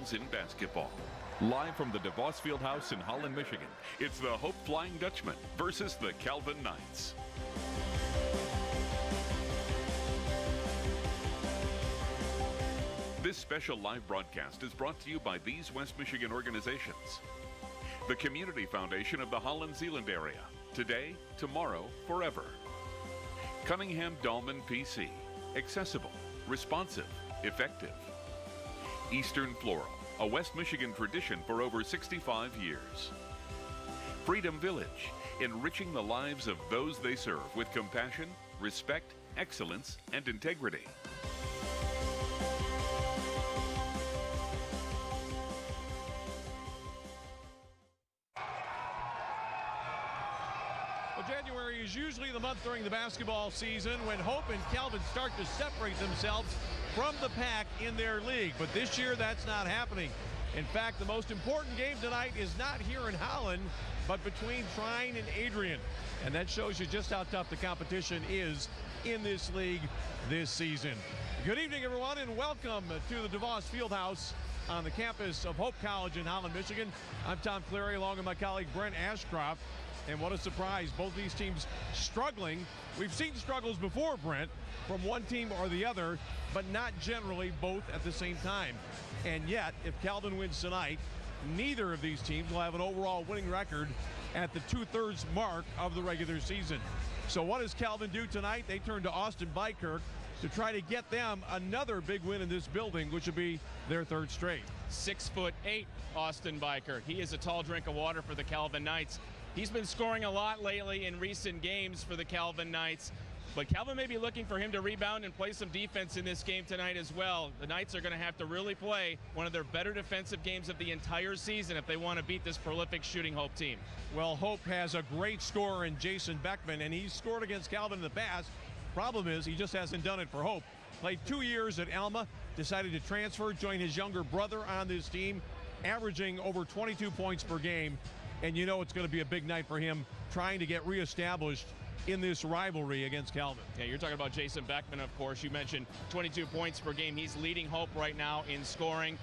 Hallens in basketball. Live from the DeVos Fieldhouse in Holland, Michigan, it's the Hope Flying Dutchmen versus the Calvin Knights. This special live broadcast is brought to you by these West Michigan organizations. The Community Foundation of the Holland-Zeeland area. Today, tomorrow, forever. Cunningham Dahlman PC. Accessible, responsive, effective. Eastern Floral, a West Michigan tradition for over 65 years. Freedom Village, enriching the lives of those they serve with compassion, respect, excellence, and integrity. January is usually the month during the basketball season when Hope and Calvin start to separate themselves from the pack in their league. But this year, that's not happening. In fact, the most important game tonight is not here in Holland, but between Trine and Adrian. And that shows you just how tough the competition is in this league this season. Good evening, everyone, and welcome to the DeVos Fieldhouse on the campus of Hope College in Holland, Michigan. I'm Tom Cleary, along with my colleague Brent Ashcroft. And what a surprise, both these teams struggling. We've seen struggles before, Brent, from one team or the other, but not generally both at the same time. And yet, if Calvin wins tonight, neither of these teams will have an overall winning record at the 2/3 mark of the regular season. So what does Calvin do tonight? They turn to Austin Bykirk to try to get them another big win in this building, which will be their third straight. 6'8", Austin Bykirk. He is a tall drink of water for the Calvin Knights. He's been scoring a lot lately in recent games for the Calvin Knights, but Calvin may be looking for him to rebound and play some defense in this game tonight as well. The Knights are going to have to really play one of their better defensive games of the entire season if they want to beat this prolific shooting Hope team. Well, Hope has a great scorer in Jason Beckman, and he's scored against Calvin in the past. Problem is, he just hasn't done it for Hope. Played 2 years at Alma, decided to transfer, join his younger brother on this team, averaging over 22 points per game. And you know it's going to be a big night for him trying to get reestablished in this rivalry against Calvin. Yeah, you're talking about Jason Beckman, of course. You mentioned 22 points per game. He's leading Hope right now in scoring.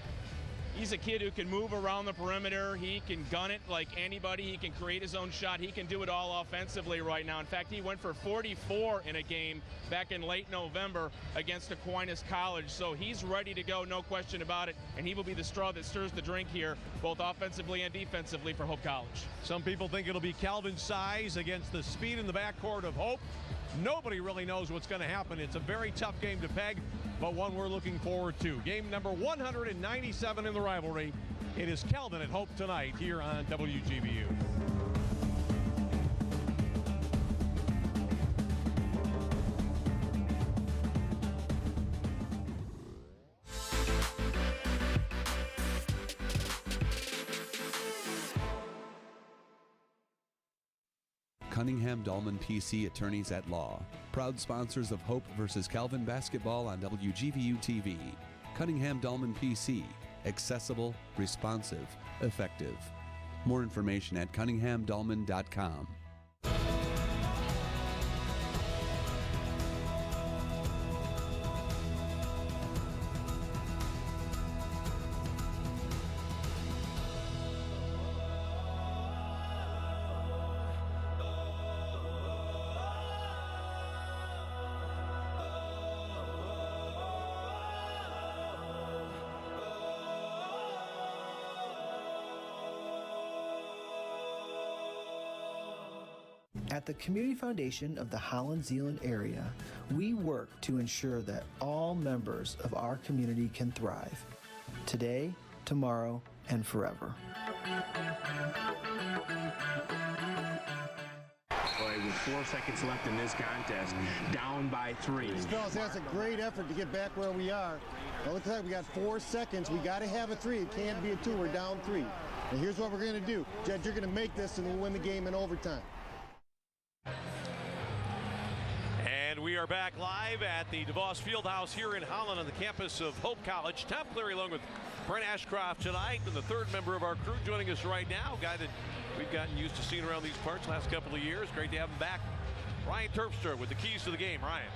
He's a kid who can move around the perimeter. He can gun it like anybody. He can create his own shot. He can do it all offensively right now. In fact, he went for 44 in a game back in late November against Aquinas College. So he's ready to go, no question about it. And he will be the straw that stirs the drink here, both offensively and defensively for Hope College. Some people think it'll be Calvin's size against the speed in the backcourt of Hope. Nobody really knows what's going to happen. It's a very tough game to peg, but one we're looking forward to. Game number 197 in the rivalry. It is Calvin at Hope tonight here on WGBU. Cunningham Dahlman PC Attorneys at Law. Proud sponsors of Hope versus Calvin basketball on WGVU TV. Cunningham Dahlman PC. Accessible, responsive, effective. More information at cunninghamdahlman.com. At the Community Foundation of the Holland-Zeeland area, we work to ensure that all members of our community can thrive, today, tomorrow, and forever. With 4 seconds left in this contest, down by 3. Fellas, that's a great effort to get back where we are. Well, look at that, we got 4 seconds. We got to have a 3. It can't be a 2. We're down 3. And here's what we're going to do. Judge, you're going to make this and we'll win the game in overtime. And we are back live at the DeVos Fieldhouse here in Holland on the campus of Hope College. Tom Cleary along with Brent Ashcroft tonight, and the third member of our crew joining us right now, a guy that we've gotten used to seeing around these parts last couple of years. Great to have him back. Ryan Terpstra with the keys to the game. Ryan.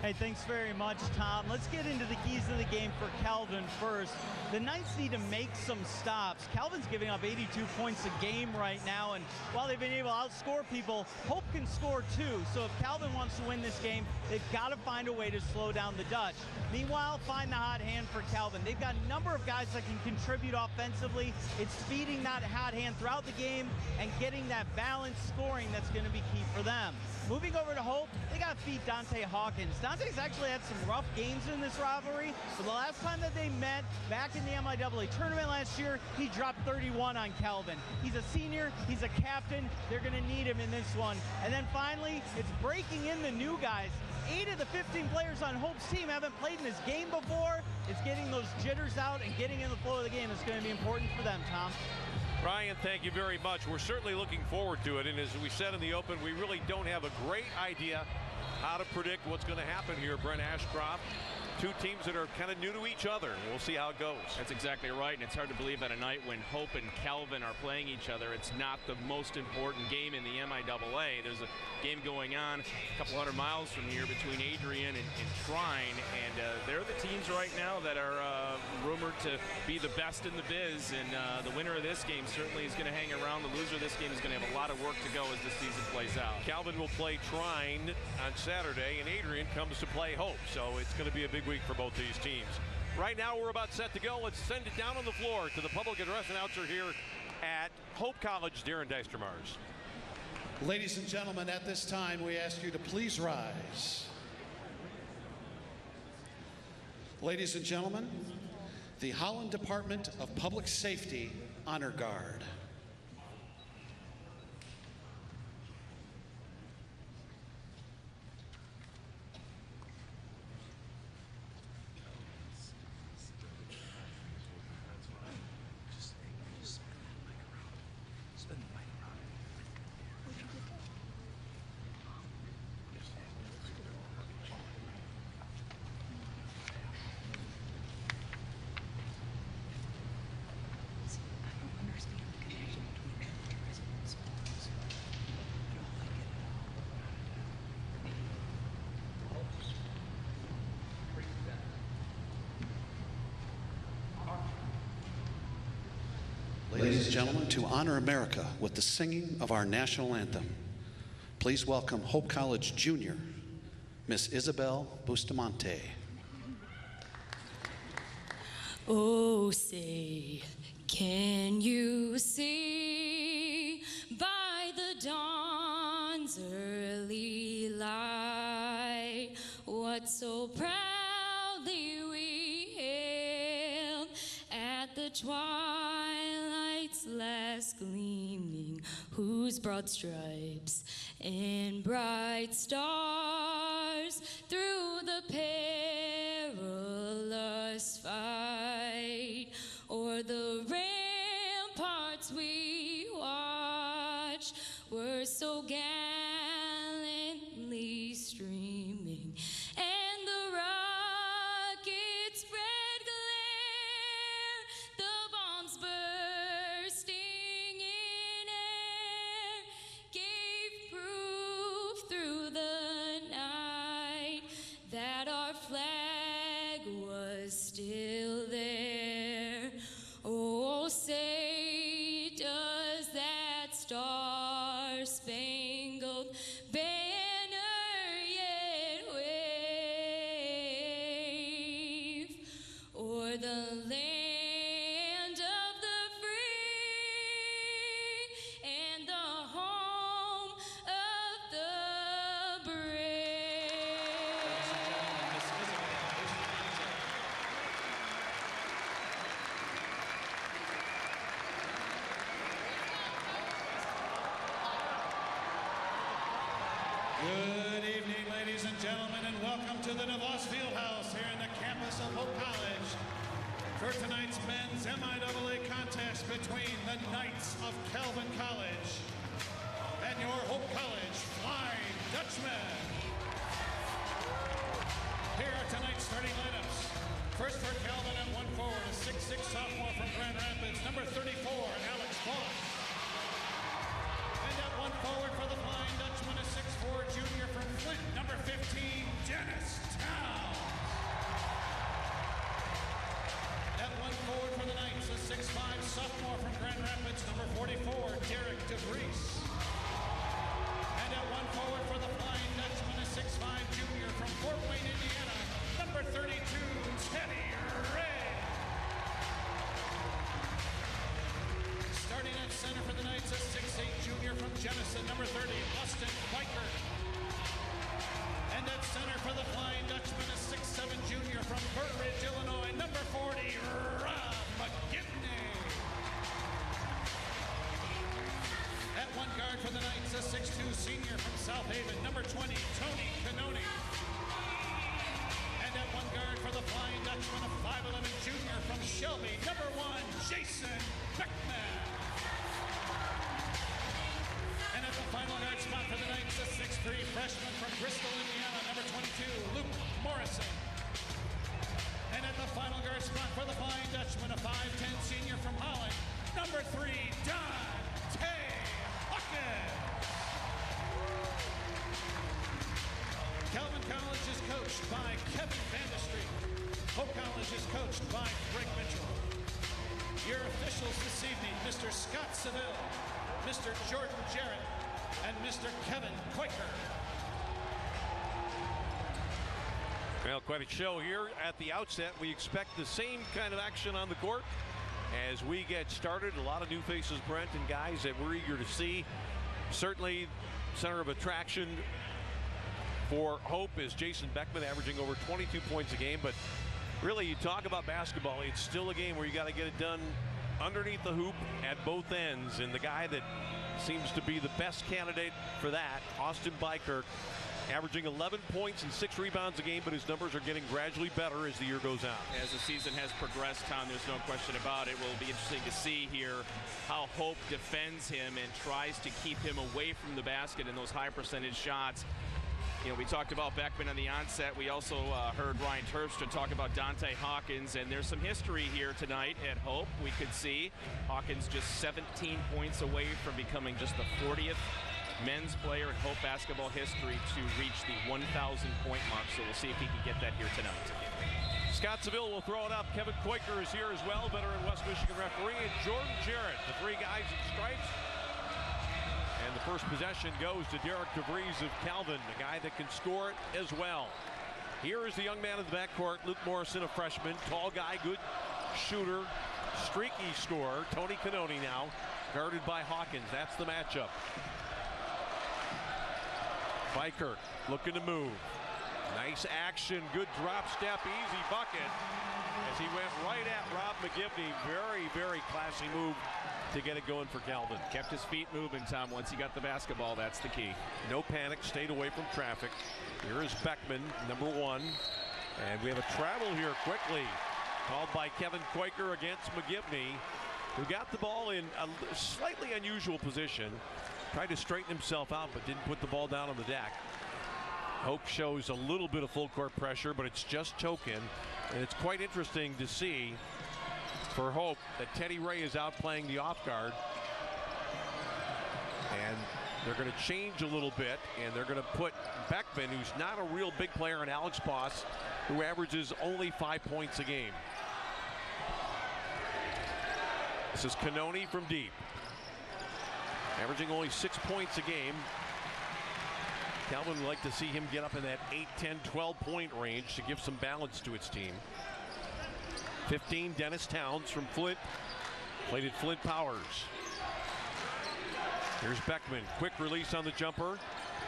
Hey, thanks very much, Tom. Let's get into the keys of the game for Calvin first. The Knights need to make some stops. Calvin's giving up 82 points a game right now, and while they've been able to outscore people, Hope can score too. So if Calvin wants to win this game, they've got to find a way to slow down the Dutch. Meanwhile, find the hot hand for Calvin. They've got a number of guys that can contribute offensively. It's feeding that hot hand throughout the game and getting that balanced scoring that's going to be key for them. Moving over to Hope, they got to feed Dante Hawkins. Dante's actually had some rough games in this rivalry, but the last time that they met back in the MIAA tournament last year, he dropped 31 on Calvin. He's a senior, he's a captain, they're going to need him in this one. And then finally, it's breaking in the new guys. 8 of the 15 players on Hope's team haven't played in this game before. It's getting those jitters out and getting in the flow of the game is going to be important for them, Tom. Ryan, thank you very much. We're certainly looking forward to it. And as we said in the open, we really don't have a great idea how to predict what's going to happen here, Brent Ashcroft. Two teams that are kind of new to each other. We'll see how it goes. That's exactly right, and it's hard to believe that a night when Hope and Calvin are playing each other, it's not the most important game in the MIAA. There's a game going on a couple hundred miles from here between Adrian and Trine, and they're the teams right now that are rumored to be the best in the biz, and the winner of this game certainly is going to hang around. The loser of this game is going to have a lot of work to go as the season plays out. Calvin will play Trine on Saturday, and Adrian comes to play Hope, so it's going to be a big week for both these teams. Right now we're about set to go. Let's send it down on the floor to the public address announcer here at Hope College, Darren Dijstermars. Ladies and gentlemen, at this time we ask you to please rise. Ladies and gentlemen, the Holland Department of Public Safety Honor Guard. Ladies and gentlemen, to honor America with the singing of our national anthem, please welcome Hope College Junior, Miss Isabel Bustamante. Oh, say, can you see by the dawn's early light what so proudly we hailed at the twilight's last gleaming, whose broad stripes and bright stars through the perilous fight o'er the ramparts we watched were so gallantly streaming, and the rockets' red glare, the bombs bursting in air, gave proof through the night that our flag was still there. Oh, say does that star-spangled banner yet wave o'er the land of the free and the home of the brave. Good evening, ladies and gentlemen, and welcome to the DeVos Fieldhouse here in the campus of Hope College for tonight's men's MIAA contest between the Knights of Calvin College and your Hope College Flying Dutchmen. Here are tonight's starting lineups. First for Calvin at one forward, a 6'6" sophomore from Grand Rapids, number 34, Alex Vaught. And at one forward for the Flying Dutchman, a 6'4" junior from Flint, number 15, Dennis Austin, number 30, Austin Biker. And at center for the Flying Dutchman, a 6'7" junior from Burr Ridge, Illinois, number 40, Rob McGivney. At one guard for the Knights, a 6'2" senior from South Haven, number 20, Tony Canoni. And at one guard for the Flying Dutchman, a 5'11" junior from Shelby, number 1, Jason Beckman. And at the final guard spot for the Knights, a 6'3" freshman from Bristol, Indiana, number 22, Luke Morrison. And at the final guard spot for the Flying Dutchman, a 5'10" senior from Holland, number 3, Dante Hawkins. Calvin College is coached by Kevin Vandestreet. Hope College is coached by Greg Mitchell. Your officials this evening, Mr. Scott Seville, Mr. Jordan Jarrett, and Mr. Kevin Quaker. Well, quite a show here at the outset. We expect the same kind of action on the court as we get started. A lot of new faces, Brent, and guys that we're eager to see. Certainly, center of attraction for Hope is Jason Beckman, averaging over 22 points a game. But really, you talk about basketball, it's still a game where you got to get it done underneath the hoop at both ends. And the guy that seems to be the best candidate for that, Austin Bykirk, averaging 11 points and 6 rebounds a game, but his numbers are getting gradually better as the year goes on. As the season has progressed, Tom, there's no question about it. It will be interesting to see here how Hope defends him and tries to keep him away from the basket in those high percentage shots. You know, we talked about Beckman on the onset. We also heard Ryan Terpstra talk about Dante Hawkins, and there's some history here tonight at Hope. We could see Hawkins just 17 points away from becoming just the 40th men's player in Hope basketball history to reach the 1,000-point mark. So we'll see if he can get that here tonight. Scott Seville will throw it up. Kevin Quaker is here as well, veteran West Michigan referee, and Jordan Jarrett, the 3 guys in stripes. And the first possession goes to Derek DeVries of Calvin, a guy that can score it as well. Here is the young man in the backcourt, Luke Morrison, a freshman, tall guy, good shooter, streaky scorer. Tony Canoni now, guarded by Hawkins. That's the matchup. Bykirk looking to move. Nice action, good drop step, easy bucket. As he went right at Rob McGivney. Very, very classy move to get it going for Calvin. Kept his feet moving, Tom. Once he got the basketball, that's the key. No panic, stayed away from traffic. Here is Beckman, number 1. And we have a travel here quickly, called by Kevin Quaker against McGivney, who got the ball in a slightly unusual position. Tried to straighten himself out, but didn't put the ball down on the deck. Hope shows a little bit of full court pressure, but it's just token. And it's quite interesting to see for Hope that Teddy Ray is out playing the off guard. And they're going to change a little bit, and they're going to put Beckman, who's not a real big player, and Alex Boss, who averages only 5 points a game. This is Canoni from deep. Averaging only 6 points a game. Calvin would like to see him get up in that 8, 10, 12-point range to give some balance to its team. 15, Dennis Towns from Flint. Played at Flint Powers. Here's Beckman. Quick release on the jumper.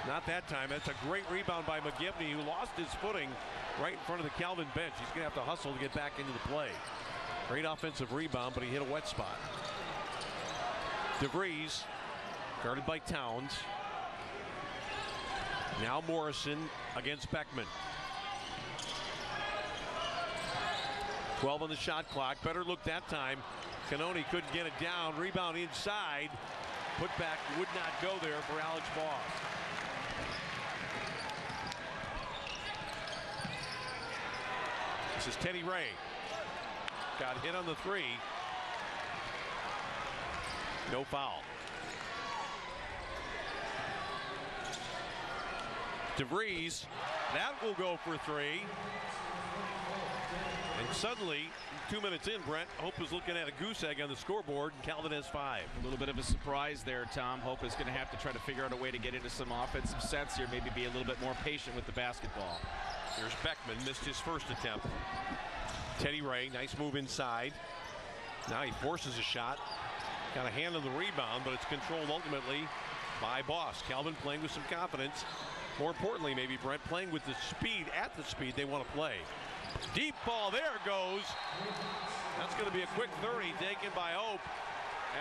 Not that time. That's a great rebound by McGivney, who lost his footing right in front of the Calvin bench. He's going to have to hustle to get back into the play. Great offensive rebound, but he hit a wet spot. DeVries, guarded by Towns. Now Morrison against Beckman. 12 on the shot clock. Better look that time. Canoni couldn't get it down. Rebound inside. Putback would not go there for Alex Boss. This is Teddy Ray. Got hit on the 3. No foul. DeVries, that will go for 3. And suddenly, 2 minutes in, Brent, Hope is looking at a goose egg on the scoreboard, and Calvin has 5. A little bit of a surprise there, Tom. Hope is going to have to try to figure out a way to get into some offensive sets here, maybe be a little bit more patient with the basketball. Here's Beckman, missed his first attempt. Teddy Ray, nice move inside. Now he forces a shot. Got a hand on the rebound, but it's controlled ultimately by Boss. Calvin playing with some confidence. More importantly, maybe, Brent, playing with the speed, at the speed they want to play. Deep ball, there goes. That's going to be a quick 30 taken by Hope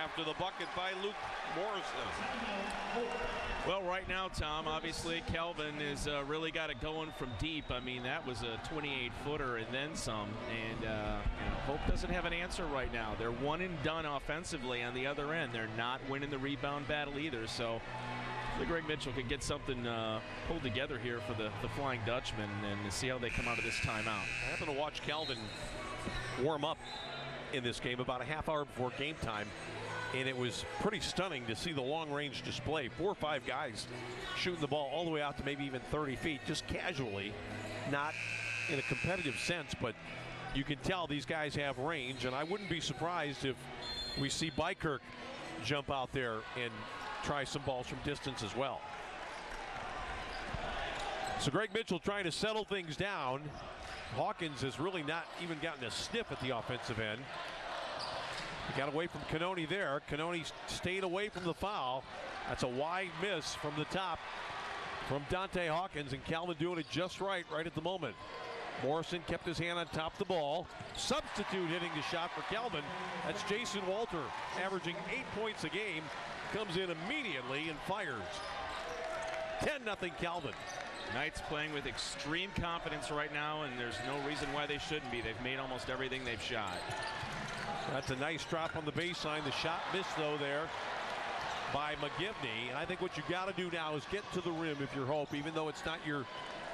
after the bucket by Luke Morrison. Well, right now, Tom, obviously Calvin has really got it going from deep. I mean, that was a 28-footer and then some. And Hope doesn't have an answer right now. They're one and done offensively on the other end. They're not winning the rebound battle either. So Greg Mitchell can get something pulled together here for the Flying Dutchman and see how they come out of this timeout. I happened to watch Calvin warm up in this game about a half hour before game time, and it was pretty stunning to see the long-range display. 4 or 5 guys shooting the ball all the way out to maybe even 30 feet, just casually, not in a competitive sense, but you can tell these guys have range, and I wouldn't be surprised if we see Bykirk jump out there and try some balls from distance as well. So Greg Mitchell trying to settle things down. Hawkins has really not even gotten a sniff at the offensive end. He got away from Cannoni there. Cannoni stayed away from the foul. That's a wide miss from the top from Dante Hawkins, and Calvin doing it just right at the moment. Morrison kept his hand on top of the ball. Substitute hitting the shot for Calvin. That's Jason Walter, averaging 8 points a game. Comes in immediately and fires. 10-0 Calvin. Knights playing with extreme confidence right now, and there's no reason why they shouldn't be. They've made almost everything they've shot. That's a nice drop on the baseline. The shot missed, though, there by McGivney. And I think what you got to do now is get to the rim if you're Hope, even though it's not your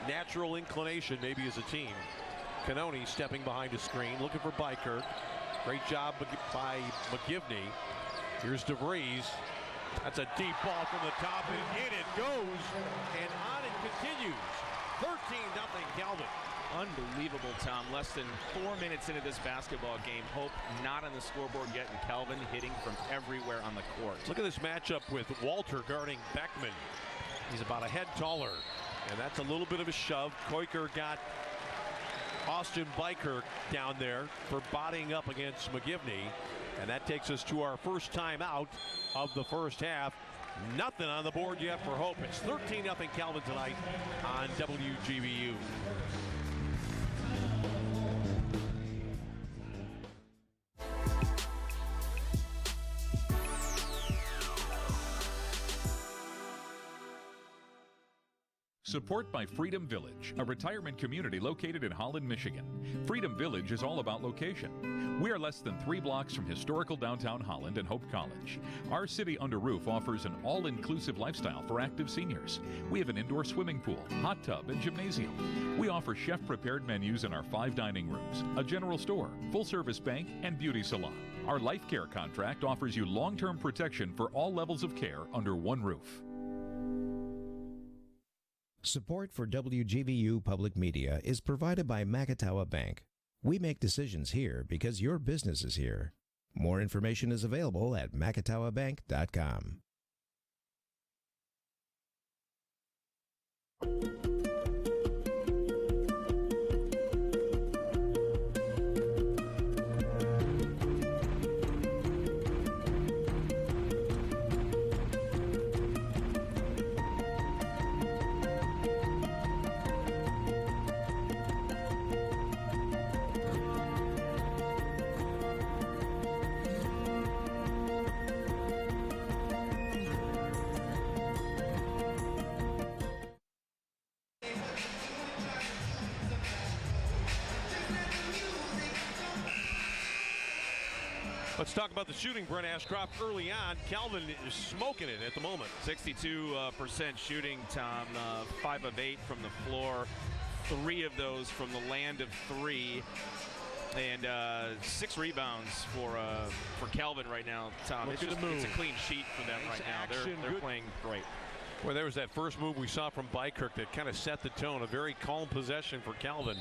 natural inclination, maybe as a team. Cannoni stepping behind a screen, looking for Bykirk. Great job by McGivney. Here's DeVries. That's a deep ball from the top, and in it goes, and on it continues. 13-0 Calvin. Unbelievable, Tom. Less than 4 minutes into this basketball game. Hope not on the scoreboard yet, and Calvin hitting from everywhere on the court. Look at this matchup with Walter guarding Beckman. He's about a head taller, and that's a little bit of a shove. Koiker got Austin Bykirk down there for bodying up against McGivney, and that takes us to our first timeout of the first half. Nothing on the board yet for Hope. It's 13-0 Calvin tonight on WGBU. Support by Freedom Village, a retirement community located in Holland, Michigan. Freedom Village is all about location. We are less than 3 blocks from historical downtown Holland and Hope College. Our city under roof offers an all-inclusive lifestyle for active seniors. We have an indoor swimming pool, hot tub, and gymnasium. We offer chef-prepared menus in our 5 dining rooms, a general store, full-service bank, and beauty salon. Our life care contract offers you long-term protection for all levels of care under one roof. Support for WGVU Public Media is provided by Macatawa Bank. We make decisions here because your business is here. More information is available at macatawabank.com. Let's talk about the shooting, Brent Ashcroft. Early on, Calvin is smoking it at the moment. 62% shooting, Tom. 5 of 8 from the floor. 3 of those from the land of 3. And 6 rebounds for Calvin right now, Tom. It's a clean sheet for them right now. They're playing great. Well, there was that first move we saw from Bykirk that kind of set the tone. A very calm possession for Calvin,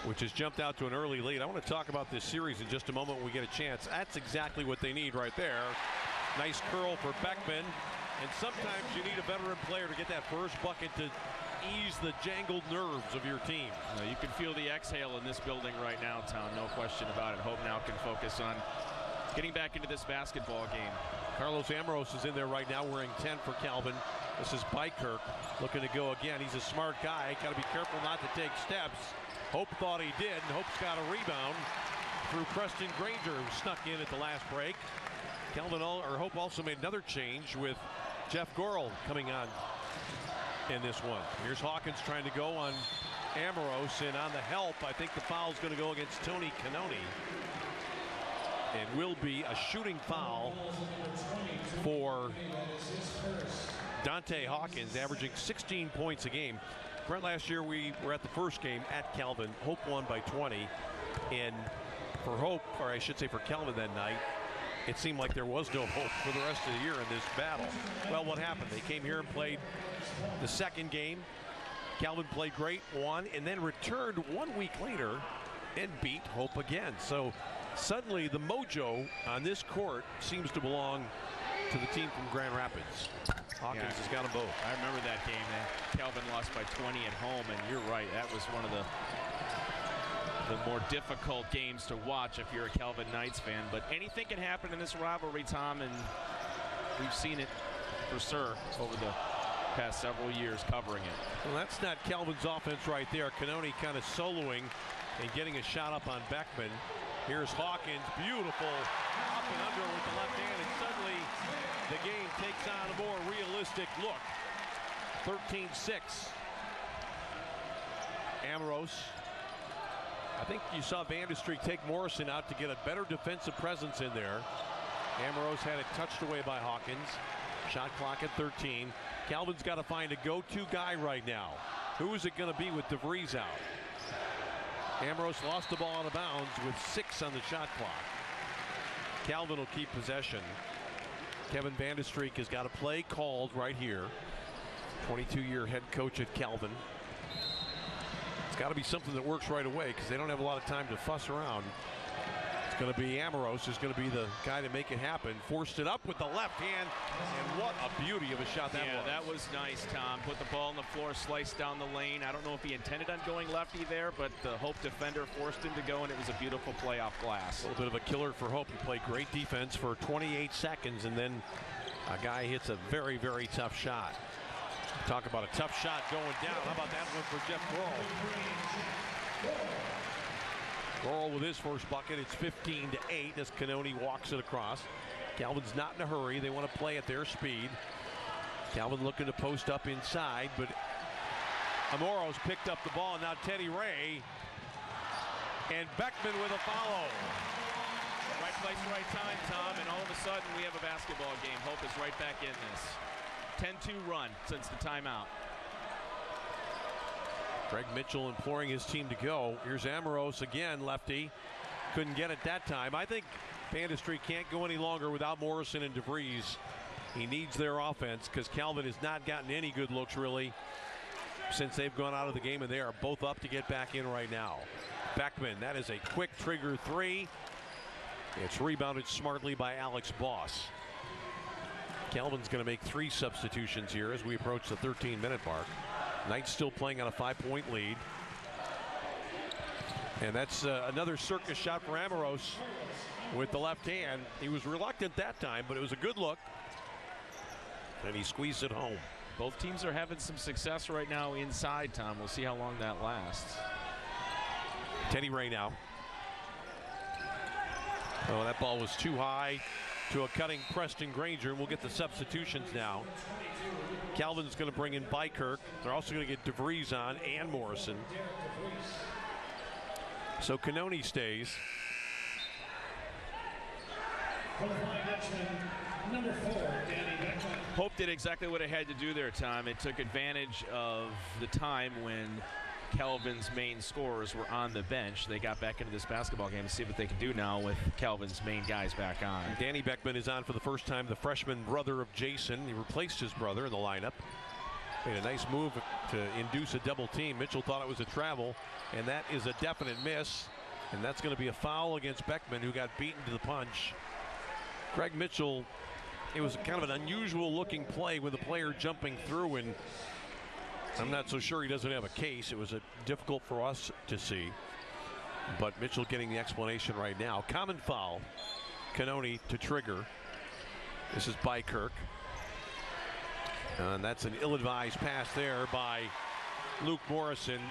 which has jumped out to an early lead. I want to talk about this series in just a moment when we get a chance. That's exactly what they need right there. Nice curl for Beckman. And sometimes you need a veteran player to get that first bucket to ease the jangled nerves of your team. You can feel the exhale in this building right now, Tom. No question about it. Hope now can focus on getting back into this basketball game. Carlos Amorose is in there right now wearing 10 for Calvin. This is Bykirk looking to go again. He's a smart guy. Got to be careful not to take steps. Hope thought he did, and Hope's got a rebound through Preston Granger, who snuck in at the last break. Hope also made another change with Jeff Gorel coming on in this one. Here's Hawkins trying to go on Amorose, and on the help, I think the foul's going to go against Tony Canoni. It will be a shooting foul for Dante Hawkins, averaging 16 points a game. Brent, last year we were at the first game at Calvin. Hope won by 20. And for Hope, or I should say for Calvin that night, it seemed like there was no hope for the rest of the year in this battle. Well, what happened? They came here and played the second game. Calvin played great, won, and then returned 1 week later and beat Hope again. So suddenly the mojo on this court seems to belong to the team from Grand Rapids. Hawkins has got them both. I remember that game. Calvin lost by 20 at home, and you're right. That was one of the more difficult games to watch if you're a Calvin Knights fan. But anything can happen in this rivalry, Tom, and we've seen it for sure over the past several years covering it. Well, that's not Calvin's offense right there. Canoni kind of soloing and getting a shot up on Beckman. Here's Hawkins, beautiful up and under with the left hand, and suddenly the game takes on a more realistic look. 13-6. Amorose. I think you saw Vandestreek take Morrison out to get a better defensive presence in there. Amorose had it touched away by Hawkins. Shot clock at 13. Calvin's got to find a go-to guy right now. Who is it going to be with DeVries out? Amorose lost the ball out of bounds with 6 on the shot clock. Calvin will keep possession. Kevin Vandestreek has got a play called right here. 22-year head coach at Calvin. It's got to be something that works right away because they don't have a lot of time to fuss around. It's going to be Amorose who's going to be the guy to make it happen. Forced it up with the left hand, and what a beauty of a shot that was. Yeah, that was nice, Tom. Put the ball on the floor, sliced down the lane. I don't know if he intended on going lefty there, but the Hope defender forced him to go, and it was a beautiful play off glass. A little bit of a killer for Hope. He played great defense for 28 seconds, and then a guy hits a very, very tough shot. Talk about a tough shot going down. How about that one for Jeff Gorel? Gorel with his first bucket. It's 15-8 as Canoni walks it across. Calvin's not in a hurry. They want to play at their speed. Calvin looking to post up inside, but Amorose picked up the ball, and now Teddy Ray. And Beckman with a follow. Right place, right time, Tom, and all of a sudden we have a basketball game. Hope is right back in this. 10-2 run since the timeout. Greg Mitchell imploring his team to go. Here's Amorose again, lefty. Couldn't get it that time. I think Vandestreek can't go any longer without Morrison and DeVries. He needs their offense because Calvin has not gotten any good looks really since they've gone out of the game, and they are both up to get back in right now. Beckman, that is a quick trigger three. It's rebounded smartly by Alex Boss. Calvin's going to make 3 substitutions here as we approach the 13-minute mark. Knights still playing on a 5-point lead. And that's another circus shot for Amorose with the left hand. He was reluctant that time, but it was a good look. And he squeezed it home. Both teams are having some success right now inside, Tom. We'll see how long that lasts. Teddy Ray now. Oh, that ball was too high to a cutting Preston Granger. We'll get the substitutions now. Calvin's going to bring in Bykirk. They're also going to get DeVries on and Morrison. So Canoni stays. Hope did exactly what it had to do there, Tom. It took advantage of the time when Calvin's main scorers were on the bench. They got back into this basketball game to see what they can do now with Calvin's main guys back on. Danny Beckman is on for the first time, the freshman brother of Jason. He replaced his brother in the lineup. Made a nice move to induce a double team. Mitchell thought it was a travel, and that is a definite miss. And that's going to be a foul against Beckman, who got beaten to the punch. Greg Mitchell, it was kind of an unusual looking play with the player jumping through, and I'm not so sure he doesn't have a case. It was difficult for us to see. But Mitchell getting the explanation right now. Common foul Cannoni to trigger. This is Bykirk. And that's an ill-advised pass there by Luke Morrison.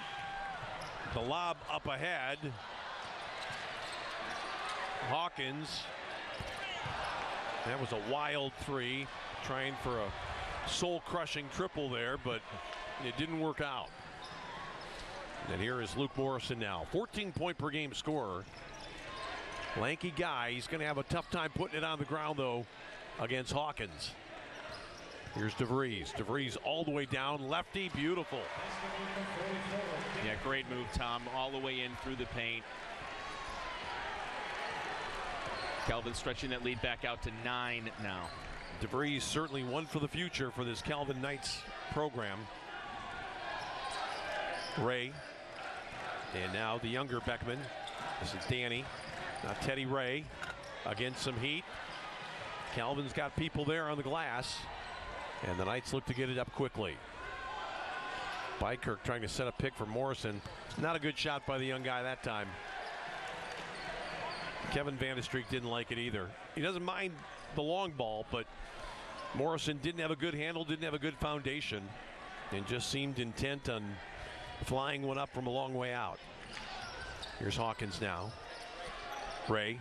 The lob up ahead. Hawkins. That was a wild three, trying for a soul-crushing triple there, but it didn't work out. And here is Luke Morrison now, 14-point per game scorer. Lanky guy. He's going to have a tough time putting it on the ground, though, against Hawkins. Here's DeVries. DeVries all the way down. Lefty, beautiful. Yeah, great move, Tom. All the way in through the paint. Calvin stretching that lead back out to 9 now. DeVries certainly one for the future for this Calvin Knights program. Ray. And now the younger Beckman. This is Danny. Now Teddy Ray against some heat. Calvin's got people there on the glass. And the Knights look to get it up quickly. Bykirk trying to set a pick for Morrison. Not a good shot by the young guy that time. Kevin Vandestreek didn't like it either. He doesn't mind the long ball, but Morrison didn't have a good handle, didn't have a good foundation, and just seemed intent on flying one up from a long way out. Here's Hawkins now. Ray.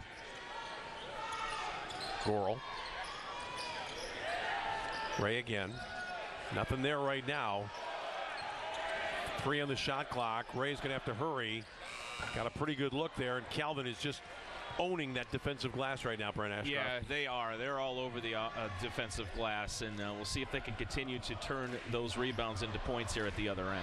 Goral. Ray again. Nothing there right now. 3 on the shot clock. Ray's going to have to hurry. Got a pretty good look there, and Calvin is just owning that defensive glass right now, Brent Ashcroft. Yeah, they are. They're all over the defensive glass, and we'll see if they can continue to turn those rebounds into points here at the other end.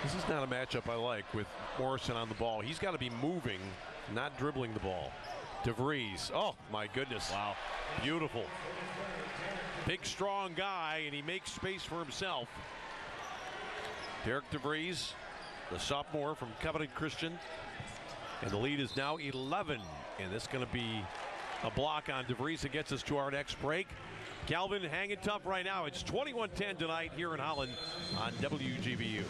This is not a matchup I like with Morrison on the ball. He's got to be moving, not dribbling the ball. DeVries. Oh, my goodness. Wow. Beautiful. Big, strong guy, and he makes space for himself. Derek DeVries, the sophomore from Covenant Christian. And the lead is now 11. And this is going to be a block on DeVries that gets us to our next break. Calvin hanging tough right now. It's 21-10 tonight here in Holland on WGVU.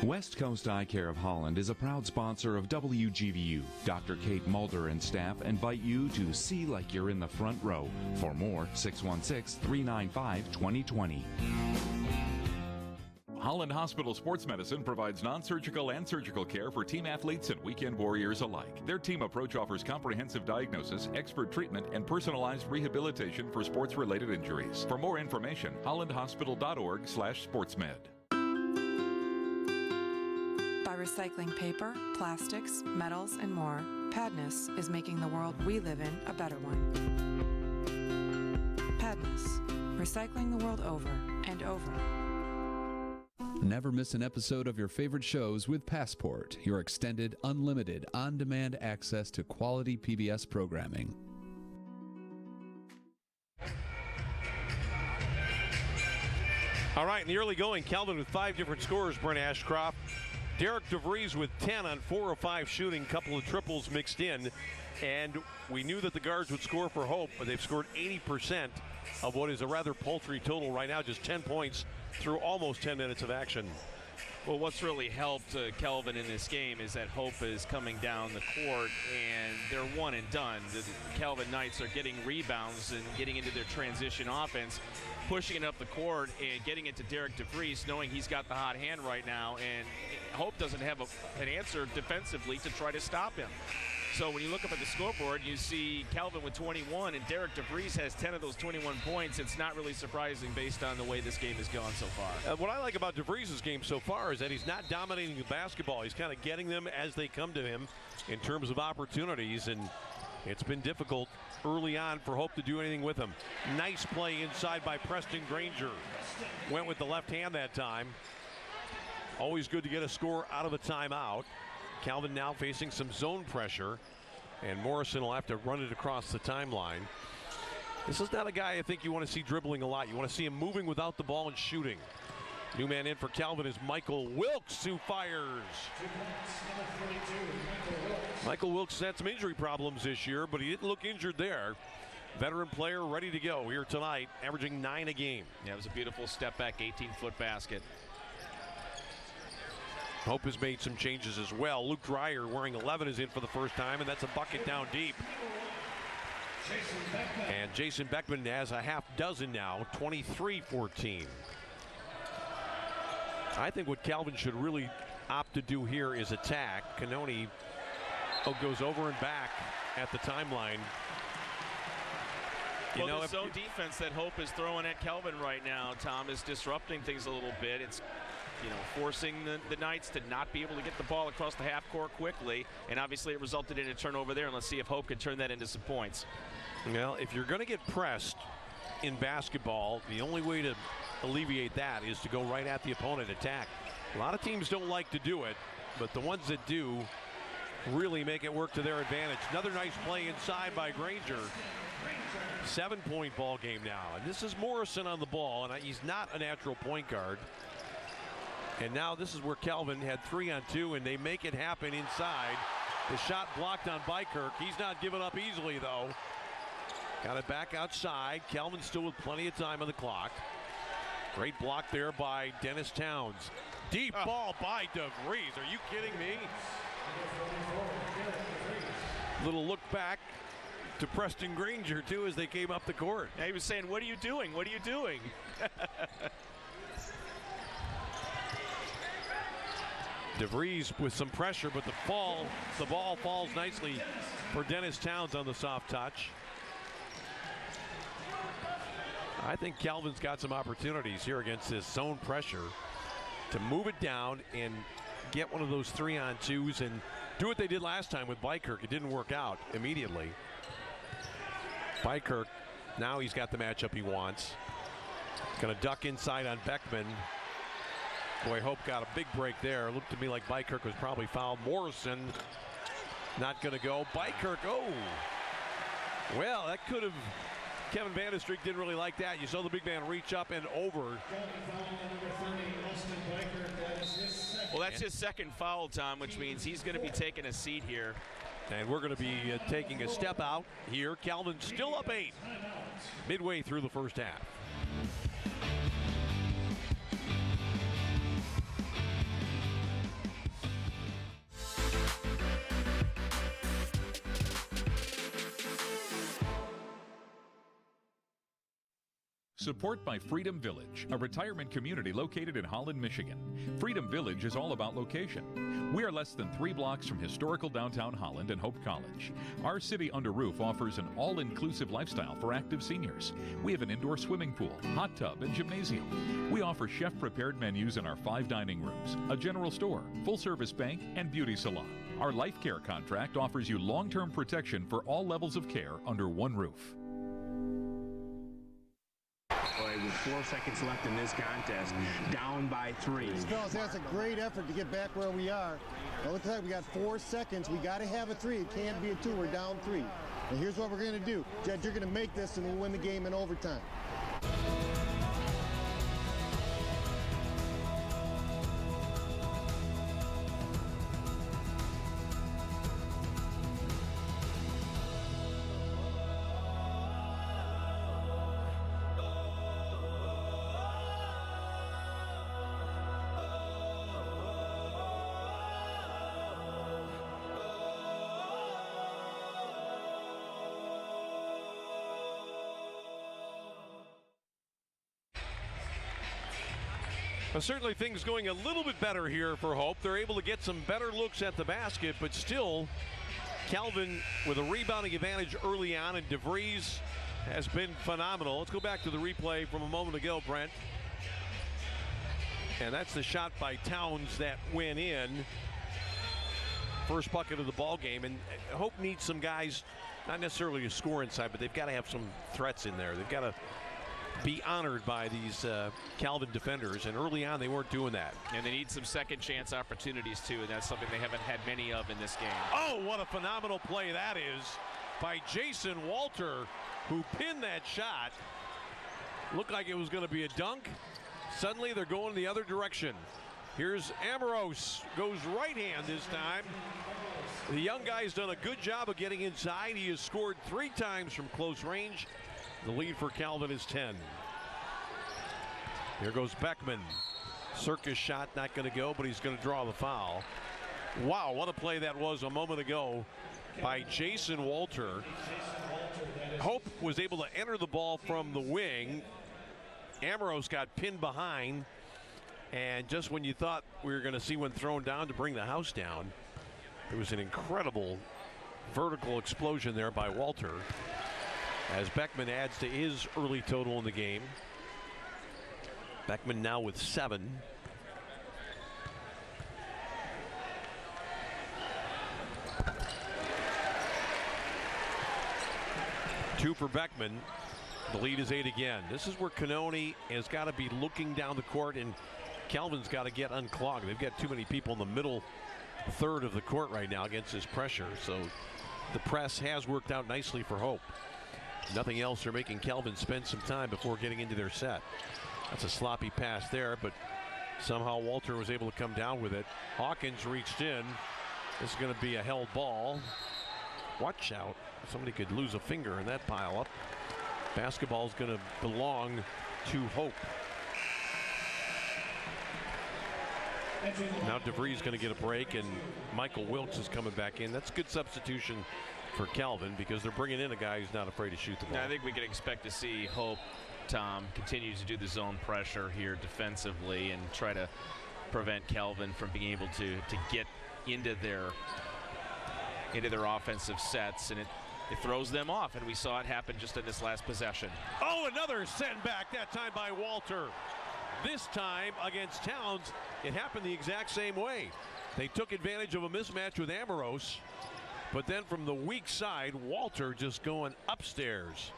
West Coast Eye Care of Holland is a proud sponsor of WGVU. Dr. Kate Mulder and staff invite you to see like you're in the front row. For more, 616-395-2020. Holland Hospital Sports Medicine provides non-surgical and surgical care for team athletes and weekend warriors alike. Their team approach offers comprehensive diagnosis, expert treatment, and personalized rehabilitation for sports-related injuries. For more information, hollandhospital.org/sportsmed. By recycling paper, plastics, metals, and more, Padness is making the world we live in a better one. Padness, recycling the world over and over. Never miss an episode of your favorite shows with Passport, your extended, unlimited, on-demand access to quality PBS programming. All right, in the early going, Calvin with 5 different scores, Brent Ashcroft. Derek DeVries with 10 on 4 of 5 shooting, couple of triples mixed in. And we knew that the guards would score for Hope, but they've scored 80% of what is a rather paltry total right now, just 10 points through almost 10 minutes of action. Well, what's really helped Calvin in this game is that Hope is coming down the court, and they're one and done. The Calvin Knights are getting rebounds and getting into their transition offense, pushing it up the court and getting it to Derek DeVries, knowing he's got the hot hand right now, and Hope doesn't have an answer defensively to try to stop him. So when you look up at the scoreboard, you see Calvin with 21, and Derek DeVries has 10 of those 21 points. It's not really surprising based on the way this game has gone so far. What I like about DeVries' game so far is that he's not dominating the basketball. He's kind of getting them as they come to him in terms of opportunities, and it's been difficult early on for Hope to do anything with him. Nice play inside by Preston Granger. Went with the left hand that time. Always good to get a score out of a timeout. Calvin now facing some zone pressure, and Morrison will have to run it across the timeline. This is not a guy I think you want to see dribbling a lot. You want to see him moving without the ball and shooting. New man in for Calvin is Michael Wilkes, who fires. Michael Wilkes had some injury problems this year, but he didn't look injured there. Veteran player ready to go here tonight, averaging 9 a game. Yeah, it was a beautiful step back 18-foot basket. Hope has made some changes as well. Luke Dreyer wearing 11 is in for the first time, and that's a bucket down deep. And Jason Beckman has a half dozen now, 23-14. I think what Calvin should really opt to do here is attack. Cannoni goes over and back at the timeline. Well, the zone defense that Hope is throwing at Calvin right now, Tom, is disrupting things a little bit. It's, forcing the Knights to not be able to get the ball across the half court quickly, and obviously it resulted in a turnover there, and let's see if Hope can turn that into some points. Well, if you're going to get pressed in basketball, the only way to alleviate that is to go right at the opponent, attack. A lot of teams don't like to do it, but the ones that do really make it work to their advantage. Another nice play inside by Granger. 7-point ball game now, and this is Morrison on the ball, and he's not a natural point guard. And now this is where Calvin had 3-on-2, and they make it happen inside. The shot blocked on Bykirk. He's not giving up easily, though. Got it back outside. Calvin still with plenty of time on the clock. Great block there by Dennis Towns. Deep ball by DeVries. Are you kidding me? Little look back to Preston Granger, too, as they came up the court. Yeah, he was saying, what are you doing? What are you doing? DeVries with some pressure, but the ball falls nicely for Dennis Towns on the soft touch. I think Calvin's got some opportunities here against this zone pressure to move it down and get one of those 3-on-2s and do what they did last time with Bykirk. It didn't work out immediately. Bykirk, now he's got the matchup he wants. Going to duck inside on Beckman. Boy, Hope got a big break there. Looked to me like Bykirk was probably fouled. Morrison not going to go. Bykirk, well, that could have. Kevin Vandestreek didn't really like that. You saw the big man reach up and over. Well, that's his second foul, Tom, which means he's going to be taking a seat here. And we're going to be taking a step out here. Calvin still up 8 midway through the first half. Support by Freedom Village, a retirement community located in Holland, Michigan. Freedom Village is all about location. We are less than 3 blocks from historical downtown Holland and Hope College. Our city under roof offers an all-inclusive lifestyle for active seniors. We have an indoor swimming pool, hot tub, and gymnasium. We offer chef-prepared menus in our 5 dining rooms, a general store, full-service bank, and beauty salon. Our life care contract offers you long-term protection for all levels of care under one roof. With 4 seconds left in this contest, down by 3. Fellas, that's a great effort to get back where we are. Well, looks like we got 4 seconds. We got to have a 3. It can't be a 2. We're down 3. And here's what we're going to do. Judge, you're going to make this and we'll win the game in overtime. Well, certainly things going a little bit better here for Hope. They're able to get some better looks at the basket, but still Calvin with a rebounding advantage early on, and DeVries has been phenomenal. Let's go back to the replay from a moment ago, Brent. And that's the shot by Towns that went in. First bucket of the ball game, and Hope needs some guys, not necessarily to score inside, but they've got to have some threats in there. They've got to be honored by these Calvin defenders, and early on they weren't doing that. And they need some second chance opportunities too, and that's something they haven't had many of in this game. Oh, what a phenomenal play that is by Jason Walter, who pinned that shot. Looked like it was going to be a dunk. Suddenly they're going the other direction. Here's Ambrose, goes right hand this time. The young guy's done a good job of getting inside. He has scored 3 times from close range. The lead for Calvin is 10. Here goes Beckman. Circus shot not going to go, but he's going to draw the foul. Wow, what a play that was a moment ago by Jason Walter. Hope was able to enter the ball from the wing. Ambrose got pinned behind, and just when you thought we were going to see one thrown down to bring the house down, it was an incredible vertical explosion there by Walter as Beckman adds to his early total in the game. Beckman now with 7. Two for Beckman. The lead is 8 again. This is where Cannone has got to be looking down the court, and Calvin's got to get unclogged. They've got too many people in the middle third of the court right now against his pressure. So the press has worked out nicely for Hope. Nothing else. They're making Calvin spend some time before getting into their set. That's a sloppy pass there, but somehow Walter was able to come down with it. Hawkins reached in. This is going to be a held ball. Watch out. Somebody could lose a finger in that pile up. Basketball is going to belong to Hope. Now DeVries going to get a break, and Michael Wilkes is coming back in. That's a good substitution for Calvin because they're bringing in a guy who's not afraid to shoot the ball. I think we can expect to see Hope, Tom, continue to do the zone pressure here defensively and try to prevent Calvin from being able to get into their offensive sets, and it throws them off, and we saw it happen just in this last possession. Oh, another send back, that time by Walter. This time against Towns, it happened the exact same way. They took advantage of a mismatch with Ambrose, but then from the weak side, Walter just going upstairs.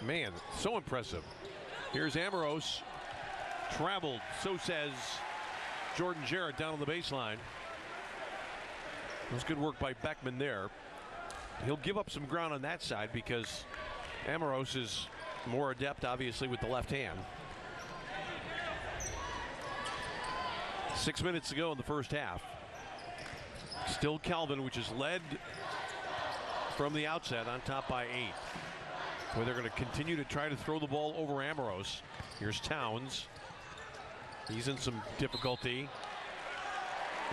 Man, so impressive. Here's Ambrose, traveled, so says Jordan Jarrett down on the baseline. It was good work by Beckman there. He'll give up some ground on that side because Ambrose is more adept, obviously, with the left hand. 6 minutes to go in the first half. Still Calvin, which is led from the outset on top by 8. Where they're going to continue to try to throw the ball over Ambrose. Here's Towns. He's in some difficulty.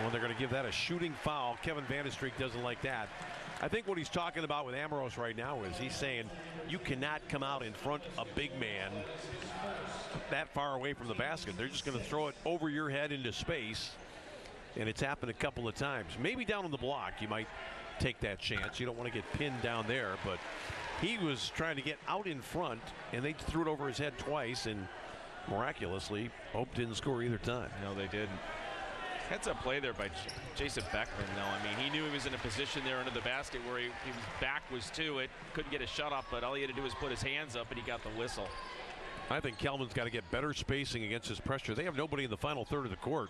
Well, they're going to give that a shooting foul. Kevin Vandestreek doesn't like that. I think what he's talking about with Ambrose right now is he's saying you cannot come out in front of a big man that far away from the basket. They're just going to throw it over your head into space, and it's happened a couple of times. Maybe down on the block you might take that chance. You don't want to get pinned down there, but he was trying to get out in front, and they threw it over his head twice, and miraculously, Hope didn't score either time. No, they didn't. Heads-up play there by Jason Beckman, though. I mean, he knew he was in a position there under the basket where his back was to it. Couldn't get a shot off, but all he had to do was put his hands up, and he got the whistle. I think Calvin's got to get better spacing against his pressure. They have nobody in the final third of the court.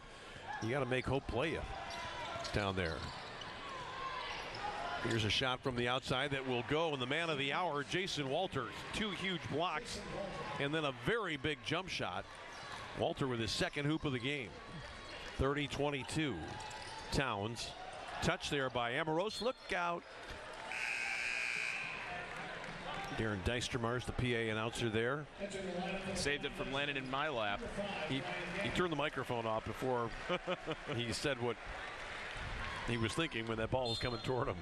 You got to make Hope play you down there. Here's a shot from the outside that will go, and the man of the hour, Jason Walter. 2 huge blocks, and then a very big jump shot. Walter with his second hoop of the game. 30-22. Towns. Touch there by Ambrose. Look out. Darren Dijstermars, the PA announcer there. Saved it from landing in my lap. He turned the microphone off before he said what he was thinking when that ball was coming toward him.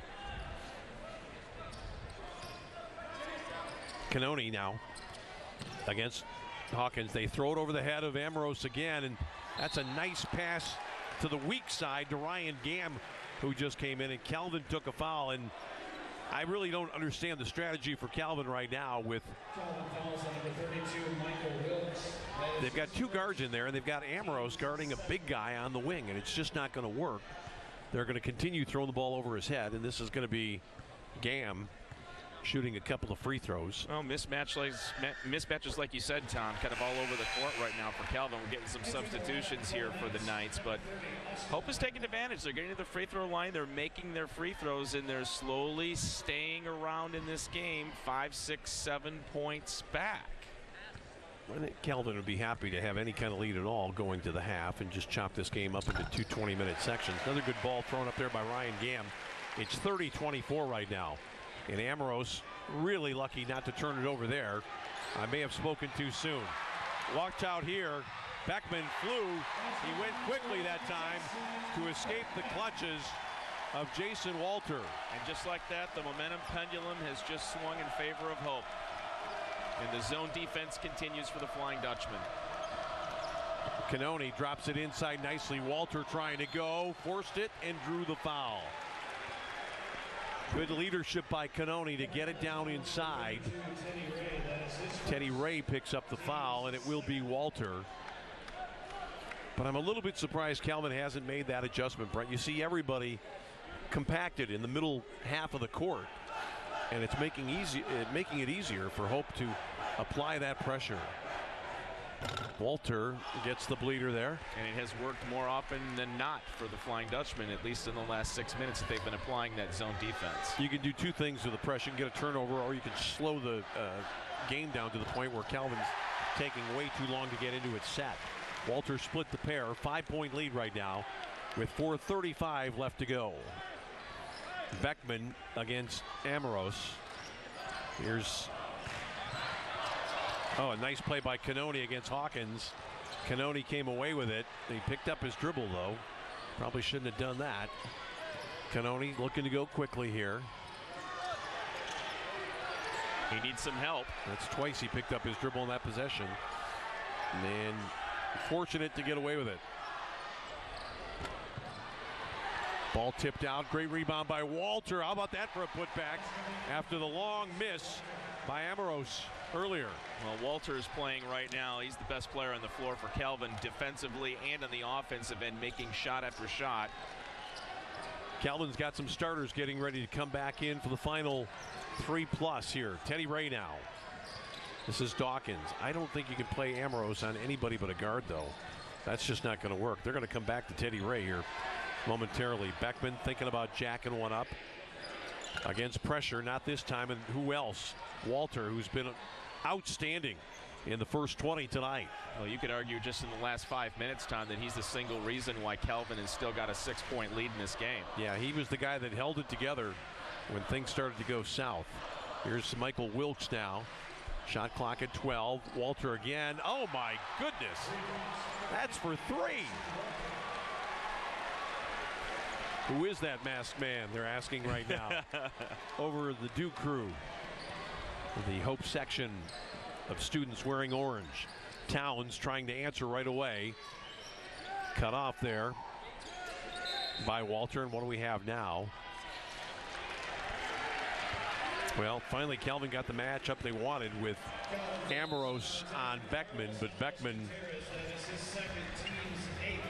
Cannone now against Hawkins. They throw it over the head of Ambrose again, and that's a nice pass to the weak side to Ryan Gamm, who just came in, and Calvin took a foul. And I really don't understand the strategy for Calvin right now with they've got 2 guards in there, and they've got Ambrose guarding a big guy on the wing, and it's just not going to work. They're going to continue throwing the ball over his head, and this is going to be Gamm shooting a couple of free throws. Well, mismatches like you said, Tom, kind of all over the court right now for Calvin. We're getting some substitutions here for the Knights, but Hope is taking advantage. They're getting to the free throw line. They're making their free throws, and they're slowly staying around in this game 5, 6, 7 points back. I think Calvin would be happy to have any kind of lead at all going to the half and just chop this game up into 2 20-minute sections. Another good ball thrown up there by Ryan Gamm. It's 30-24 right now. And Amoros really lucky not to turn it over there. I may have spoken too soon. Watch out here. Beckman flew. He went quickly that time to escape the clutches of Jason Walter. And just like that, the momentum pendulum has just swung in favor of Hope. And the zone defense continues for the Flying Dutchman. Cannone drops it inside nicely. Walter trying to go, forced it, and drew the foul. Good leadership by Cannone to get it down inside. Teddy Ray picks up the foul, and it will be Walter. But I'm a little bit surprised Calvin hasn't made that adjustment, Brent. You see everybody compacted in the middle half of the court, and it's making it easier for Hope to apply that pressure. Walter gets the bleeder there. And it has worked more often than not for the Flying Dutchman, at least in the last 6 minutes that they've been applying that zone defense. You can do two things with the pressure. You can get a turnover, or you can slow the game down to the point where Calvin's taking way too long to get into its set. Walter split the pair, 5-point lead right now with 4:35 left to go. Beckman against Amoros. Here's a nice play by Cannone against Hawkins. Cannone came away with it. He picked up his dribble, though. Probably shouldn't have done that. Cannone looking to go quickly here. He needs some help. That's twice he picked up his dribble in that possession. And fortunate to get away with it. Ball tipped out. Great rebound by Walter. How about that for a putback after the long miss by Amoros earlier? Well, Walter is playing right now. He's the best player on the floor for Calvin defensively and on the offensive end, making shot after shot. Calvin's got some starters getting ready to come back in for the final 3+ here. Teddy Ray now. This is Dawkins. I don't think you can play Amoros on anybody but a guard, though. That's just not going to work. They're going to come back to Teddy Ray here momentarily. Beckman thinking about jacking one up against pressure. Not this time. And who else? Walter, who's been outstanding in the first 20 tonight. Well, you could argue just in the last 5 minutes, Tom, that he's the single reason why Calvin has still got a 6-point lead in this game. Yeah, he was the guy that held it together when things started to go south. Here's Michael Wilkes now. Shot clock at 12. Walter again. Oh, my goodness. That's for 3. Who is that masked man? They're asking right now. Over the Duke crew. The Hope section of students wearing orange. Towns trying to answer right away. Cut off there by Walter. And what do we have now? Well, finally Calvin got the matchup they wanted with Amoros on Beckman, but Beckman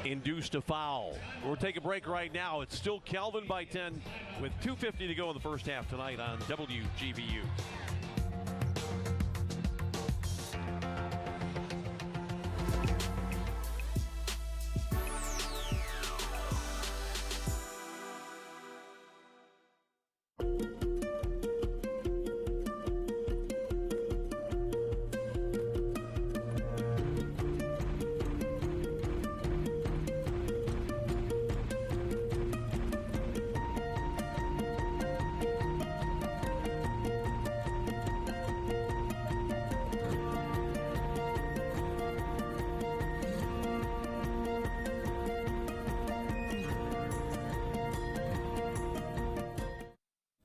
induced a foul. We'll take a break right now. It's still Calvin by 10 with 2:50 to go in the first half tonight on WGVU.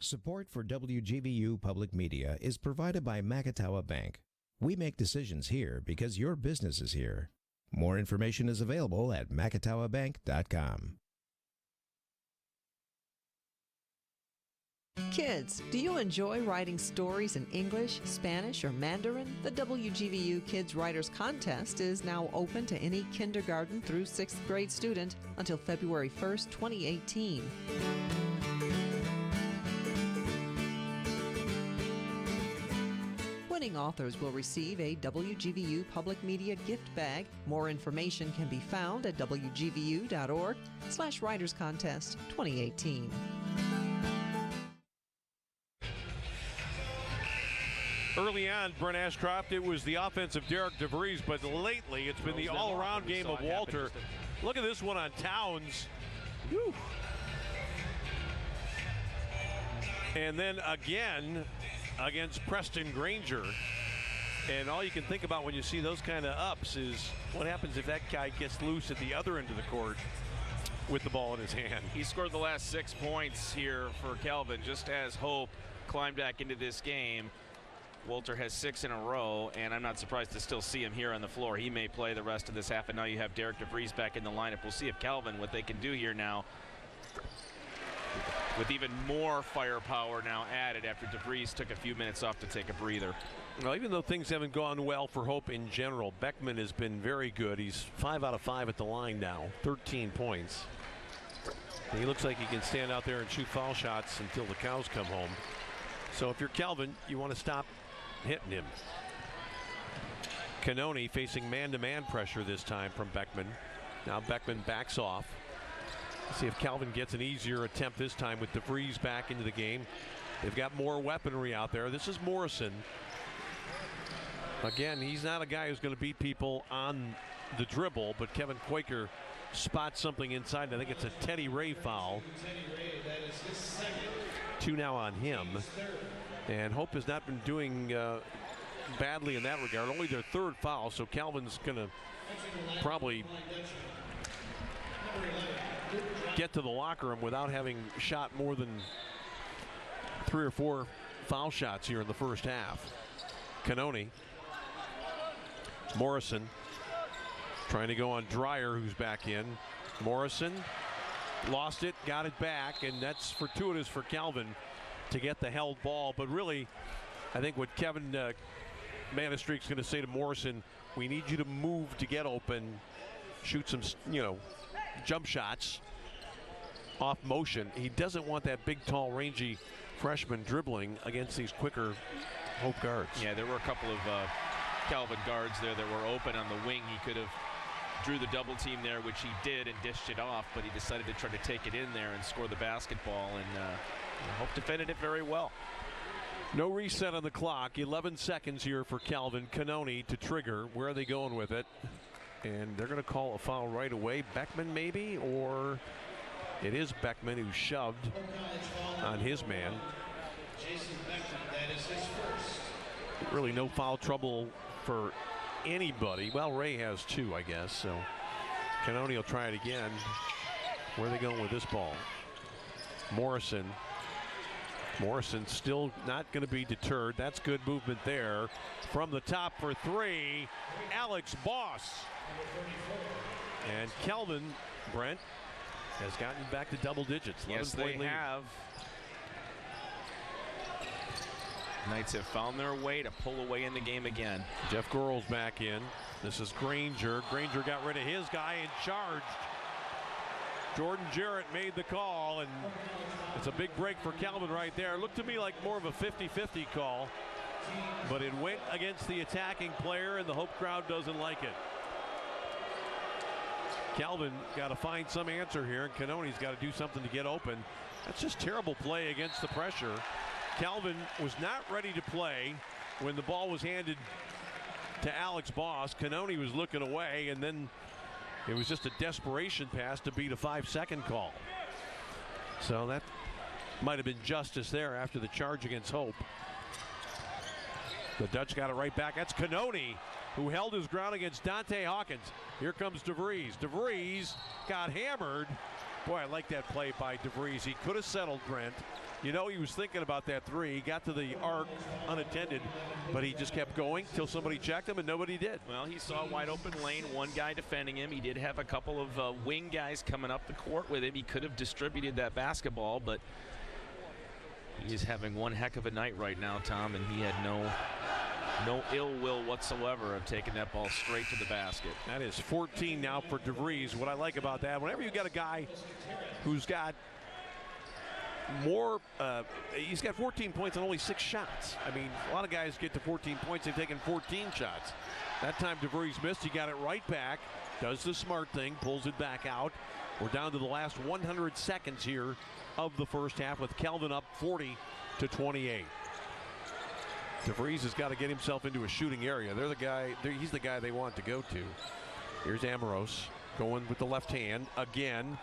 Support for WGVU Public Media is provided by Macatawa Bank. We make decisions here because your business is here. More information is available at macatawabank.com. Kids, do you enjoy writing stories in English, Spanish, or Mandarin? The WGVU Kids Writers Contest is now open to any kindergarten through 6th grade student until February 1st, 2018. Winning authors will receive a WGVU Public Media gift bag. More information can be found at wgvu.org/Writers Contest 2018. Early on, Brent Ashcroft, it was the offense of Derek DeVries, but lately it's been the all-around game of Walter. Look at this one on Towns. Whew. And then again against Preston Granger. And all you can think about when you see those kind of ups is what happens if that guy gets loose at the other end of the court with the ball in his hand. He scored the last 6 points here for Calvin, just as Hope climbed back into this game. Walter has 6 in a row, and I'm not surprised to still see him here on the floor. He may play the rest of this half, and now you have Derek DeVries back in the lineup. We'll see if Calvin, what they can do here now, with even more firepower now added after DeVries took a few minutes off to take a breather. Well, even though things haven't gone well for Hope in general, Beckman has been very good. He's 5 out of 5 at the line now, 13 points. And he looks like he can stand out there and shoot foul shots until the cows come home. So if you're Calvin, you want to stop hitting him. Cannoni facing man-to-man pressure this time from Beckman. Now Beckman backs off. Let's see if Calvin gets an easier attempt this time with DeVries back into the game. They've got more weaponry out there. This is Morrison. Again, he's not a guy who's going to beat people on the dribble, but Kevin Quaker spots something inside. I think it's a Teddy Ray foul. 2 now on him. And Hope has not been doing badly in that regard. Only their 3rd foul, so Calvin's going to probably get to the locker room without having shot more than 3 or 4 foul shots here in the first half. Cannoni. Morrison trying to go on Dreyer, who's back in. Morrison lost it, got it back, and that's fortuitous for Calvin to get the held ball. But really, I think what Kevin Manistreek's going to say to Morrison, we need you to move to get open, shoot some, jump shots off motion. He doesn't want that big, tall, rangy freshman dribbling against these quicker Hope guards. Yeah, there were a couple of Calvin guards there that were open on the wing. He could have drew the double team there, which he did, and dished it off, but he decided to try to take it in there and score the basketball, and Hope defended it very well. No reset on the clock. 11 seconds here for Calvin. Cannoni to trigger. Where are they going with it? And they're going to call a foul right away. Beckman maybe, or it is Beckman who shoved on his man. Really no foul trouble for anybody. Well, Ray has 2, I guess. So Cannoni will try it again. Where are they going with this ball? Morrison still not going to be deterred. That's good movement there. From the top for 3, Alex Boss. And Calvin, Brent, has gotten back to double digits. Yes, they have. Knights have found their way to pull away in the game again. Jeff Gorel's back in. This is Granger. Granger got rid of his guy and charged. Jordan Jarrett made the call, and it's a big break for Calvin right there. Looked to me like more of a 50-50 call, but it went against the attacking player, and the Hope crowd doesn't like it. Calvin got to find some answer here, and Cannoni's got to do something to get open. That's just terrible play against the pressure. Calvin was not ready to play when the ball was handed to Alex Boss. Cannoni was looking away, and then it was just a desperation pass to beat a 5-second call. So that might have been justice there after the charge against Hope. The Dutch got it right back. That's Cannoni, who held his ground against Dante Hawkins. Here comes DeVries. DeVries got hammered. Boy, I like that play by DeVries. He could have settled Brent. You know, he was thinking about that 3. He got to the arc unattended, but he just kept going till somebody checked him, and nobody did. Well, he saw a wide open lane, one guy defending him. He did have a couple of wing guys coming up the court with him. He could have distributed that basketball, but he's having one heck of a night right now, Tom, and he had no ill will whatsoever of taking that ball straight to the basket. That is 14 now for DeVries. What I like about that, whenever you got a guy who's got he's got 14 points on only 6 shots. I mean, a lot of guys get to 14 points, they've taken 14 shots. That time DeVries missed, he got it right back, does the smart thing, pulls it back out. We're down to the last 100 seconds here of the first half with Calvin up 40-28. DeVries has got to get himself into a shooting area. He's the guy they want to go to. Here's Amoros going with the left hand again.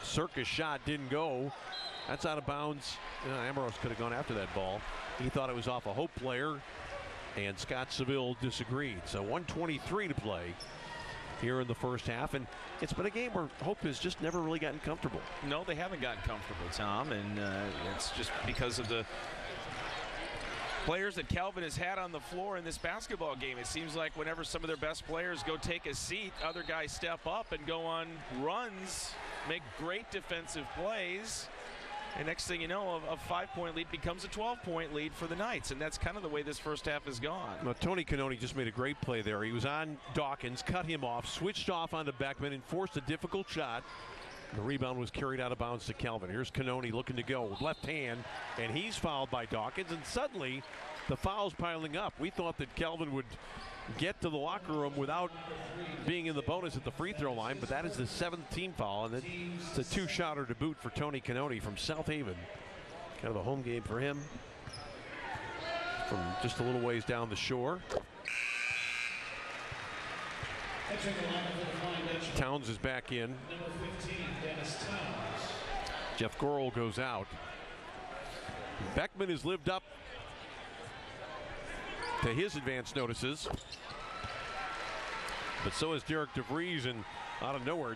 Circus shot didn't go. That's out of bounds. Amoros could have gone after that ball. He thought it was off a Hope player, and Scott Seville disagreed. So 1:23 to play here in the first half, and it's been a game where Hope has just never really gotten comfortable. No, they haven't gotten comfortable, Tom, and it's just because of the players that Calvin has had on the floor in this basketball game. It seems like whenever some of their best players go take a seat, other guys step up and go on runs, make great defensive plays, and next thing you know, a 5-point lead becomes a 12-point lead for the Knights, and that's kind of the way this first half has gone. Well, Tony Cannone just made a great play there. He was on Dawkins, cut him off, switched off onto Beckman, and forced a difficult shot. The rebound was carried out of bounds to Calvin. Here's Cannone looking to go with left hand, and he's fouled by Dawkins, and suddenly the foul's piling up. We thought that Calvin would get to the locker room without being in the bonus at the free throw line, but that is the 7th team foul, and it's a 2-shotter to boot for Tony Cannone from South Haven. Kind of a home game for him from just a little ways down the shore. Towns is back in. Jeff Gorel goes out. Beckman has lived up to his advance notices, but so has Derek DeVries, and out of nowhere,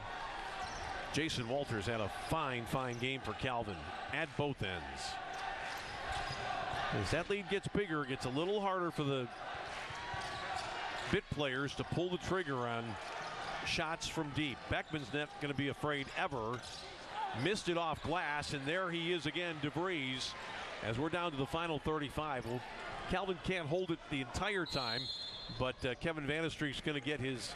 Jason Walters had a fine game for Calvin at both ends. As that lead gets bigger, it gets a little harder for the bit players to pull the trigger on shots from deep. Beckman's not going to be afraid ever. Missed it off glass, and there he is again, DeVries, as we're down to the final 35. Well, Calvin can't hold it the entire time, but Kevin Vanestreek's going to get his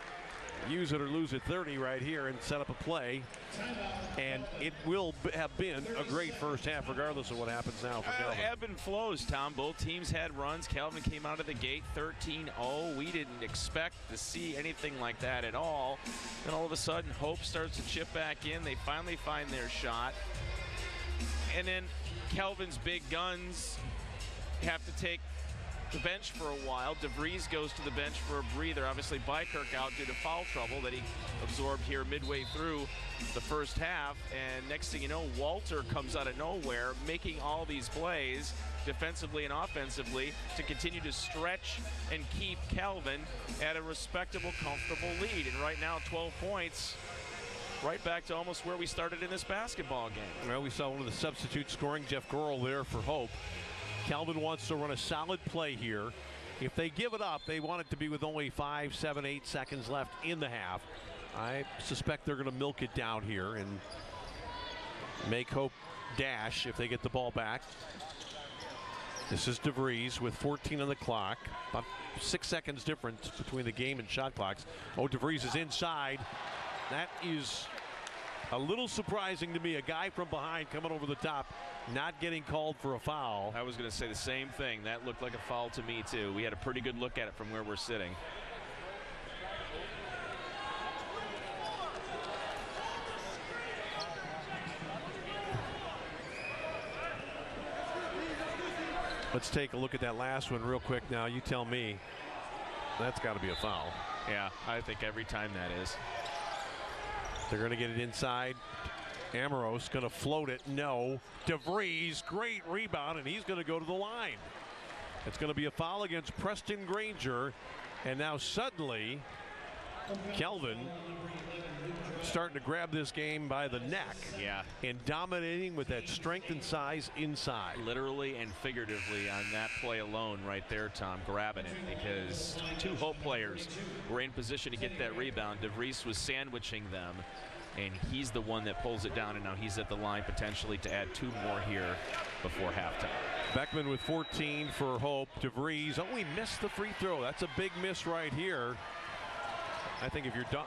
use it or lose it 30 right here and set up a play. And it will have been a great first half regardless of what happens now for Calvin. Ebb and flows, Tom. Both teams had runs. Calvin came out of the gate 13-0. We didn't expect to see anything like that at all. And all of a sudden, Hope starts to chip back in. They finally find their shot. And then Calvin's big guns have to take the bench for a while. DeVries goes to the bench for a breather. Obviously, Bykirk out due to foul trouble that he absorbed here midway through the first half. And next thing you know, Walter comes out of nowhere, making all these plays defensively and offensively to continue to stretch and keep Calvin at a respectable, comfortable lead. And right now, 12 points, right back to almost where we started in this basketball game. Well, we saw one of the substitutes scoring, Jeff Gorel there for Hope. Calvin wants to run a solid play here. If they give it up, they want it to be with only 5, 7, 8 seconds left in the half. I suspect they're going to milk it down here and make Hope dash if they get the ball back. This is DeVries with 14 on the clock. About 6 seconds difference between the game and shot clocks. Oh, DeVries is inside. That is a little surprising to me. A guy from behind coming over the top, not getting called for a foul. I was going to say the same thing. That looked like a foul to me, too. We had a pretty good look at it from where we're sitting. Let's take a look at that last one real quick now. You tell me. That's got to be a foul. Yeah, I think every time that is. They're going to get it inside. Amoros going to float it. No. DeVries, great rebound, and he's going to go to the line. It's going to be a foul against Preston Granger. And now suddenly, Kelvin starting to grab this game by the neck. Yeah. And dominating with that strength and size inside. Literally and figuratively on that play alone right there, Tom, grabbing it, because two Hope players were in position to get that rebound. DeVries was sandwiching them, and he's the one that pulls it down, and now he's at the line potentially to add 2 more here before halftime. Beckman with 14 for Hope. DeVries only missed the free throw. That's a big miss right here. I think if you're done,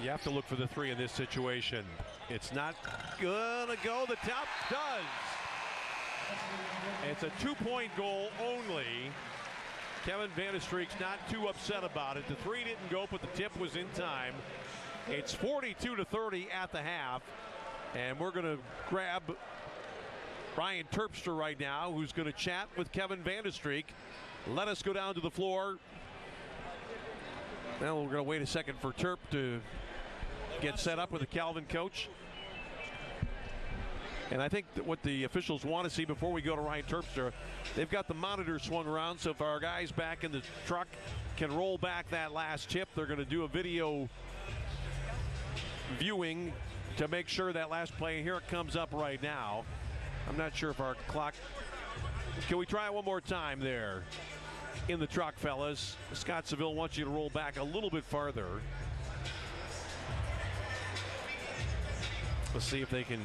you have to look for the 3 in this situation. It's not gonna go. The top does. It's a 2-point goal only. Kevin Vandestreek's not too upset about it. The three didn't go, but the tip was in time. It's 42-30 at the half. And we're going to grab Ryan Terpstra right now, who's going to chat with Kevin Vandestreek. Let us go down to the floor. Now we're going to wait a second for Terp to get set up with the Calvin coach. And I think that what the officials want to see before we go to Ryan Terpstra, they've got the monitor swung around, so if our guys back in the truck can roll back that last tip, they're going to do a video viewing to make sure that last play. Here it comes up right now. I'm not sure if our clock. Can we try it one more time there in the truck, fellas? Scott Seville wants you to roll back a little bit farther. Let's see if they can.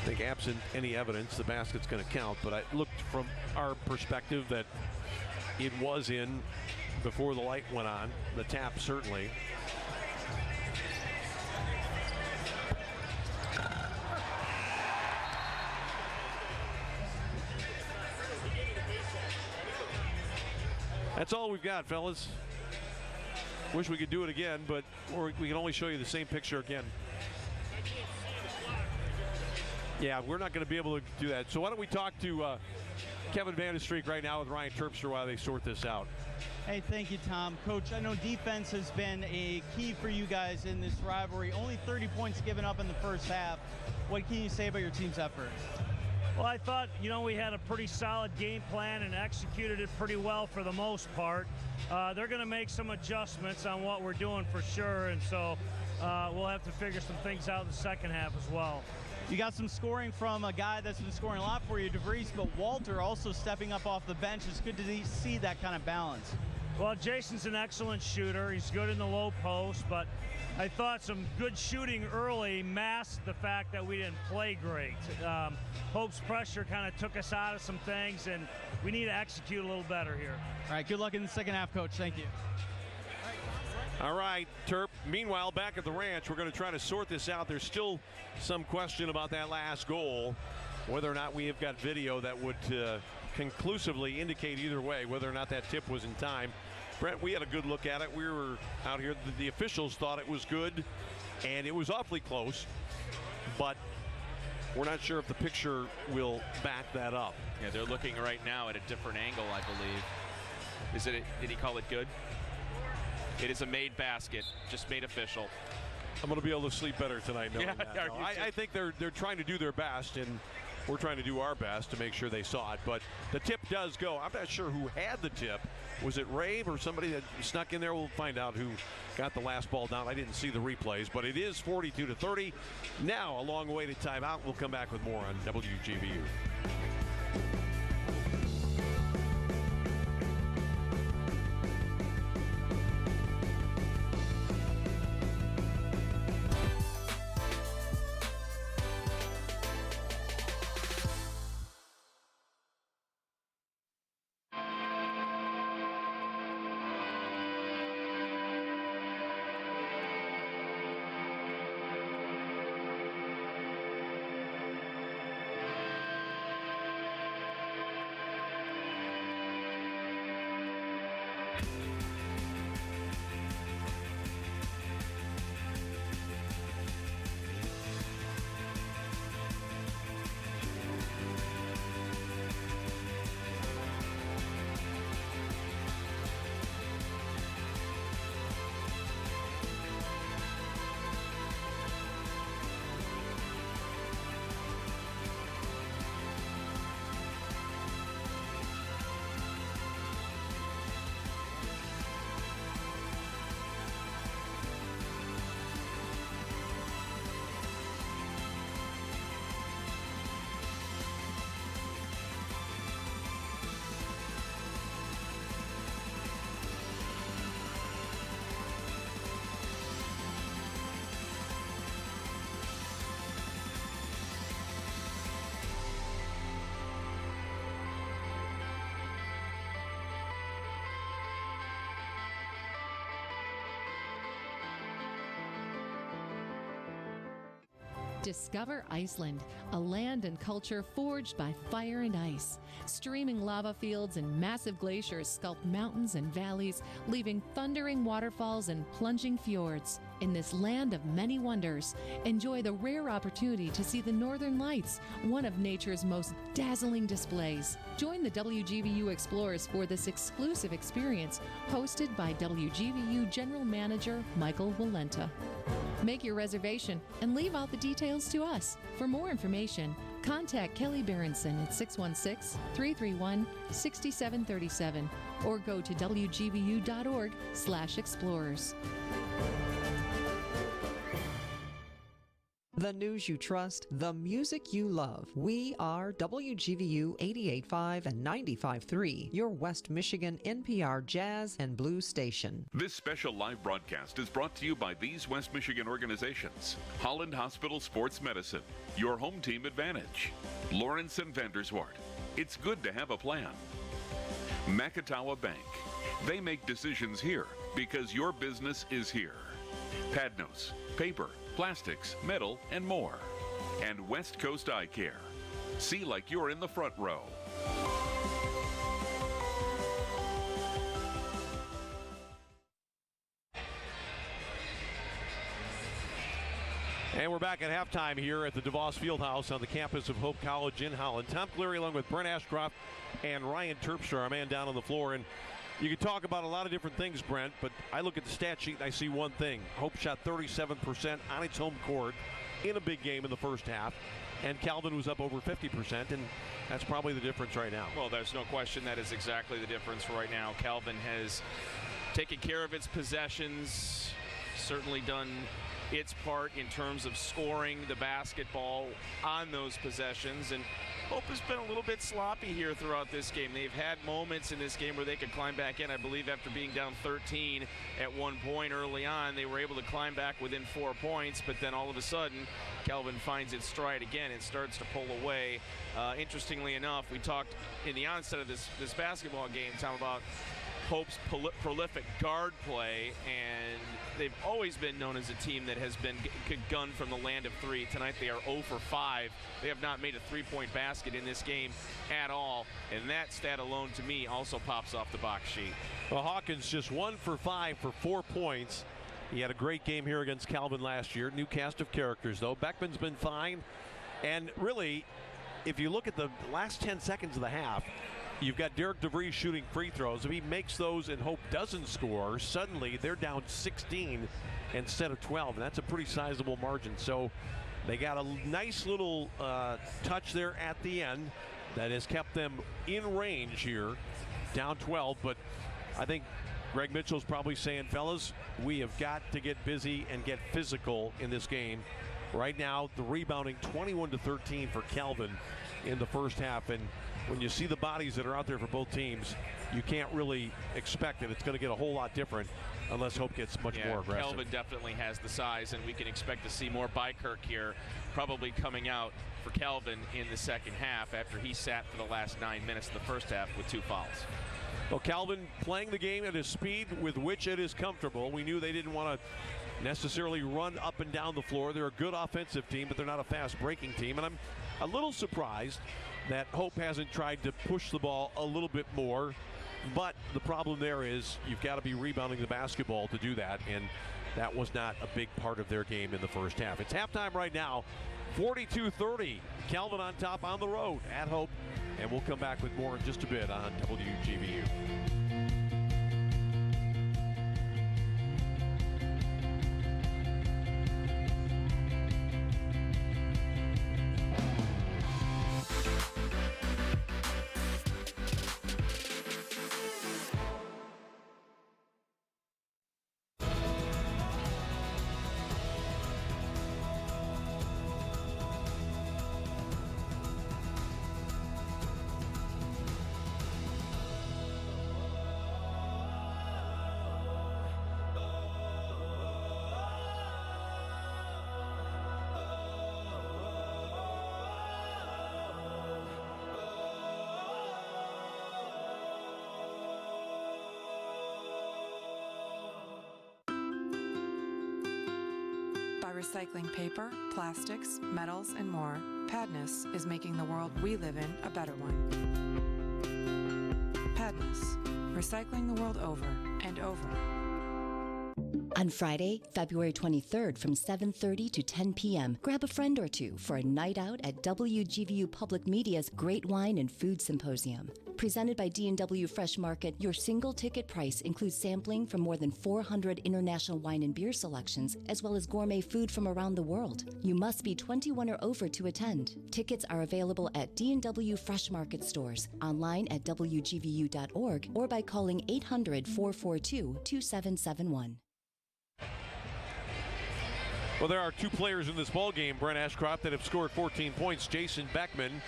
I think absent any evidence, the basket's going to count, but I looked from our perspective that it was in before the light went on. The tap, certainly. That's all we've got, fellas. Wish we could do it again, but we can only show you the same picture again. Yeah, we're not going to be able to do that. So why don't we talk to Kevin Vandestreek right now with Ryan Terpstra while they sort this out. Hey, thank you, Tom. Coach, I know defense has been a key for you guys in this rivalry. Only 30 points given up in the first half. What can you say about your team's effort? Well, I thought, we had a pretty solid game plan and executed it pretty well for the most part. They're going to make some adjustments on what we're doing for sure, and so we'll have to figure some things out in the second half as well. You got some scoring from a guy that's been scoring a lot for you, DeVries, but Walter also stepping up off the bench. It's good to see that kind of balance. Well, Jason's an excellent shooter. He's good in the low post, but I thought some good shooting early masked the fact that we didn't play great. Hope's pressure kind of took us out of some things, and we need to execute a little better here. All right, good luck in the second half, Coach. Thank you. All right, Terp. Meanwhile, back at the ranch, we're going to try to sort this out. There's still some question about that last goal, whether or not we have got video that would conclusively indicate either way whether or not that tip was in time. Brent, we had a good look at it. We were out here. The officials thought it was good, and it was awfully close, but we're not sure if the picture will back that up. Yeah, they're looking right now at a different angle, I believe. Did he call it good? It is a made basket, just made official. I'm going to be able to sleep better tonight knowing that. No, I think they're trying to do their best, and we're trying to do our best to make sure they saw it. But the tip does go. I'm not sure who had the tip. Was it Rave or somebody that snuck in there? We'll find out who got the last ball down. I didn't see the replays, but it is 42-30. Now a long way to timeout. We'll come back with more on WGVU. Discover Iceland, a land and culture forged by fire and ice. Streaming lava fields and massive glaciers sculpt mountains and valleys, leaving thundering waterfalls and plunging fjords. In this land of many wonders, enjoy the rare opportunity to see the Northern Lights, one of nature's most dazzling displays. Join the WGVU Explorers for this exclusive experience, hosted by WGVU General Manager Michael Walenta. Make your reservation and leave out the details to us. For more information, contact Kelly Berenson at 616-331-6737 or go to wgvu.org/explorers. The news you trust, the music you love. We are WGVU 88.5 and 95.3, your West Michigan NPR Jazz and Blues station. This special live broadcast is brought to you by these West Michigan organizations: Holland Hospital Sports Medicine, your home team advantage; Lawrence and Vanderswart, it's good to have a plan; Macatawa Bank, they make decisions here because your business is here; Padnos, paper, plastics, metal, and more; and West Coast Eye Care. See like you're in the front row. And we're back at halftime here at the DeVos Fieldhouse on the campus of Hope College in Holland. Tom Cleary along with Brent Ashcroft and Ryan Terpstra, our man down on the floor. And you can talk about a lot of different things, Brent, but I look at the stat sheet and I see one thing. Hope shot 37% on its home court in a big game in the first half, and Calvin was up over 50%, and that's probably the difference right now. Well, there's no question that is exactly the difference right now. Calvin has taken care of its possessions, certainly done its part in terms of scoring the basketball on those possessions, and Hope has been a little bit sloppy here throughout this game. They've had moments in this game where they could climb back in. I believe after being down 13 at one point early on, they were able to climb back within 4 points, but then all of a sudden, Calvin finds its stride again and starts to pull away. Interestingly enough, we talked in the onset of this basketball game, Tom, about Hope's prolific guard play, and they've always been known as a team that has been gun from the land of three. Tonight they are 0 for 5. They have not made a three-point basket in this game at all, and that stat alone to me also pops off the box sheet. Well, Hawkins just 1 for 5 for 4 points. He had a great game here against Calvin last year. New cast of characters, though. Beckman's been fine, and really, if you look at the last 10 seconds of the half, you've got Derek DeVries shooting free throws. If he makes those and Hope doesn't score, suddenly they're down 16 instead of 12, and that's a pretty sizable margin. So they got a nice little touch there at the end that has kept them in range here, down 12. But I think Greg Mitchell's probably saying, fellas, we have got to get busy and get physical in this game. Right now, the rebounding 21-13 for Calvin in the first half, and when you see the bodies that are out there for both teams, you can't really expect it. It's going to get a whole lot different unless Hope gets much more aggressive. Calvin definitely has the size, and we can expect to see more Bykirk here, probably coming out for Calvin in the second half after he sat for the last 9 minutes of the first half with 2 fouls. Well, Calvin playing the game at a speed with which it is comfortable. We knew they didn't want to necessarily run up and down the floor. They're a good offensive team, but they're not a fast breaking team, and I'm a little surprised that Hope hasn't tried to push the ball a little bit more. But the problem there is you've got to be rebounding the basketball to do that, and that was not a big part of their game in the first half. It's halftime right now, 42-30. Calvin on top on the road at Hope, and we'll come back with more in just a bit on WGVU. recycling paper, plastics, metals, and more, Padness is making the world we live in a better one. Padness. Recycling the world over and over. On Friday, February 23rd from 7:30 to 10 p.m., grab a friend or two for a night out at WGVU Public Media's Great Wine and Food Symposium. Presented by D&W Fresh Market, your single ticket price includes sampling from more than 400 international wine and beer selections, as well as gourmet food from around the world. You must be 21 or over to attend. Tickets are available at D&W Fresh Market stores, online at WGVU.org, or by calling 800-442-2771. Well, there are two players in this ball game, Brent Ashcroft, that have scored 14 points. Jason Beckman,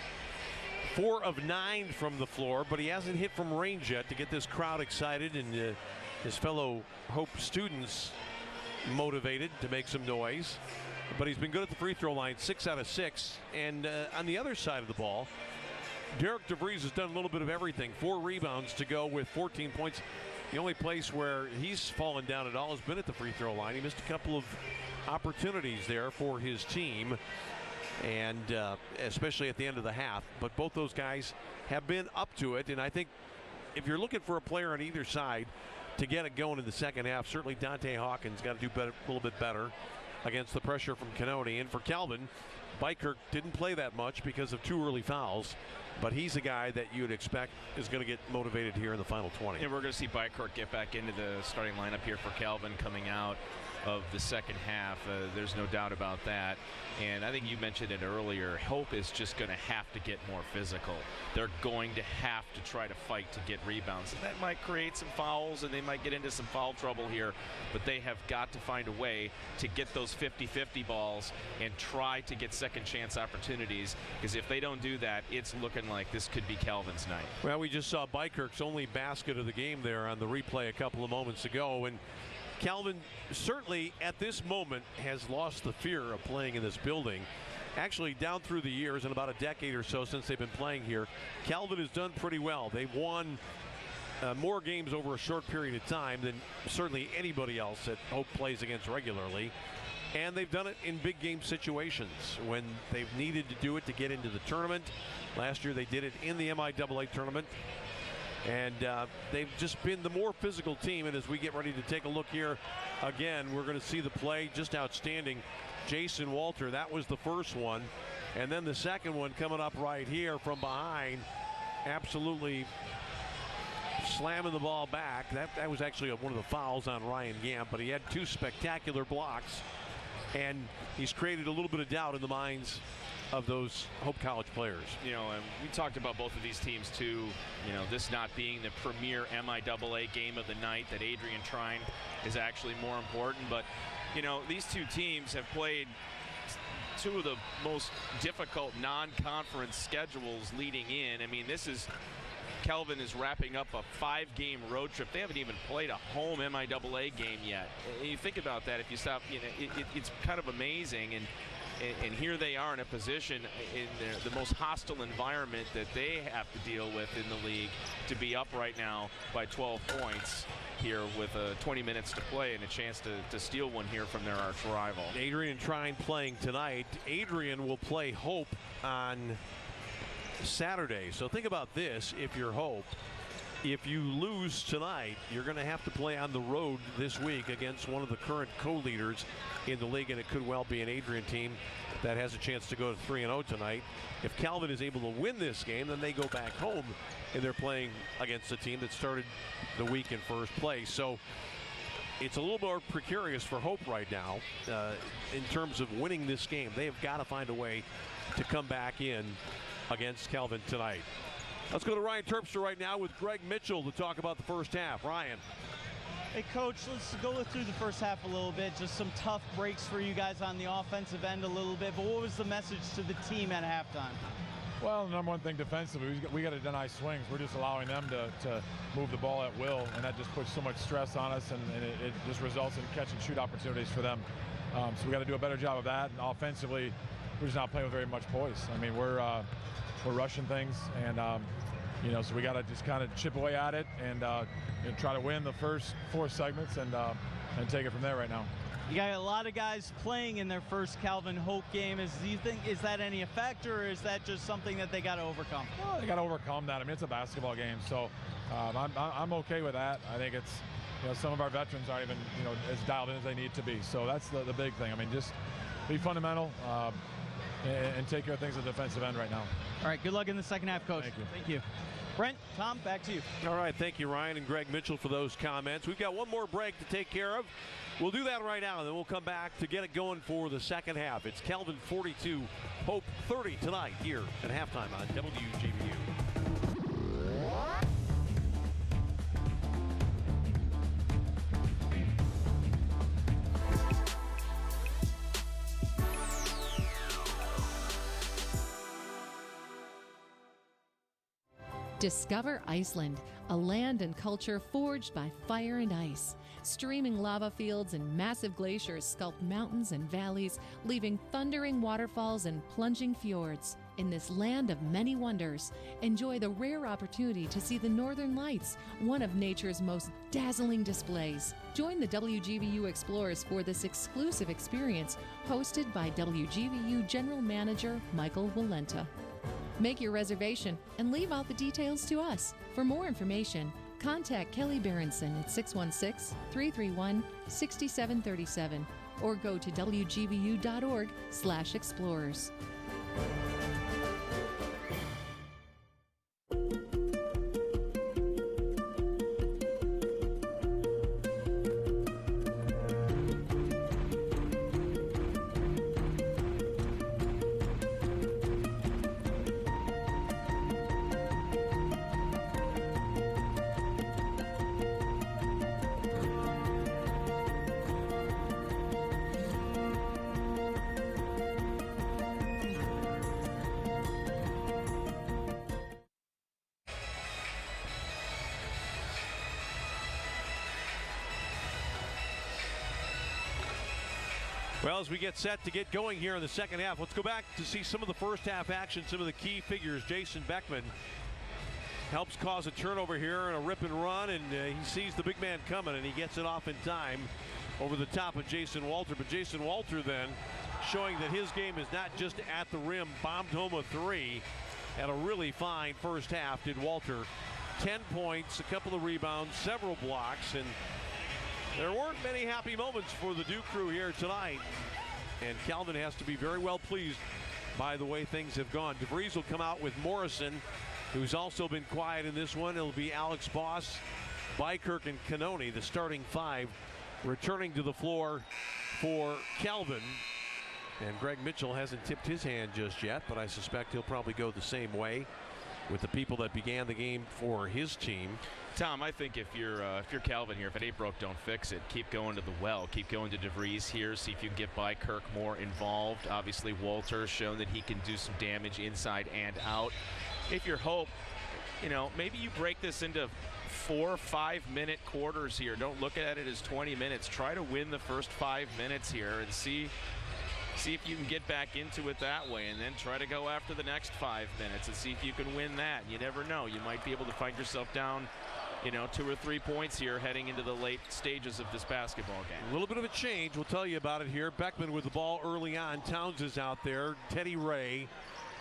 4 of 9 from the floor, but he hasn't hit from range yet to get this crowd excited and his fellow Hope students motivated to make some noise. But he's been good at the free throw line, 6 out of 6. And on the other side of the ball, Derek DeVries has done a little bit of everything. 4 rebounds to go with 14 points. The only place where he's fallen down at all has been at the free throw line. He missed a couple of opportunities there for his team, and especially at the end of the half. But both those guys have been up to it, and I think if you're looking for a player on either side to get it going in the second half, certainly Dante Hawkins got to do better, a little bit better against the pressure from Canoni. And for Calvin, Bykirk didn't play that much because of 2 early fouls, but he's a guy that you'd expect is going to get motivated here in the final 20. And we're going to see Bykirk get back into the starting lineup here for Calvin coming out of the second half. There's no doubt about that. And I think you mentioned it earlier, Hope is just going to have to get more physical. They're going to have to try to fight to get rebounds. And that might create some fouls, and they might get into some foul trouble here, but they have got to find a way to get those 50-50 balls and try to get second chance opportunities, because if they don't do that, it's looking like this could be Calvin's night. Well, we just saw Bykirk's only basket of the game there on the replay a couple of moments ago, and Calvin certainly at this moment has lost the fear of playing in this building. Actually, down through the years, in about a decade or so since they've been playing here, Calvin has done pretty well. They've won more games over a short period of time than certainly anybody else that Hope plays against regularly. And they've done it in big game situations when they've needed to do it to get into the tournament. Last year they did it in the MIAA tournament. And they've just been the more physical team. And as we get ready to take a look here again, we're going to see the play just outstanding. Jason Walter, that was the first one. And then the second one coming up right here from behind, absolutely slamming the ball back. That was actually one of the fouls on Ryan Gamp, but he had 2 spectacular blocks. And he's created a little bit of doubt in the minds of those Hope College players. You know, and we talked about both of these teams too, you know, this not being the premier MIAA game of the night, that Adrian Trine is actually more important. But, you know, these two teams have played 2 of the most difficult non-conference schedules leading in. I mean, Kelvin is wrapping up a 5-game road trip. They haven't even played a home MIAA game yet. You think about that, if you stop, you know, it's kind of amazing. And here they are in a position in the most hostile environment that they have to deal with in the league, to be up right now by 12 points here with 20 minutes to play and a chance to steal one here from their arch rival. Adrian Trine playing tonight. Adrian will play Hope on Saturday. So think about this, if you're Hope. If you lose tonight, you're going to have to play on the road this week against one of the current co-leaders in the league, and it could well be an Adrian team that has a chance to go to 3-0 tonight. If Calvin is able to win this game, then they go back home, and they're playing against a team that started the week in first place. So it's a little more precarious for Hope right now in terms of winning this game. They have got to find a way to come back in against Calvin tonight. Let's go to Ryan Terpstra right now with Greg Mitchell to talk about the first half. Ryan. Hey, Coach, let's go through the first half a little bit. Just some tough breaks for you guys on the offensive end a little bit. But what was the message to the team at halftime? Well, the number one thing defensively, we got to deny swings. We're just allowing them to move the ball at will, and that just puts so much stress on us, and it just results in catch and shoot opportunities for them. So we got to do a better job of that. And offensively, we're just not playing with very much poise. I mean, we're rushing things, and you know, so we got to just kind of chip away at it and try to win the first 4 segments and take it from there right now. You got a lot of guys playing in their first Calvin Hope game. Do you think, is that any effect, or is that just something that they got to overcome? Well, they got to overcome that. I mean, it's a basketball game, so I'm okay with that. I think it's, some of our veterans aren't even, as dialed in as they need to be. So that's the big thing. I mean, just be fundamental and take care of things at the defensive end right now. All right, good luck in the second half, Coach. Thank you. Thank you. Brent, Tom, back to you. All right, thank you, Ryan and Greg Mitchell, for those comments. We've got one more break to take care of. We'll do that right now, and then we'll come back to get it going for the second half. It's Calvin 42, Hope 30 tonight here at halftime on WGVU. Discover Iceland, a land and culture forged by fire and ice. Streaming lava fields and massive glaciers sculpt mountains and valleys, leaving thundering waterfalls and plunging fjords. In this land of many wonders, enjoy the rare opportunity to see the Northern Lights, one of nature's most dazzling displays. Join the WGVU Explorers for this exclusive experience, hosted by WGVU General Manager Michael Walenta. Make your reservation and leave out the details to us. For more information, contact Kelly Berenson at 616-331-6737 or go to wgvu.org/explorers. Well, as we get set to get going here in the second half, let's go back to see some of the first half action, some of the key figures. Jason Beckman helps cause a turnover here and a rip and run, and he sees the big man coming, and he gets it off in time over the top of Jason Walter. But Jason Walter then showing that his game is not just at the rim, bombed home a three. Had a really fine first half, did Walter. 10 points, a couple of rebounds, several blocks, and there weren't many happy moments for the Duke crew here tonight. And Calvin has to be very well pleased by the way things have gone. DeVries will come out with Morrison, who's also been quiet in this one. It'll be Alex Boss, Bykirk, and Cannoni, the starting five, returning to the floor for Calvin. And Greg Mitchell hasn't tipped his hand just yet, but I suspect he'll probably go the same way with the people that began the game for his team. Tom, I think if you're Calvin here, if it ain't broke, don't fix it. Keep going to the well. Keep going to DeVries here. See if you can get Bykirk more involved. Obviously, Walter's shown that he can do some damage inside and out. If you're Hope, maybe you break this into 4 5-minute quarters here. Don't look at it as 20 minutes. Try to win the first 5 minutes here and see if you can get back into it that way, and then try to go after the next 5 minutes and see if you can win that. You never know. You might be able to find yourself down 2 or 3 points here heading into the late stages of this basketball game. A little bit of a change. We'll tell you about it here. Beckman with the ball early on. Towns is out there. Teddy Ray,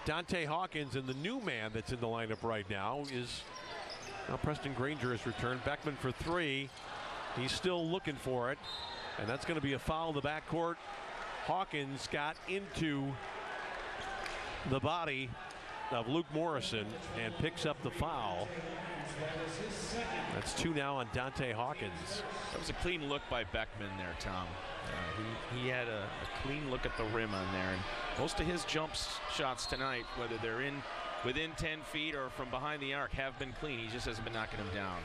Dante Hawkins, and the new man that's in the lineup right now is Preston Granger has returned. Beckman for three. He's still looking for it, and that's going to be a foul in the backcourt. Hawkins got into the body of Luke Morrison and picks up the foul. That's 2 now on Dante Hawkins. That was a clean look by Beckman there, Tom. He had a clean look at the rim on there. And most of his jump shots tonight, whether they're within 10 feet or from behind the arc, have been clean. He just hasn't been knocking them down.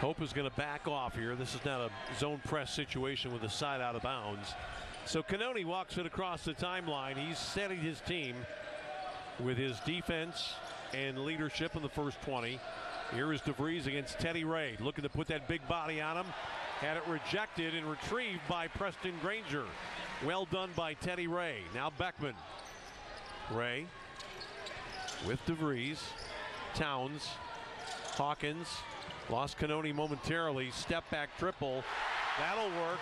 Hope is going to back off here. This is not a zone press situation with a side out of bounds. So Cannoni walks it across the timeline. He's setting his team with his defense and leadership in the first 20. Here is DeVries against Teddy Ray, looking to put that big body on him. Had it rejected and retrieved by Preston Granger. Well done by Teddy Ray. Now Beckman. Ray with DeVries. Towns. Hawkins. Lost Cannoni momentarily. Step back triple. That'll work.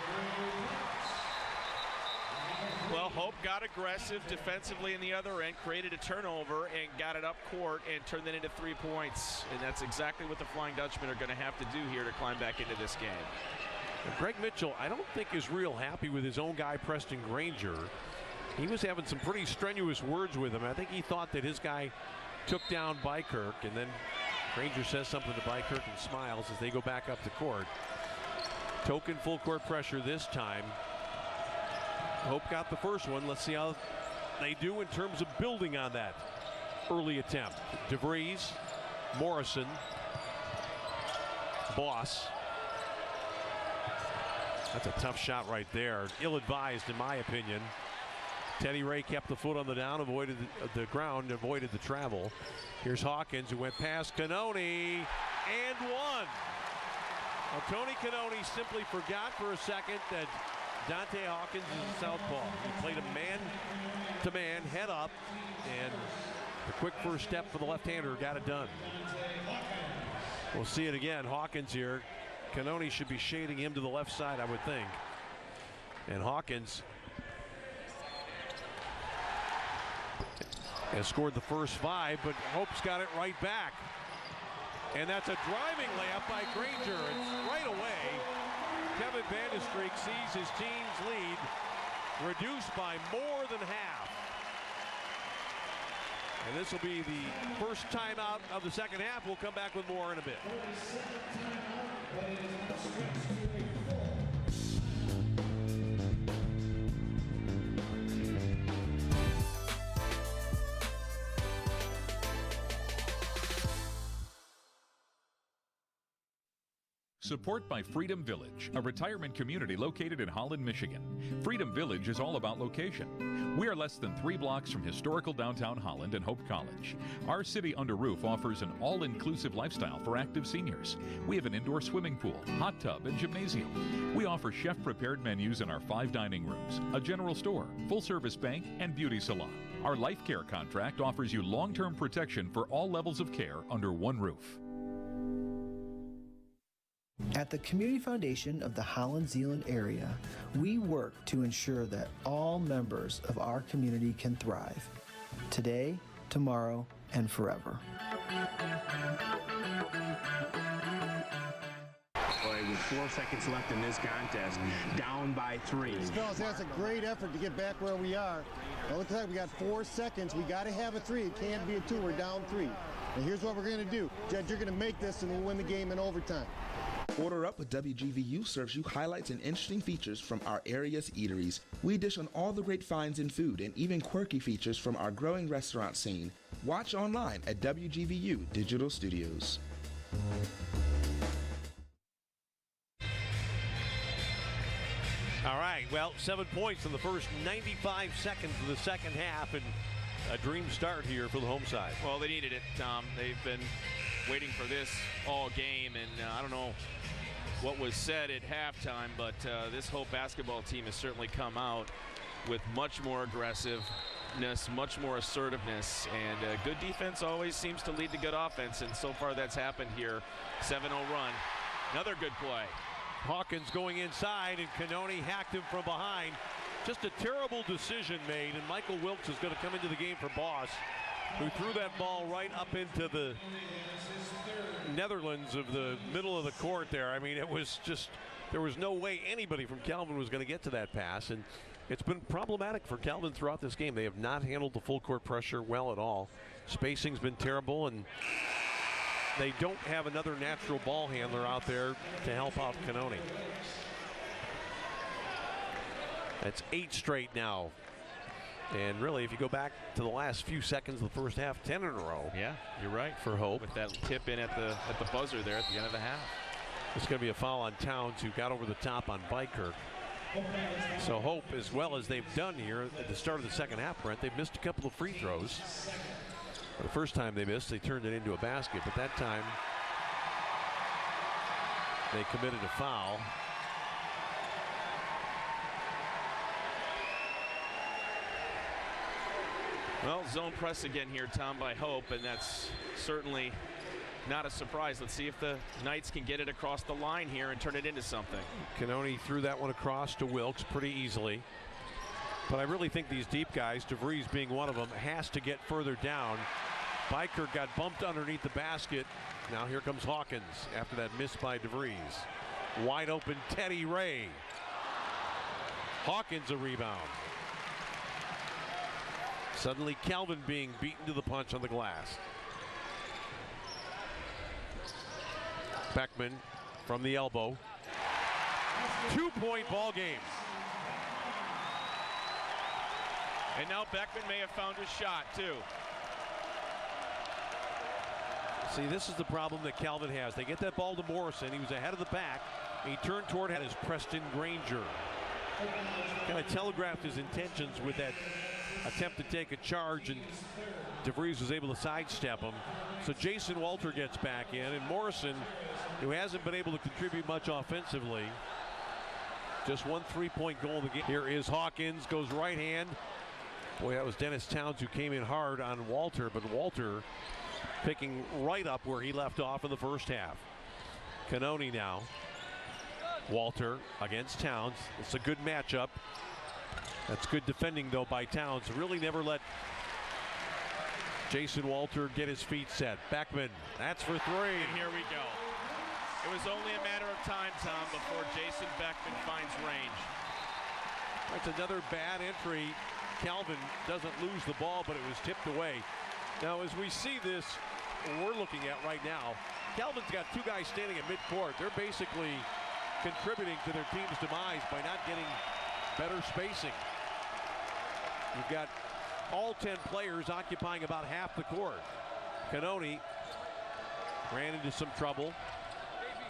Well, Hope got aggressive defensively in the other end, created a turnover, and got it up court and turned it into 3 points. And that's exactly what the Flying Dutchmen are going to have to do here to climb back into this game. Greg Mitchell, I don't think is real happy with his own guy, Preston Granger. He was having some pretty strenuous words with him. I think he thought that his guy took down Bykirk, and then Granger says something to Bykirk and smiles as they go back up the court. Token full court pressure this time. Hope got the first one. Let's see how they do in terms of building on that early attempt. DeVries, Morrison, Boss. That's a tough shot right there. Ill-advised in my opinion. Teddy Ray kept the foot on the down, avoided the ground, avoided the travel. Here's Hawkins, who went past Cannone and one. Well, Tony Cannone simply forgot for a second that Dante Hawkins is a southpaw. He played a man-to-man, head up, and the quick first step for the left-hander got it done. We'll see it again. Hawkins here. Cannone should be shading him to the left side, I would think. And Hawkins has scored the first 5, but Hope's got it right back. And that's a driving layup by Granger. It's right away. Kevin Vandestreek sees his team's lead reduced by more than half. And this will be the first timeout of the second half. We'll come back with more in a bit. Support by Freedom Village, a retirement community located in Holland, Michigan. Freedom Village is all about location. We are less than 3 blocks from historical downtown Holland and Hope College. Our city under roof offers an all-inclusive lifestyle for active seniors. We have an indoor swimming pool, hot tub, and gymnasium. We offer chef-prepared menus in our 5 dining rooms, a general store, full-service bank, and beauty salon. Our life care contract offers you long-term protection for all levels of care under one roof. At the Community Foundation of the Holland-Zeeland area, we work to ensure that all members of our community can thrive, today, tomorrow, and forever. With 4 seconds left in this contest, down by 3. Fellas, that's a great effort to get back where we are. Well, looks like we got 4 seconds. We got to have a 3. It can't be a 2. We're down 3. And here's what we're going to do. Judge, you're going to make this and we'll win the game in overtime. Order Up with WGVU serves you highlights and interesting features from our area's eateries. We dish on all the great finds in food and even quirky features from our growing restaurant scene. Watch online at WGVU Digital Studios. All right, well, 7 points in the first 95 seconds of the second half, and a dream start here for the home side. Well, they needed it, Tom. They've been waiting for this all game, and I don't know what was said at halftime, but this Hope basketball team has certainly come out with much more aggressiveness, much more assertiveness, and good defense always seems to lead to good offense, and so far that's happened here. 7-0 run. Another good play. Hawkins going inside, and Cannone hacked him from behind. Just a terrible decision made, and Michael Wilkes is going to come into the game for Boss, who threw that ball right up into the Netherlands of the middle of the court there. I mean, it was just, there was no way anybody from Calvin was going to get to that pass, and it's been problematic for Calvin throughout this game. They have not handled the full court pressure well at all. Spacing's been terrible, and they don't have another natural ball handler out there to help out Cannone. That's 8 straight now. And really, if you go back to the last few seconds of the first half, 10 in a row. Yeah, you're right. For Hope. With that tip in at the buzzer there at the end of the half. It's going to be a foul on Towns, who got over the top on Bykirk. So Hope, as well as they've done here at the start of the second half, Brent, they've missed a couple of free throws. The first time they missed, they turned it into a basket, but that time they committed a foul. Well, zone press again here, Tom, by Hope, and that's certainly not a surprise. Let's see if the Knights can get it across the line here and turn it into something. Cannone threw that one across to Wilkes pretty easily. But I really think these deep guys, DeVries being one of them, has to get further down. Biker got bumped underneath the basket. Now here comes Hawkins after that miss by DeVries. Wide open Teddy Ray. Hawkins a rebound. Suddenly Calvin being beaten to the punch on the glass. Beckman from the elbow. 2-point ball game. And now Beckman may have found his shot too. See, this is the problem that Calvin has. They get that ball to Morrison. He was ahead of the back. He turned toward his Preston Granger. Kind of telegraphed his intentions with that attempt to take a charge, and DeVries was able to sidestep him. So Jason Walter gets back in, and Morrison, who hasn't been able to contribute much offensively, just one 3-point goal in the game. Here is Hawkins, goes right hand. Boy, that was Dennis Towns who came in hard on Walter, but Walter picking right up where he left off in the first half. Cannoni now. Walter against Towns. It's a good matchup. That's good defending, though, by Towns. Really never let Jason Walter get his feet set. Beckman, that's for three. And here we go. It was only a matter of time, Tom, before Jason Beckman finds range. That's another bad entry. Calvin doesn't lose the ball, but it was tipped away. Now, as we see this, we're looking at right now, Calvin's got two guys standing at midcourt. They're basically contributing to their team's demise by not getting better spacing. You've got all 10 players occupying about half the court. Cannoni ran into some trouble.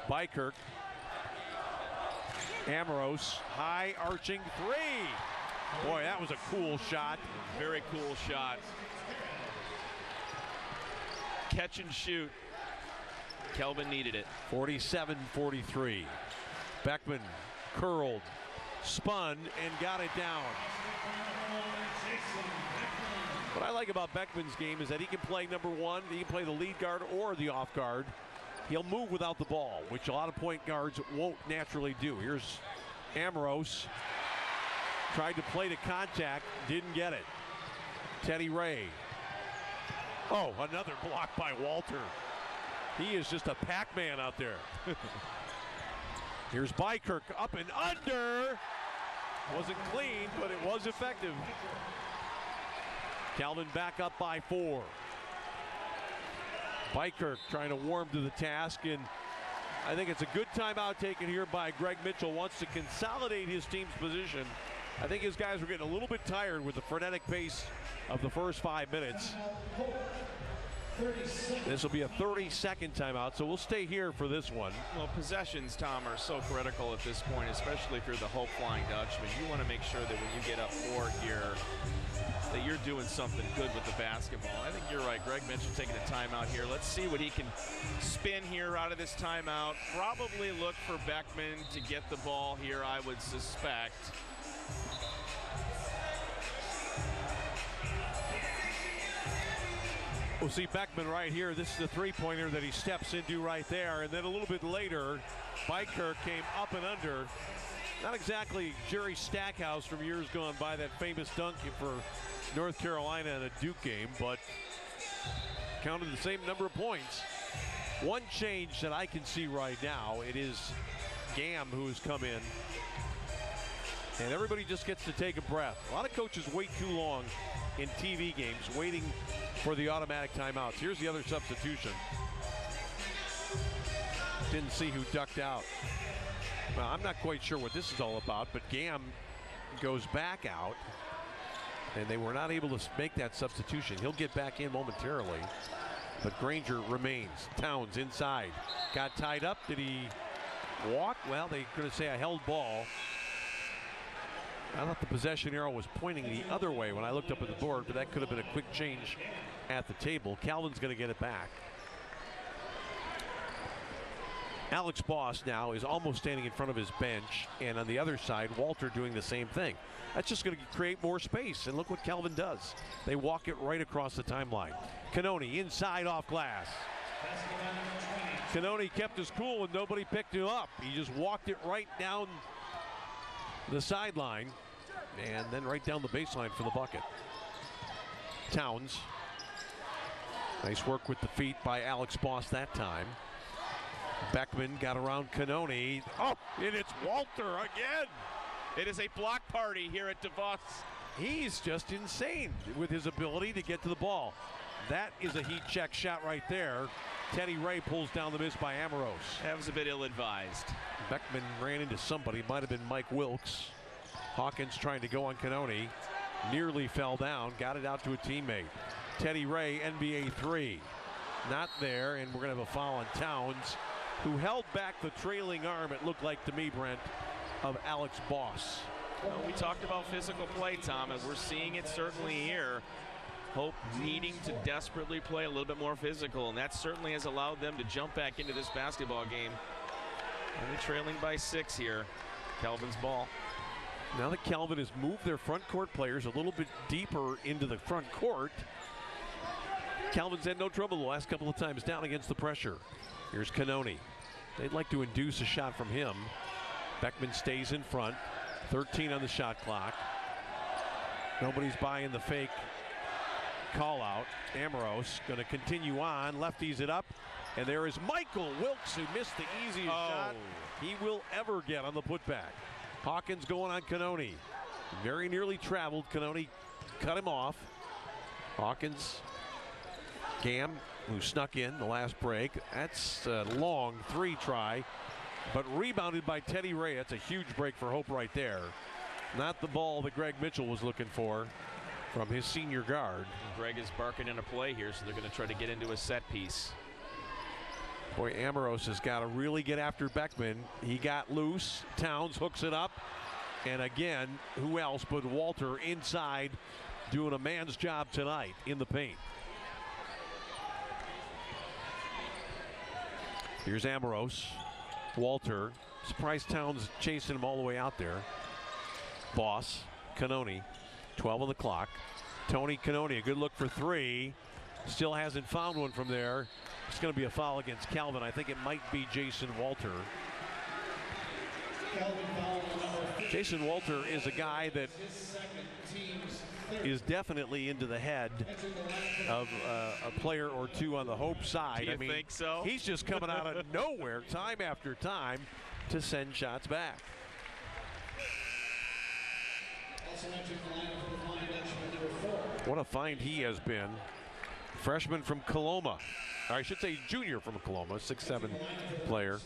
Bykirk. Amoros, high arching three. Boy, that was a cool shot. Very cool shot. Catch and shoot. Kelvin needed it. 47-43. Beckman curled, spun, and got it down. What I like about Beckman's game is that he can play number one, he can play the lead guard or the off guard. He'll move without the ball, which a lot of point guards won't naturally do. Here's Amoros. Tried to play to contact, didn't get it. Teddy Ray. Oh, another block by Walter. He is just a Pac-Man out there. Here's Bykirk up and under. Wasn't clean, but it was effective. Calvin back up by 4. Bykirk trying to warm to the task, and I think it's a good timeout taken here by Greg Mitchell. Wants to consolidate his team's position. I think his guys were getting a little bit tired with the frenetic pace of the first 5 minutes. This will be a 30-second timeout, so we'll stay here for this one. Well, possessions, Tom, are so critical at this point, especially if you're the Hope Flying Dutchman. You want to make sure that when you get up 4 here, that you're doing something good with the basketball. I think you're right. Greg Mitchell taking a timeout here. Let's see what he can spin here out of this timeout. Probably look for Beckman to get the ball here, I would suspect. We'll see Beckman right here. This is the three-pointer that he steps into right there. And then a little bit later, Bykirk came up and under. Not exactly Jerry Stackhouse from years gone by, that famous dunk for North Carolina in a Duke game, but counted the same number of points. One change that I can see right now, it is Gam who has come in. And everybody just gets to take a breath. A lot of coaches wait too long in TV games, waiting for the automatic timeouts. Here's the other substitution. Didn't see who ducked out. Well, I'm not quite sure what this is all about, but Gam goes back out, and they were not able to make that substitution. He'll get back in momentarily, but Granger remains. Towns inside. Got tied up. Did he walk? Well, they're going to say a held ball. I thought the possession arrow was pointing the other way when I looked up at the board, but that could have been a quick change at the table. Calvin's going to get it back. Alex Boss now is almost standing in front of his bench, and on the other side, Walter doing the same thing. That's just going to create more space, and look what Calvin does. They walk it right across the timeline. Cannoni inside off glass. Cannoni kept his cool and nobody picked him up. He just walked it right down the sideline. and then right down the baseline for the bucket. Towns. Nice work with the feet by Alex Boss that time. Beckman got around Cannoni. Oh, and it's Walter again. It is a block party here at DeVos. He's just insane with his ability to get to the ball. That is a heat check shot right there. Teddy Ray pulls down the miss by Amoros. That was a bit ill-advised. Beckman ran into somebody. Might have been Mike Wilkes. Hawkins trying to go on Cannoni. Nearly fell down. Got it out to a teammate. Teddy Ray, NBA 3. Not there, and we're going to have a foul on Towns, who held back the trailing arm, it looked like to me, Brent, of Alex Boss. Well, we talked about physical play, Tom, and we're seeing it certainly here. Hope needing to desperately play a little bit more physical, and that certainly has allowed them to jump back into this basketball game. Only trailing by 6 here. Calvin's ball. Now that Calvin has moved their front court players a little bit deeper into the front court, Calvin's had no trouble the last couple of times down against the pressure. Here's Cannoni. They'd like to induce a shot from him. Beckman stays in front. 13 on the shot clock. Nobody's buying the fake call out. Amoros going to continue on. Lefties it up. And there is Michael Wilkes, who missed the easiest shot he will ever get on the putback. Hawkins going on Cannoni. Very nearly traveled. Cannoni cut him off. Hawkins. Gam, who snuck in the last break. That's a long 3 try, but rebounded by Teddy Ray. That's a huge break for Hope right there. Not the ball that Greg Mitchell was looking for from his senior guard. Greg is barking in a play here, so they're going to try to get into a set piece. Boy, Amoros has got to really get after Beckman. He got loose. Towns hooks it up. And again, who else but Walter inside doing a man's job tonight in the paint. Here's Amoros. Walter. Surprised Towns chasing him all the way out there. Boss. Cannoni. 12 on the clock. Tony Cannoni, a good look for 3. Still hasn't found one from there. It's going to be a foul against Calvin. I think it might be Jason Walter. Jason Walter is a guy that is definitely into the head of a player or two on the Hope side. Do you think so? He's just coming out of nowhere time after time to send shots back. What a find he has been. Freshman from Coloma. Or I should say junior from Coloma, 6'7" player.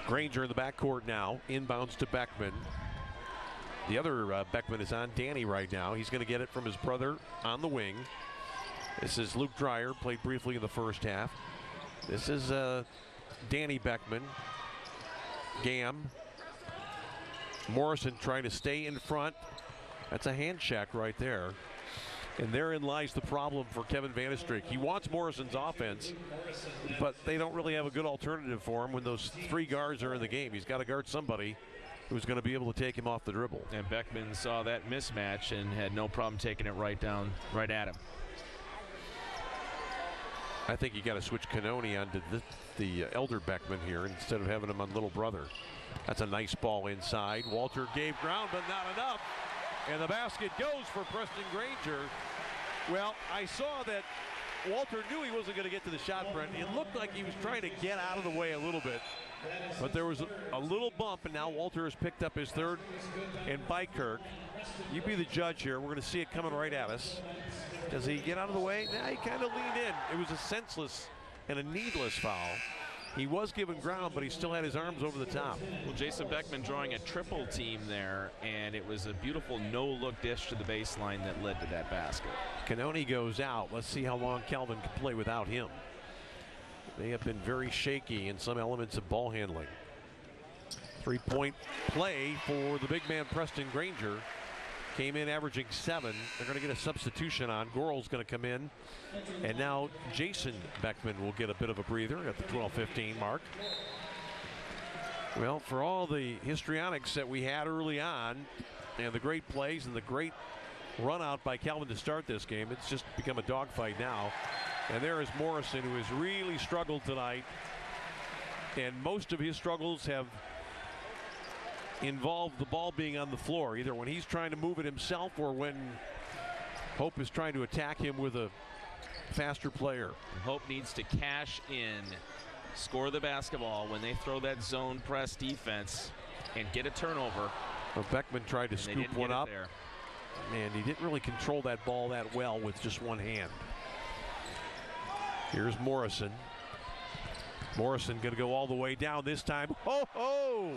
Granger in the backcourt now. Inbounds to Beckman. The other Beckman is on Danny right now. He's going to get it from his brother on the wing. This is Luke Dreyer, played briefly in the first half. This is Danny Beckman. Gam. Morrison trying to stay in front. That's a hand check right there. And therein lies the problem for Kevin Vanestreek. He wants Morrison's offense, but they don't really have a good alternative for him when those 3 guards are in the game. He's got to guard somebody who's going to be able to take him off the dribble. And Beckman saw that mismatch and had no problem taking it right at him. I think you got to switch Cannoni onto the elder Beckman here instead of having him on little brother. That's a nice ball inside. Walter gave ground, but not enough. And the basket goes for Preston Granger. Well, I saw that Walter knew he wasn't going to get to the shot, Brent. It looked like he was trying to get out of the way a little bit. But there was a little bump, and now Walter has picked up his 3rd. And Bykirk, you be the judge here. We're going to see it coming right at us. Does he get out of the way? Nah, he kind of leaned in. It was a senseless and a needless foul. He was given ground, but he still had his arms over the top. Well, Jason Beckman drawing a triple team there, and it was a beautiful no-look dish to the baseline that led to that basket. Cannoni goes out. Let's see how long Calvin can play without him. They have been very shaky in some elements of ball handling. 3-point play for the big man Preston Granger. Came in averaging 7. They're going to get a substitution on. Gorel's going to come in. And now Jason Beckman will get a bit of a breather at the 12:15 mark. Well, for all the histrionics that we had early on and the great plays and the great run out by Calvin to start this game, it's just become a dogfight now. And there is Morrison, who has really struggled tonight And most of his struggles have involved the ball being on the floor, either when he's trying to move it himself or when Hope is trying to attack him with a faster player. Hope needs to cash in, score the basketball when they throw that zone press defense and get a turnover. Well, Beckman tried to scoop one up. Man, he didn't really control that ball that well with just one hand. Here's Morrison. Morrison going to go all the way down this time. Ho, ho!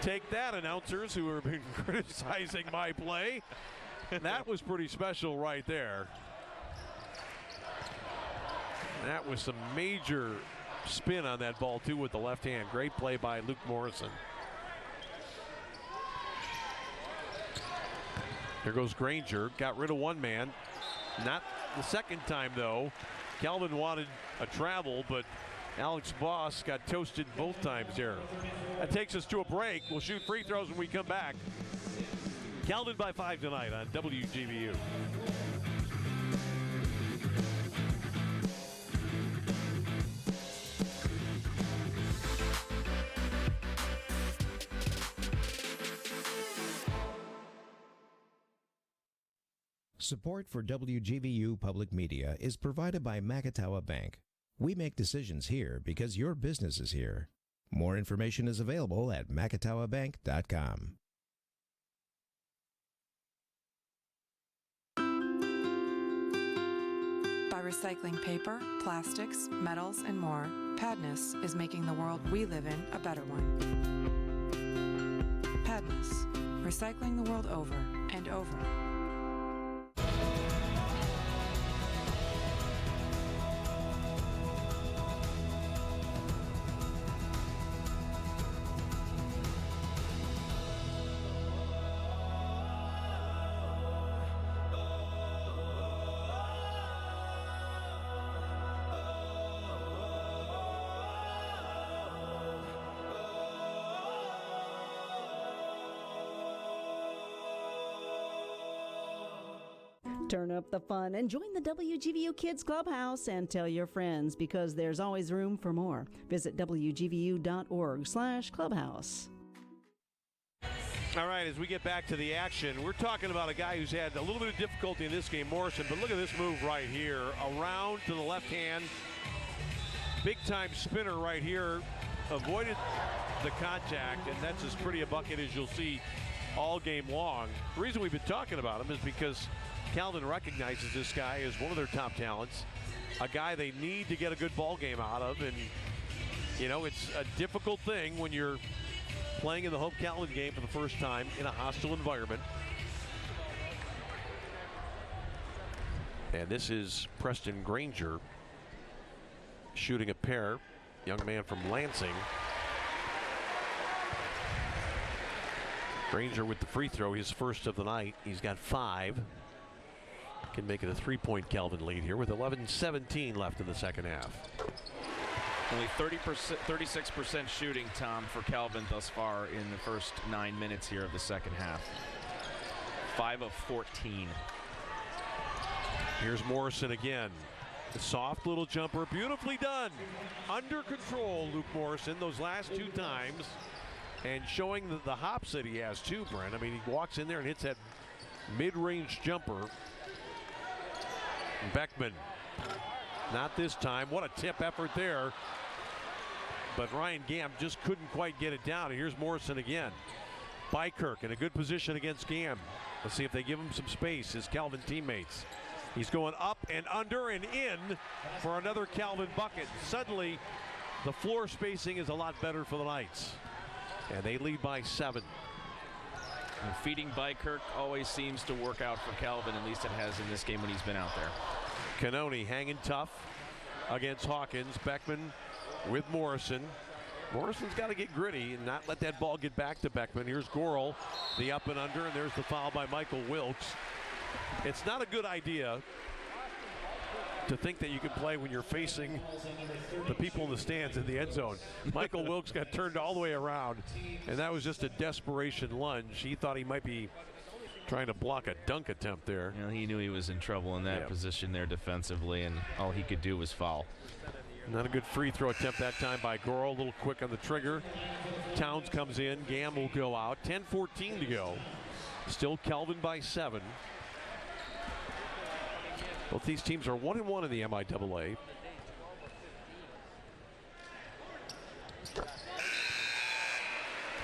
Take that, announcers who have been criticizing my play. That was pretty special right there. That was some major spin on that ball, too, with the left hand. Great play by Luke Morrison. Here goes Granger. Got rid of one man. Not the second time, though. Calvin wanted a travel, but Alex Boss got toasted both times there. That takes us to a break. We'll shoot free throws when we come back. Calvin by 5 tonight on WGVU. Support for WGVU Public Media is provided by Macatawa Bank. We make decisions here because your business is here. More information is available at macatawabank.com. By recycling paper, plastics, metals, and more, Padness is making the world we live in a better one. Padness, recycling the world over and over. Turn up the fun and join the WGVU Kids Clubhouse and tell your friends because there's always room for more. Visit WGVU.org/clubhouse. All right, as we get back to the action, we're talking about a guy who's had a little bit of difficulty in this game, Morrison, but look at this move right here. Around to the left hand. Big-time spinner right here. Avoided the contact, and that's as pretty a bucket as you'll see all game long. The reason we've been talking about him is because Calvin recognizes this guy as one of their top talents, a guy they need to get a good ball game out of. And, you know, it's a difficult thing when you're playing in the Hope Calvin game for the first time in a hostile environment. And this is Preston Granger shooting a pair, young man from Lansing. Granger with the free throw, his first of the night. He's got 5. Can make it a 3-point Calvin lead here with 11:17 left in the second half. Only 36% shooting, Tom, for Calvin thus far in the first 9 minutes here of the second half. 5 of 14. Here's Morrison again. A soft little jumper, beautifully done. Under control, Luke Morrison, those last 2 times. And showing the hops that he has too, Brent. I mean, he walks in there and hits that mid-range jumper. Beckman, not this time. What a tip effort there. But Ryan Gam just couldn't quite get it down. And here's Morrison again. Bykirk in a good position against Gam. Let's see if they give him some space, his Calvin teammates. He's going up and under and in for another Calvin bucket. Suddenly, the floor spacing is a lot better for the Knights. And they lead by 7. And feeding Bykirk always seems to work out for Calvin, at least it has in this game when he's been out there. Cannoni hanging tough against Hawkins. Beckman with Morrison. Morrison's got to get gritty and not let that ball get back to Beckman. Here's Gorel, the up and under, and there's the foul by Michael Wilkes. It's not a good idea to think that you can play when you're facing the people in the stands in the end zone. Michael Wilkes got turned all the way around, and that was just a desperation lunge. He thought he might be trying to block a dunk attempt there. You know, he knew he was in trouble in that position there defensively, and all he could do was foul. Not a good free throw attempt that time by Goro. A little quick on the trigger. Towns comes in. Gam will go out. 10-14 to go. Still Calvin by 7. Both these teams are 1-1 in the MIAA.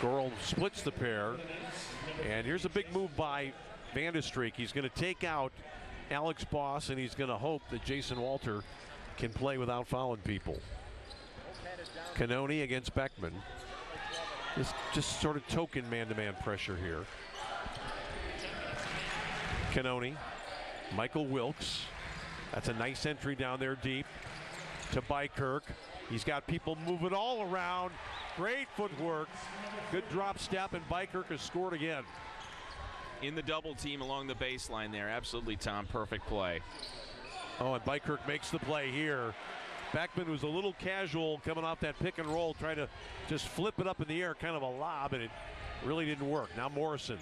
Goro splits the pair. And here's a big move by Vandestreek. He's going to take out Alex Boss, and he's going to hope that Jason Walter can play without fouling people. Cannoni against Beckman. This just sort of token man-to-man pressure here. Cannoni, Michael Wilkes. That's a nice entry down there deep to Bykirk. He's got people moving all around. Great footwork. Good drop step, and Bykirk has scored again. In the double team along the baseline there. Absolutely, Tom. Perfect play. Oh, and Bykirk makes the play here. Beckman was a little casual coming off that pick and roll, trying to just flip it up in the air, kind of a lob, and it really didn't work. Now Morrison.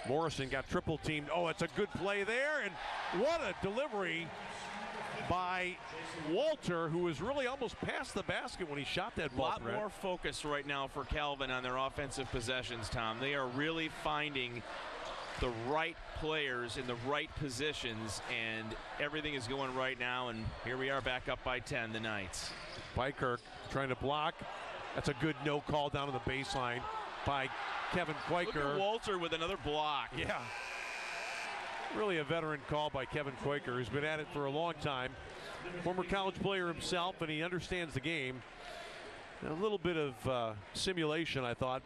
Morrison got triple teamed. Oh, it's a good play there, and what a delivery by Walter, who was really almost past the basket when he shot that ball. A lot more focus right now for Calvin on their offensive possessions, Tom. They are really finding the right players in the right positions, and everything is going right now, and here we are back up by 10, the Knights. Bykirk trying to block. That's a good no call down to the baseline by Kevin Quaker. Look at Walter with another block. Yeah. Really a veteran call by Kevin Quaker, who's been at it for a long time. Former college player himself, and he understands the game. A little bit of simulation, I thought,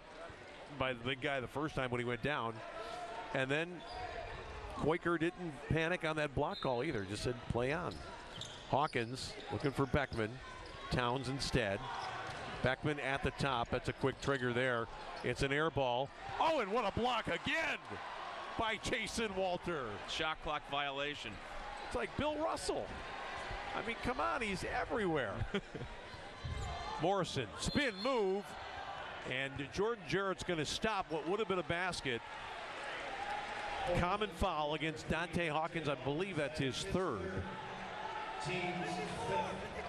by the big guy the first time when he went down. And then Quaker didn't panic on that block call either, just said play on. Hawkins looking for Beckman. Towns instead. Beckman at the top. That's a quick trigger there. It's an air ball. Oh, and what a block again by Jason Walter. Shot clock violation. It's like Bill Russell. I mean, come on, he's everywhere. Morrison, spin move. And Jordan Jarrett's going to stop what would have been a basket. Common foul against Dante Hawkins. I believe that's his third.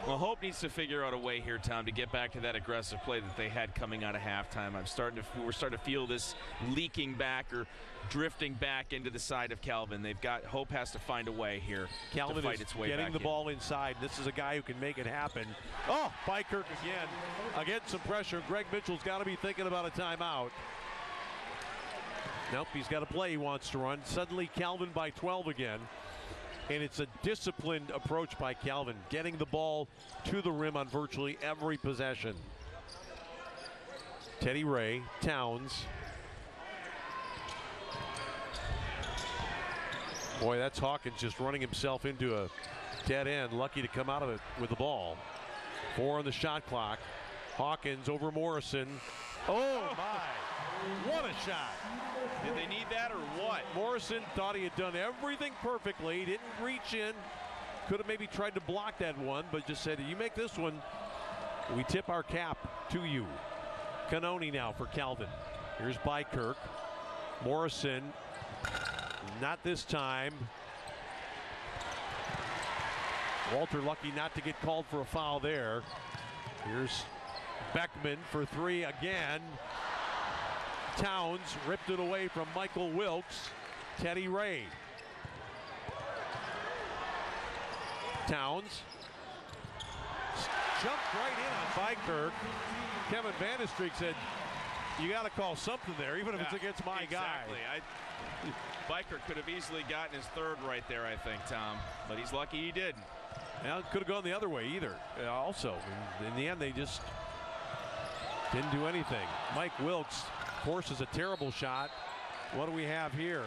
Well, Hope needs to figure out a way here, Tom, to get back to that aggressive play that they had coming out of halftime. We're starting to feel this leaking back or drifting back into the side of Calvin. Hope has to find a way here Calvin to fight is its way getting back the ball inside. This is a guy who can make it happen. Oh, Bykirk again. Against some pressure. Greg Mitchell's got to be thinking about a timeout. Nope, he's got a play he wants to run. Suddenly Calvin by 12 again. And it's a disciplined approach by Calvin, getting the ball to the rim on virtually every possession. Teddy Ray, Towns. Boy, that's Hawkins just running himself into a dead end. Lucky to come out of it with the ball. 4 on the shot clock. Hawkins over Morrison. Oh, my. What a shot. Did they need that or what? Morrison thought he had done everything perfectly. Didn't reach in. Could have maybe tried to block that one, but just said, you make this one, we tip our cap to you. Cannoni now for Calvin. Here's Bykirk. Morrison. Not this time. Walter lucky not to get called for a foul there. Here's Beckman for 3 again. Towns ripped it away from Michael Wilkes. Teddy Ray. Towns jumped right in on Bykirk. Kevin Vandestreek said, you got to call something there, even if it's against my guy. Bykirk could have easily gotten his third right there, I think, Tom. But he's lucky he didn't. Now, it could have gone the other way either. Also, in the end, they just didn't do anything. Mike Wilkes forces a terrible shot. What do we have here?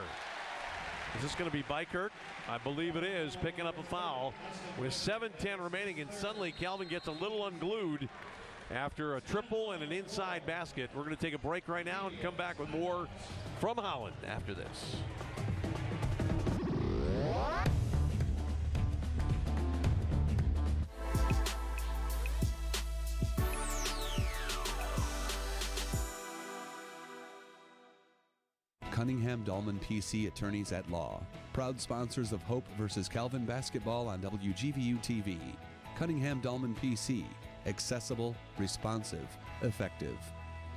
Is this going to be Bykirk? I believe it is, picking up a foul with 7:10 remaining, and suddenly Calvin gets a little unglued after a triple and an inside basket. We're going to take a break right now and come back with more from Holland after this. Cunningham Dahlman PC Attorneys at Law, proud sponsors of Hope versus Calvin basketball on WGVU TV. Cunningham Dolman PC. Accessible, responsive, effective.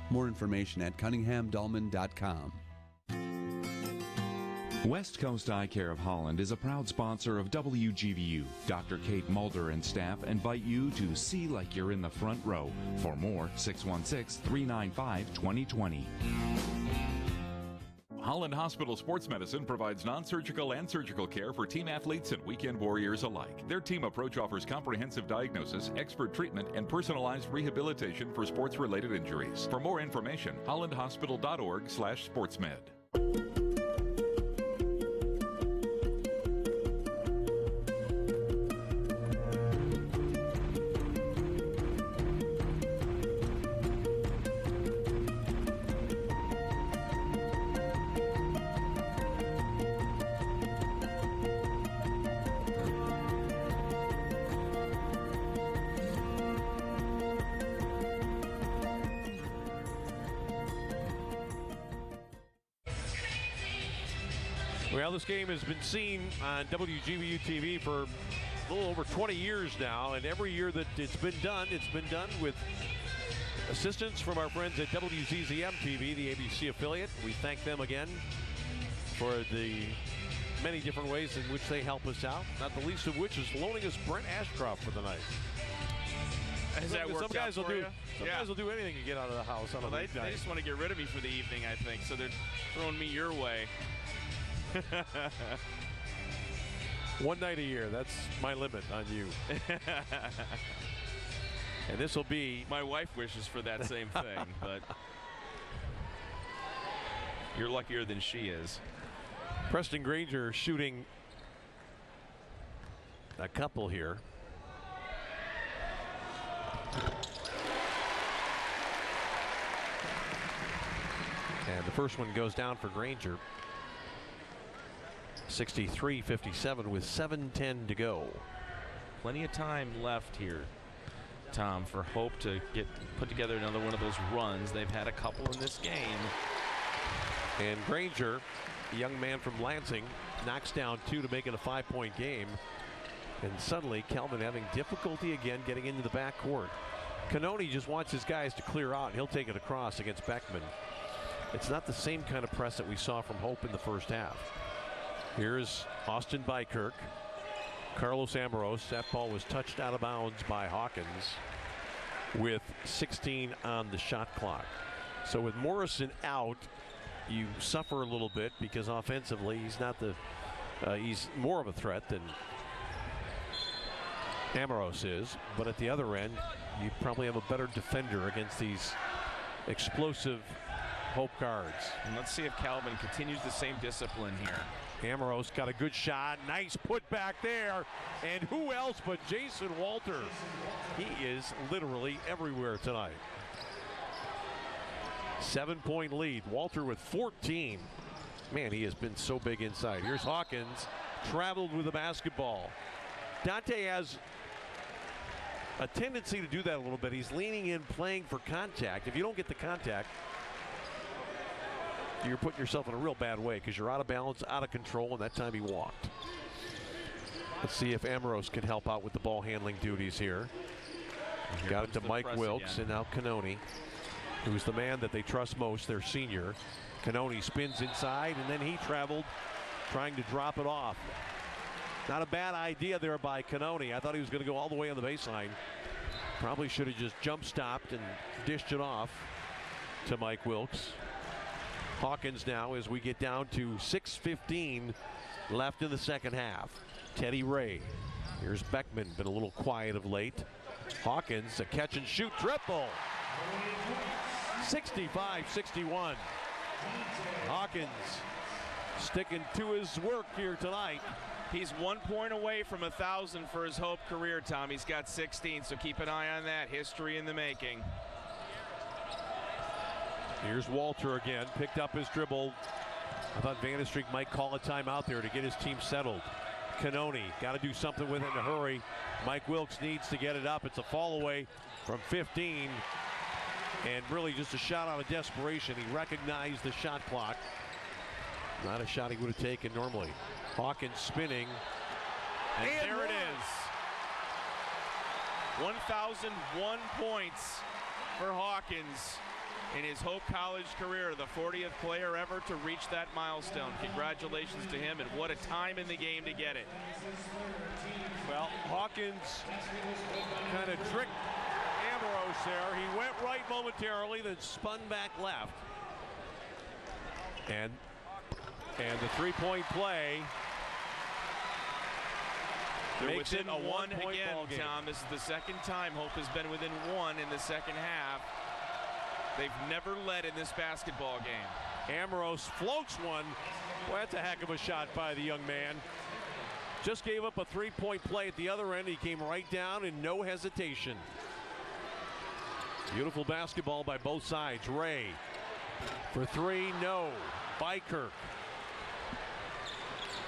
More information at cunninghamdolman.com. West Coast Eye Care of Holland is a proud sponsor of WGVU. Dr. Kate Mulder and staff invite you to see like you're in the front row. For more, 616-395-2020. Holland Hospital Sports Medicine provides non-surgical and surgical care for team athletes and weekend warriors alike. Their team approach offers comprehensive diagnosis, expert treatment, and personalized rehabilitation for sports-related injuries. For more information, hollandhospital.org/sportsmed. Well, this game has been seen on WGVU TV for a little over 20 years now, and every year that it's been done with assistance from our friends at WZZM TV, the ABC affiliate. We thank them again for the many different ways in which they help us out, not the least of which is loaning us Brent Ashcroft for the night. Some guys will do anything to get out of the house on a they weeknight. just want to get rid of me for the evening, I think, so they're throwing me your way. One night a year, that's my limit on you. And this will be... My wife wishes for that same thing, but you're luckier than she is. Preston Granger shooting a couple here. And the first one goes down for Granger. 63-57 with 7:10 to go. Plenty of time left here, Tom, for Hope to put together another one of those runs. They've had a couple in this game. And Granger, a young man from Lansing, knocks down two to make it a 5-point game. And suddenly Kelvin having difficulty again getting into the backcourt. Cannoni just wants his guys to clear out, and he'll take it across against Beckman. It's not the same kind of press that we saw from Hope in the first half. Here's Austin Bykirk. Carlos Amoros. That ball was touched out of bounds by Hawkins with 16 on the shot clock. So with Morrison out, you suffer a little bit because offensively he's not he's more of a threat than Amoros is. But at the other end, you probably have a better defender against these explosive Hope guards. And let's see if Calvin continues the same discipline here. Amoros got a good shot. Nice put back there. And who else but Jason Walter? He is literally everywhere tonight. 7-point lead. Walter with 14. Man, he has been so big inside. Here's Hawkins. Traveled with the basketball. Dante has a tendency to do that a little bit. He's leaning in, playing for contact. If you don't get the contact, you're putting yourself in a real bad way because you're out of balance, out of control, and that time he walked. Let's see if Amoros can help out with the ball handling duties here. Got it to Mike Wilkes again. And now Cannoni, who's the man that they trust most, their senior. Cannoni spins inside, and then he traveled trying to drop it off. Not a bad idea there by Cannoni. I thought he was going to go all the way on the baseline. Probably should have just jump stopped and dished it off to Mike Wilkes. Hawkins now as we get down to 6:15 left in the second half. Teddy Ray. Here's Beckman, been a little quiet of late. Hawkins, a catch and shoot triple. 65-61. Hawkins sticking to his work here tonight. He's 1 point away from 1,000 for his Hope career, Tom. He's got 16, so keep an eye on that. History in the making. Here's Walter again, picked up his dribble. I thought Van de Streek might call a timeout there to get his team settled. Cannoni, got to do something with it in a hurry. Mike Wilkes needs to get it up. It's a fall away from 15. And really just a shot out of desperation. He recognized the shot clock. Not a shot he would have taken normally. Hawkins spinning. And there it is. 1,001 points for Hawkins in his Hope College career, the 40th player ever to reach that milestone. Congratulations to him, and what a time in the game to get it. Well, Hawkins kind of tricked Ambrose there. He went right momentarily, then spun back left. And the three-point play They're makes within it a one one-point again, ball game. Tom. This is the second time Hope has been within one in the second half. They've never led in this basketball game. Ambrose floats one. Well, that's a heck of a shot by the young man. Just gave up a three-point play at the other end. He came right down in no hesitation. Beautiful basketball by both sides. Ray for three, no. Bykirk.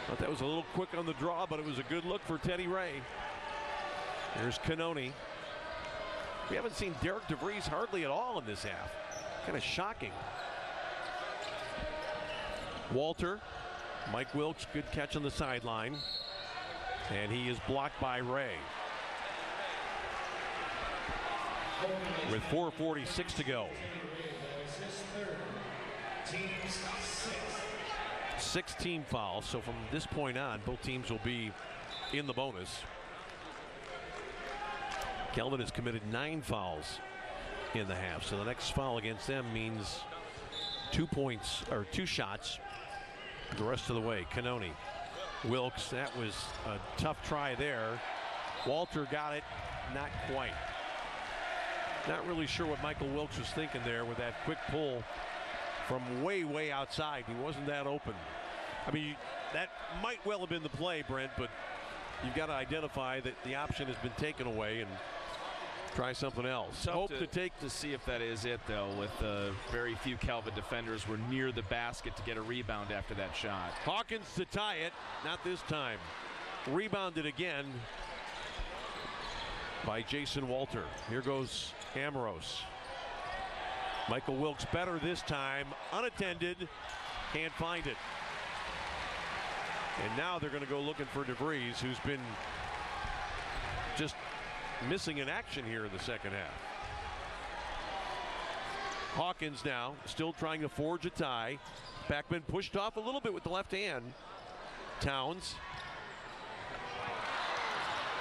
Thought that was a little quick on the draw, but it was a good look for Teddy Ray. There's Canoni. We haven't seen Derek DeVries hardly at all in this half. Kind of shocking. Walter. Mike Wilkes, good catch on the sideline. And he is blocked by Ray. With 4:46 to go. 16 fouls, so from this point on, both teams will be in the bonus. Kelvin has committed 9 fouls in the half, so the next foul against them means 2 points, or 2 shots the rest of the way. Canoni. Wilkes, that was a tough try there. Walter got it, not quite. Not really sure what Michael Wilkes was thinking there with that quick pull from way, way outside. He wasn't that open. I mean, that might well have been the play, Brent, but you've got to identify that the option has been taken away and try something else. Tough Hope to take to see if that is it, though, with very few Calvin defenders were near the basket to get a rebound after that shot. Hawkins to tie it, not this time. Rebounded again by Jason Walter. Here goes Ambrose. Michael Wilkes better this time, unattended, can't find it. And now they're going to go looking for DeVries, who's been just missing in action here in the second half. Hawkins now still trying to forge a tie. Beckman pushed off a little bit with the left hand. Towns.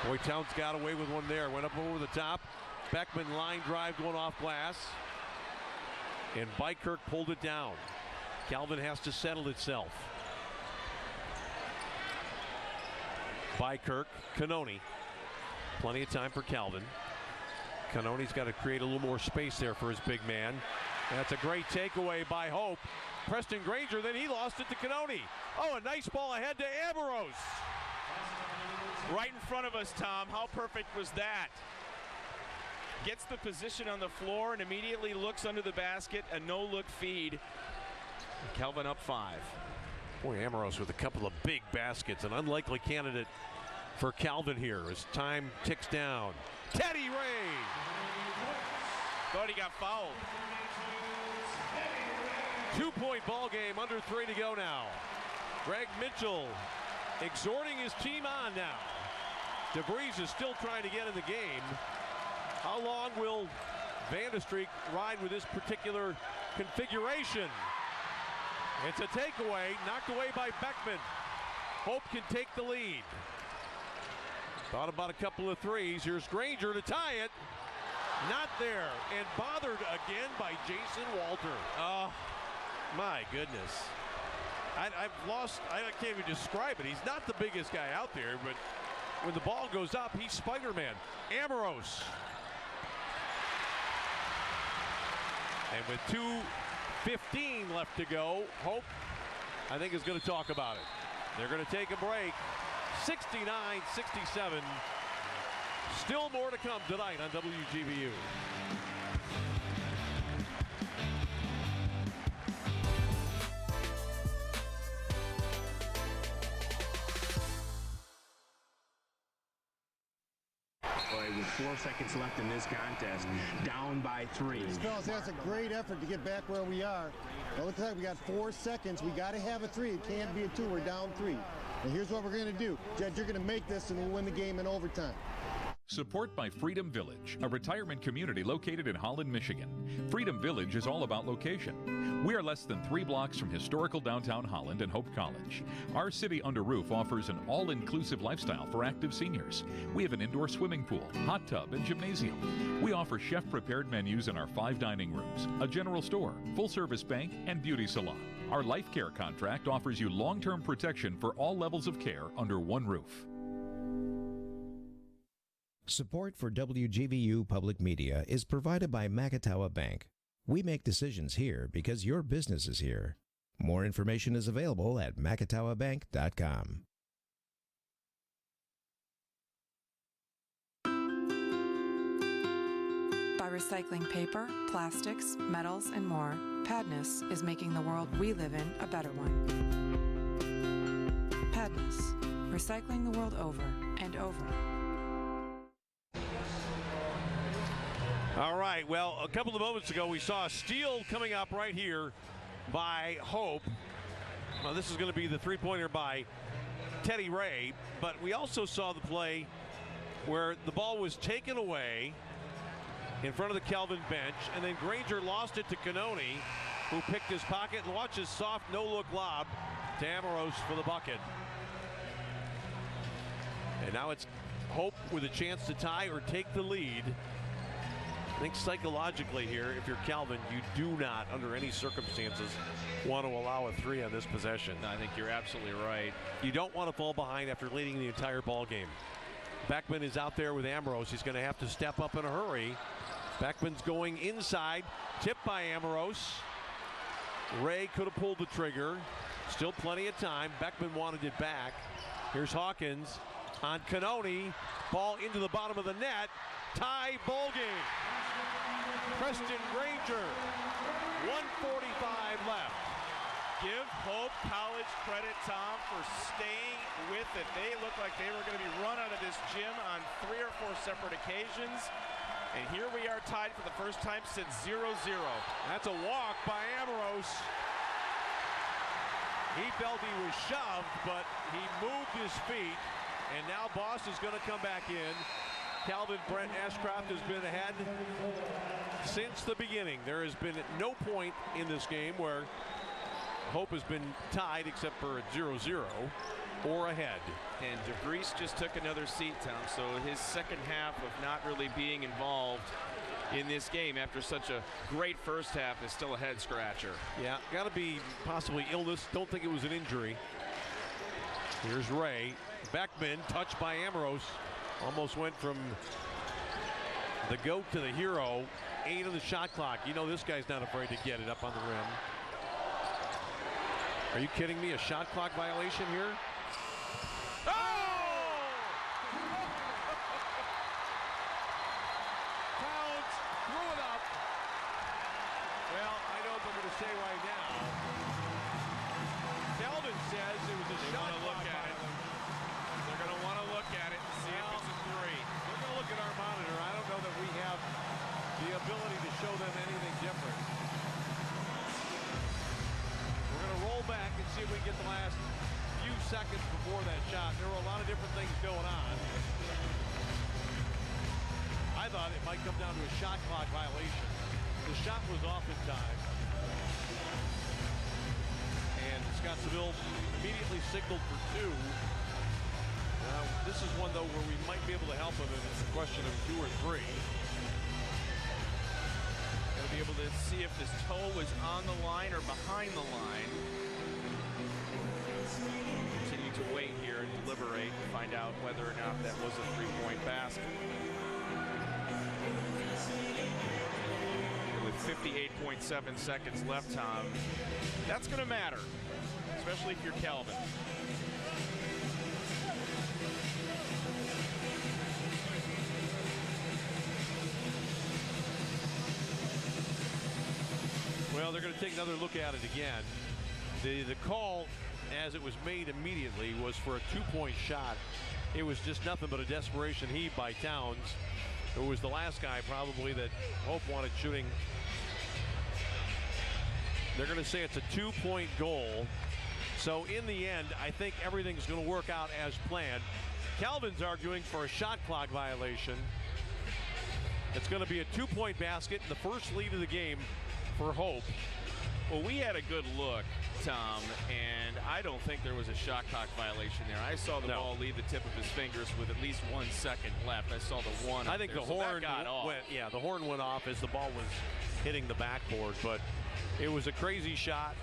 Boy, Towns got away with one there. Went up over the top. Beckman line drive going off glass. And Bykirk pulled it down. Calvin has to settle itself. Bykirk, Canoni. Plenty of time for Calvin. Canoni's got to create a little more space there for his big man. And that's a great takeaway by Hope. Preston Granger, then he lost it to Canoni. Oh, a nice ball ahead to Ambrose. Right in front of us, Tom. How perfect was that? Gets the position on the floor and immediately looks under the basket. A no-look feed. Calvin up 5. Boy, Ambrose with a couple of big baskets. An unlikely candidate for Calvin here as time ticks down. Teddy Ray. Thought he got fouled. 2-point ball game, under 3 to go now. Greg Mitchell exhorting his team on now. DeVries is still trying to get in the game. How long will Vandestreek ride with this particular configuration? It's a takeaway, knocked away by Beckman. Hope can take the lead. Thought about a couple of threes. Here's Granger to tie it. Not there, and bothered again by Jason Walter. Oh, my goodness. I've lost, I can't even describe it. He's not the biggest guy out there, but when the ball goes up, he's Spider-Man. Ambrose. And with 2:15 left to go, Hope, I think, is going to talk about it. They're going to take a break. 69-67. Still more to come tonight on WGVU. With 4 seconds left in this contest, down by 3. Fellas, that's a great effort to get back where we are. Now look at that, we got 4 seconds. We got to have a 3. It can't be a 2. We're down 3. And here's what we're going to do. Jed, you're going to make this and we'll win the game in overtime. Support by Freedom Village, a retirement community located in Holland, Michigan. Freedom Village is all about location. We are less than 3 blocks from historical downtown Holland and Hope College. Our city under roof offers an all-inclusive lifestyle for active seniors. We have an indoor swimming pool, hot tub, and gymnasium. We offer chef-prepared menus in our 5 dining rooms, a general store, full-service bank, and beauty salon. Our Life Care contract offers you long-term protection for all levels of care under one roof. Support for WGVU Public Media is provided by Macatawa Bank. We make decisions here because your business is here. More information is available at macatawabank.com. By recycling paper, plastics, metals, and more, Padness is making the world we live in a better one. Padness, recycling the world over and over. All right, well, a couple of moments ago, we saw a steal coming up right here by Hope. Well, this is going to be the three-pointer by Teddy Ray, but we also saw the play where the ball was taken away in front of the Calvin bench, and then Granger lost it to Cannoni, who picked his pocket, and watch his soft no-look lob to Amoros for the bucket. And now it's Hope with a chance to tie or take the lead. I think psychologically here, if you're Calvin, you do not, under any circumstances, want to allow a 3 on this possession. I think you're absolutely right. You don't want to fall behind after leading the entire ball game. Beckman is out there with Amoros. He's going to have to step up in a hurry. Beckman's going inside, tipped by Amoros. Ray could have pulled the trigger. Still plenty of time. Beckman wanted it back. Here's Hawkins on Cannoni. Ball into the bottom of the net. Tie ball game. Preston Granger, 1:45 left. Give Hope College credit, Tom, for staying with it. They looked like they were going to be run out of this gym on 3 or 4 separate occasions. And here we are tied for the first time since 0-0. That's a walk by Amoros. He felt he was shoved, but he moved his feet. And now Boss is going to come back in. Calvin Brent Ashcroft has been ahead since the beginning. There has been no point in this game where Hope has been tied except for a 0-0 or ahead. And DeVries just took another seat, Tom, so his second half of not really being involved in this game after such a great first half is still a head scratcher. Yeah, got to be possibly illness. Don't think it was an injury. Here's Ray. Beckman, touched by Amoros. Almost went from the goat to the hero. 8 on the shot clock. You know this guy's not afraid to get it up on the rim. Are you kidding me? A shot clock violation here? Oh! Towns threw it up. Well, I know what they're going to say right now. Calvin says it was a shot clock violation. They're going to want to look at it and see if it's a 3. We're going to look at our monitor. I don't know that we have the ability to show them anything different. We're going to roll back and see if we can get the last few seconds before that shot. There were a lot of different things going on. I thought it might come down to a shot clock violation. The shot was off in time. And Scott Seville immediately signaled for 2. This is one, though, where we might be able to help him if it's a question of 2 or 3. Going to be able to see if this toe was on the line or behind the line. Continue to wait here and deliberate and find out whether or not that was a 3-point basket. And with 58.7 seconds left, Tom, that's going to matter, especially if you're Calvin. Well, they're going to take another look at it again. The call, as it was made immediately, was for a 2-point shot. It was just nothing but a desperation heave by Towns, who was the last guy probably that Hope wanted shooting. They're going to say it's a 2-point goal. So in the end, I think everything's going to work out as planned. Calvin's arguing for a shot clock violation. It's going to be a 2-point basket, the first lead of the game for Hope. Well, we had a good look, Tom, and I don't think there was a shot clock violation there. I saw the ball leave the tip of his fingers with at least 1 second left. I saw the one. I think the horn went. Yeah, the horn went off as the ball was hitting the backboard, but it was a crazy shot.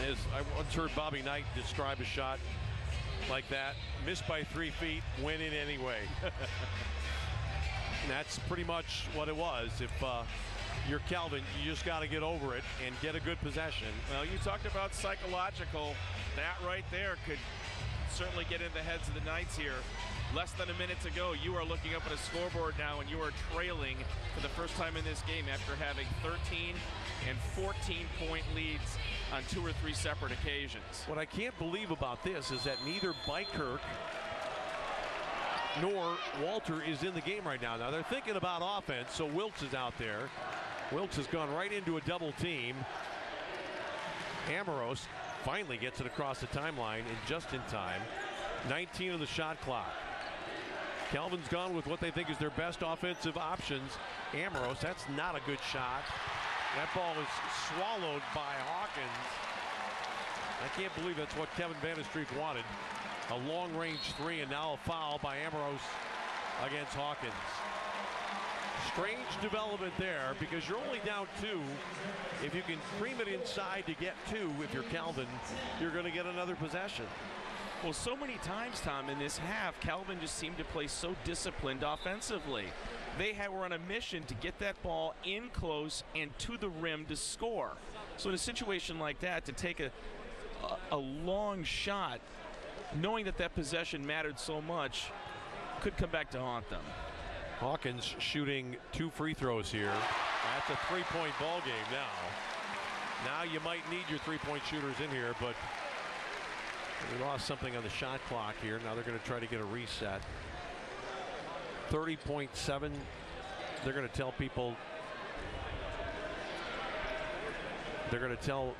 As I once heard Bobby Knight describe a shot like that, missed by 3 feet, went in anyway. And that's pretty much what it was. If you're Calvin, you just got to get over it and get a good possession. Well, you talked about psychological. That right there could certainly get in the heads of the Knights here. Less than a minute to go. You are looking up at a scoreboard now, and you are trailing for the first time in this game after having 13 and 14-point leads on 2 or 3 separate occasions. What I can't believe about this is that neither Bykirk nor Walter is in the game right now. Now they're thinking about offense, so Wilkes is out there. Wilkes has gone right into a double team. Amoros finally gets it across the timeline and just in time. 19 on the shot clock. Calvin's gone with what they think is their best offensive options. Amoros, that's not a good shot. That ball is swallowed by Hawkins. I can't believe that's what Kevin Vanderstreek wanted. A long-range 3, and now a foul by Amoros against Hawkins. Strange development there, because you're only down 2. If you can cream it inside to get 2, if you're Calvin, you're going to get another possession. Well, so many times, Tom, in this half, Calvin just seemed to play so disciplined offensively. They were on a mission to get that ball in close and to the rim to score. So in a situation like that, to take a long shot, knowing that possession mattered so much, could come back to haunt them. Hawkins shooting 2 free throws here. That's a 3-point ball game now. Now you might need your 3-point shooters in here, but we lost something on the shot clock here. Now they're going to try to get a reset. 30.7. They're going to tell people. They're going to tell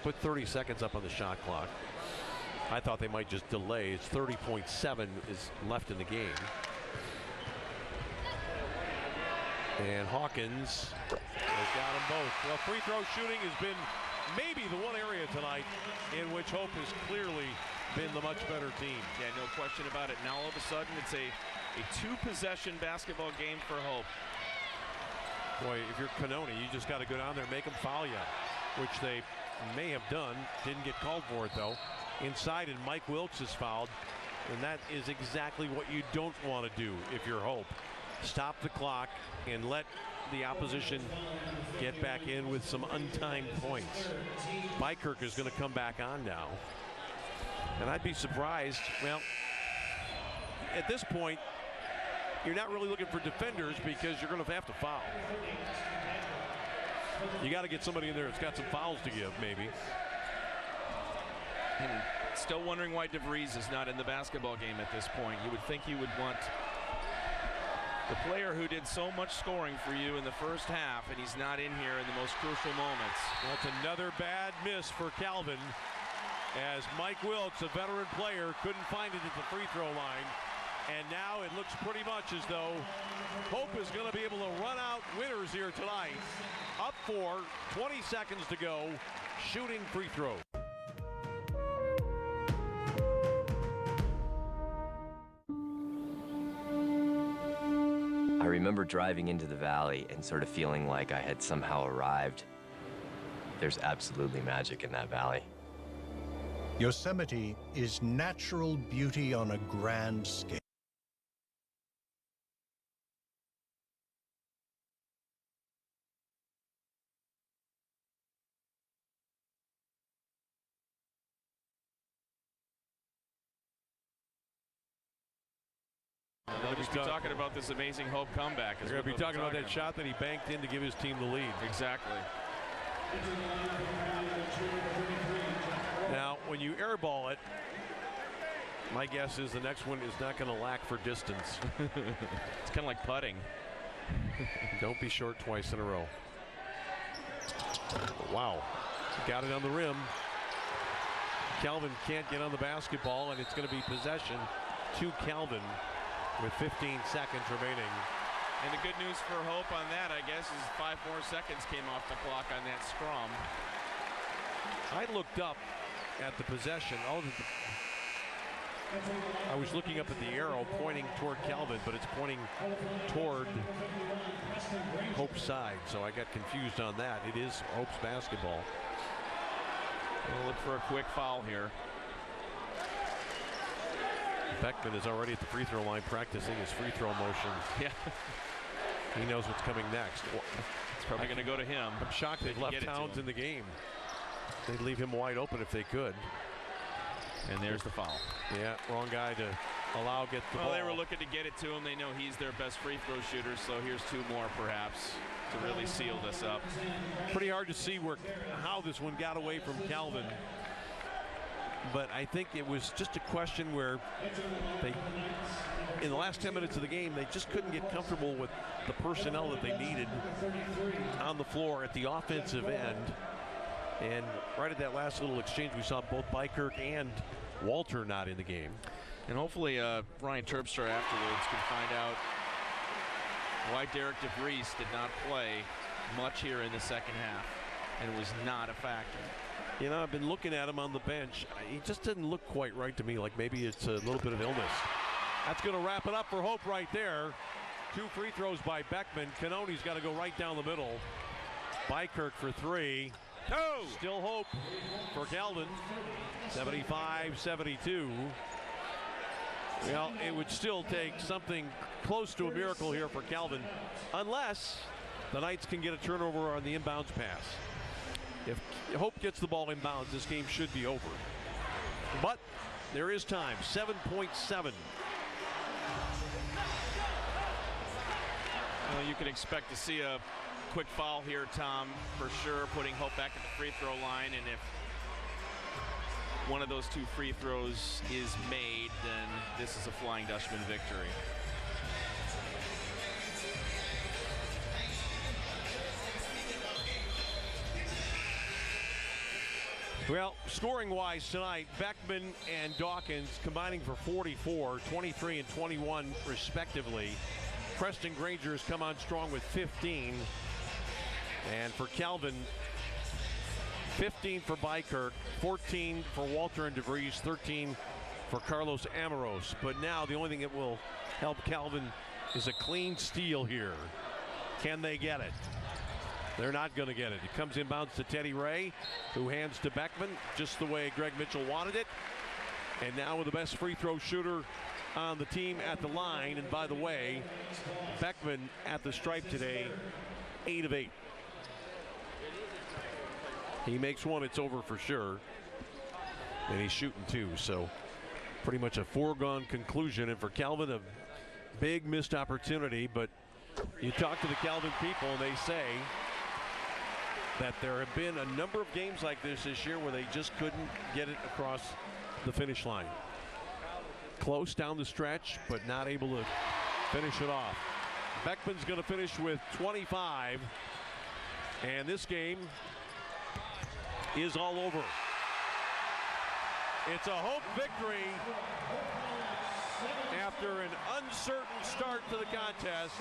put 30 seconds up on the shot clock. I thought they might just delay. It's 30.7 is left in the game. And Hawkins has got them both. Well, free throw shooting has been maybe the one area tonight in which Hope has clearly been the much better team. Yeah, no question about it. Now all of a sudden it's a 2-possession basketball game for Hope. Boy, if you're Canoni, you just got to go down there and make them foul you, which they may have done. Didn't get called for it, though. Inside, and Mike Wilkes is fouled, and that is exactly what you don't want to do if you're Hope. Stop the clock and let the opposition get back in with some untimed points. Bykirk is going to come back on now. And I'd be surprised, well, at this point, you're not really looking for defenders because you're going to have to foul. You got to get somebody in there that's got some fouls to give, maybe. And still wondering why DeVries is not in the basketball game at this point. You would think you would want the player who did so much scoring for you in the first half, and he's not in here in the most crucial moments. That's another bad miss for Calvin, as Mike Wilkes, a veteran player, couldn't find it at the free throw line. And now it looks pretty much as though Hope is going to be able to run out winners here tonight. Up 4, 20 seconds to go, shooting free throw. I remember driving into the valley and sort of feeling like I had somehow arrived. There's absolutely magic in that valley. Yosemite is natural beauty on a grand scale. They'll just be talking about this amazing Hope comeback. They're going to be talking about that shot that he banked in to give his team the lead. Exactly. Now, when you airball it, my guess is the next one is not going to lack for distance. It's kind of like putting. Don't be short twice in a row. Wow. Got it on the rim. Calvin can't get on the basketball, and it's going to be possession to Calvin with 15 seconds remaining. And the good news for Hope on that, I guess, is 5 more seconds came off the clock on that scrum. I looked up at the possession. I was looking up at the arrow pointing toward Calvin, but it's pointing toward Hope's side, so I got confused on that. It is Hope's basketball. We'll look for a quick foul here. Beckman is already at the free throw line practicing his free throw motion. Yeah. He knows what's coming next. It's probably going to go to him. I'm shocked they've left Towns in the game. They'd leave him wide open if they could. And there's the foul. Yeah, wrong guy to get the ball. Well, they were looking to get it to him. They know he's their best free throw shooter, so here's 2 more perhaps to really seal this up. Pretty hard to see how this one got away from Calvin. But I think it was just a question where in the last 10 minutes of the game, they just couldn't get comfortable with the personnel that they needed on the floor at the offensive end. And right at that last little exchange, we saw both Bykirk and Walter not in the game. And hopefully Ryan Terpstra afterwards can find out why Derek DeVries did not play much here in the second half and was not a factor. You know, I've been looking at him on the bench. He just didn't look quite right to me, like maybe it's a little bit of illness. That's going to wrap it up for Hope right there. 2 free throws by Beckman. Cannoni's got to go right down the middle. Bykirk for 3. Oh! Still Hope for Calvin. 75-72. Well, it would still take something close to a miracle here for Calvin, unless the Knights can get a turnover on the inbounds pass. If Hope gets the ball inbounds, this game should be over. But there is time. 7.7. Well, you can expect to see a quick foul here, Tom, for sure, putting Hope back at the free throw line. And if one of those 2 free throws is made, then this is a Flying Dutchman victory. Well, scoring-wise tonight, Beckman and Dawkins combining for 44, 23 and 21 respectively. Preston Granger has come on strong with 15. And for Calvin, 15 for Bykirk, 14 for Walter and DeVries, 13 for Carlos Amoros. But now the only thing that will help Calvin is a clean steal here. Can they get it? They're not going to get it. It comes inbounds to Teddy Ray, who hands to Beckman just the way Greg Mitchell wanted it. And now with the best free throw shooter on the team at the line. And by the way, Beckman at the stripe today, 8 of 8. He makes one, it's over for sure. And he's shooting 2, so pretty much a foregone conclusion. And for Calvin, a big missed opportunity. But you talk to the Calvin people, and they say that there have been a number of games like this year where they just couldn't get it across the finish line. Close down the stretch, but not able to finish it off. Beckman's going to finish with 25, and this game is all over. It's a Hope victory after an uncertain start to the contest.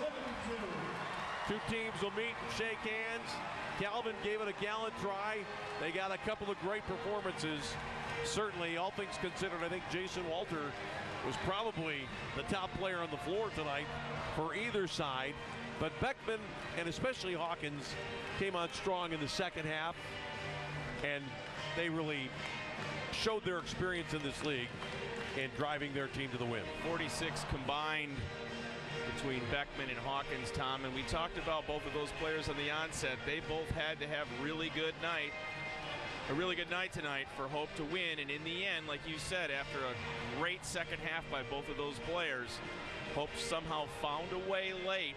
2 teams will meet and shake hands. Calvin gave it a gallant try. They got a couple of great performances. Certainly, all things considered, I think Jason Walter was probably the top player on the floor tonight for either side. But Beckman and especially Hawkins came on strong in the second half, and they really showed their experience in this league in driving their team to the win. 46 combined between Beckman and Hawkins, Tom, and we talked about both of those players on the onset. They both had to have a really good night tonight for Hope to win, and in the end, like you said, after a great second half by both of those players, Hope somehow found a way late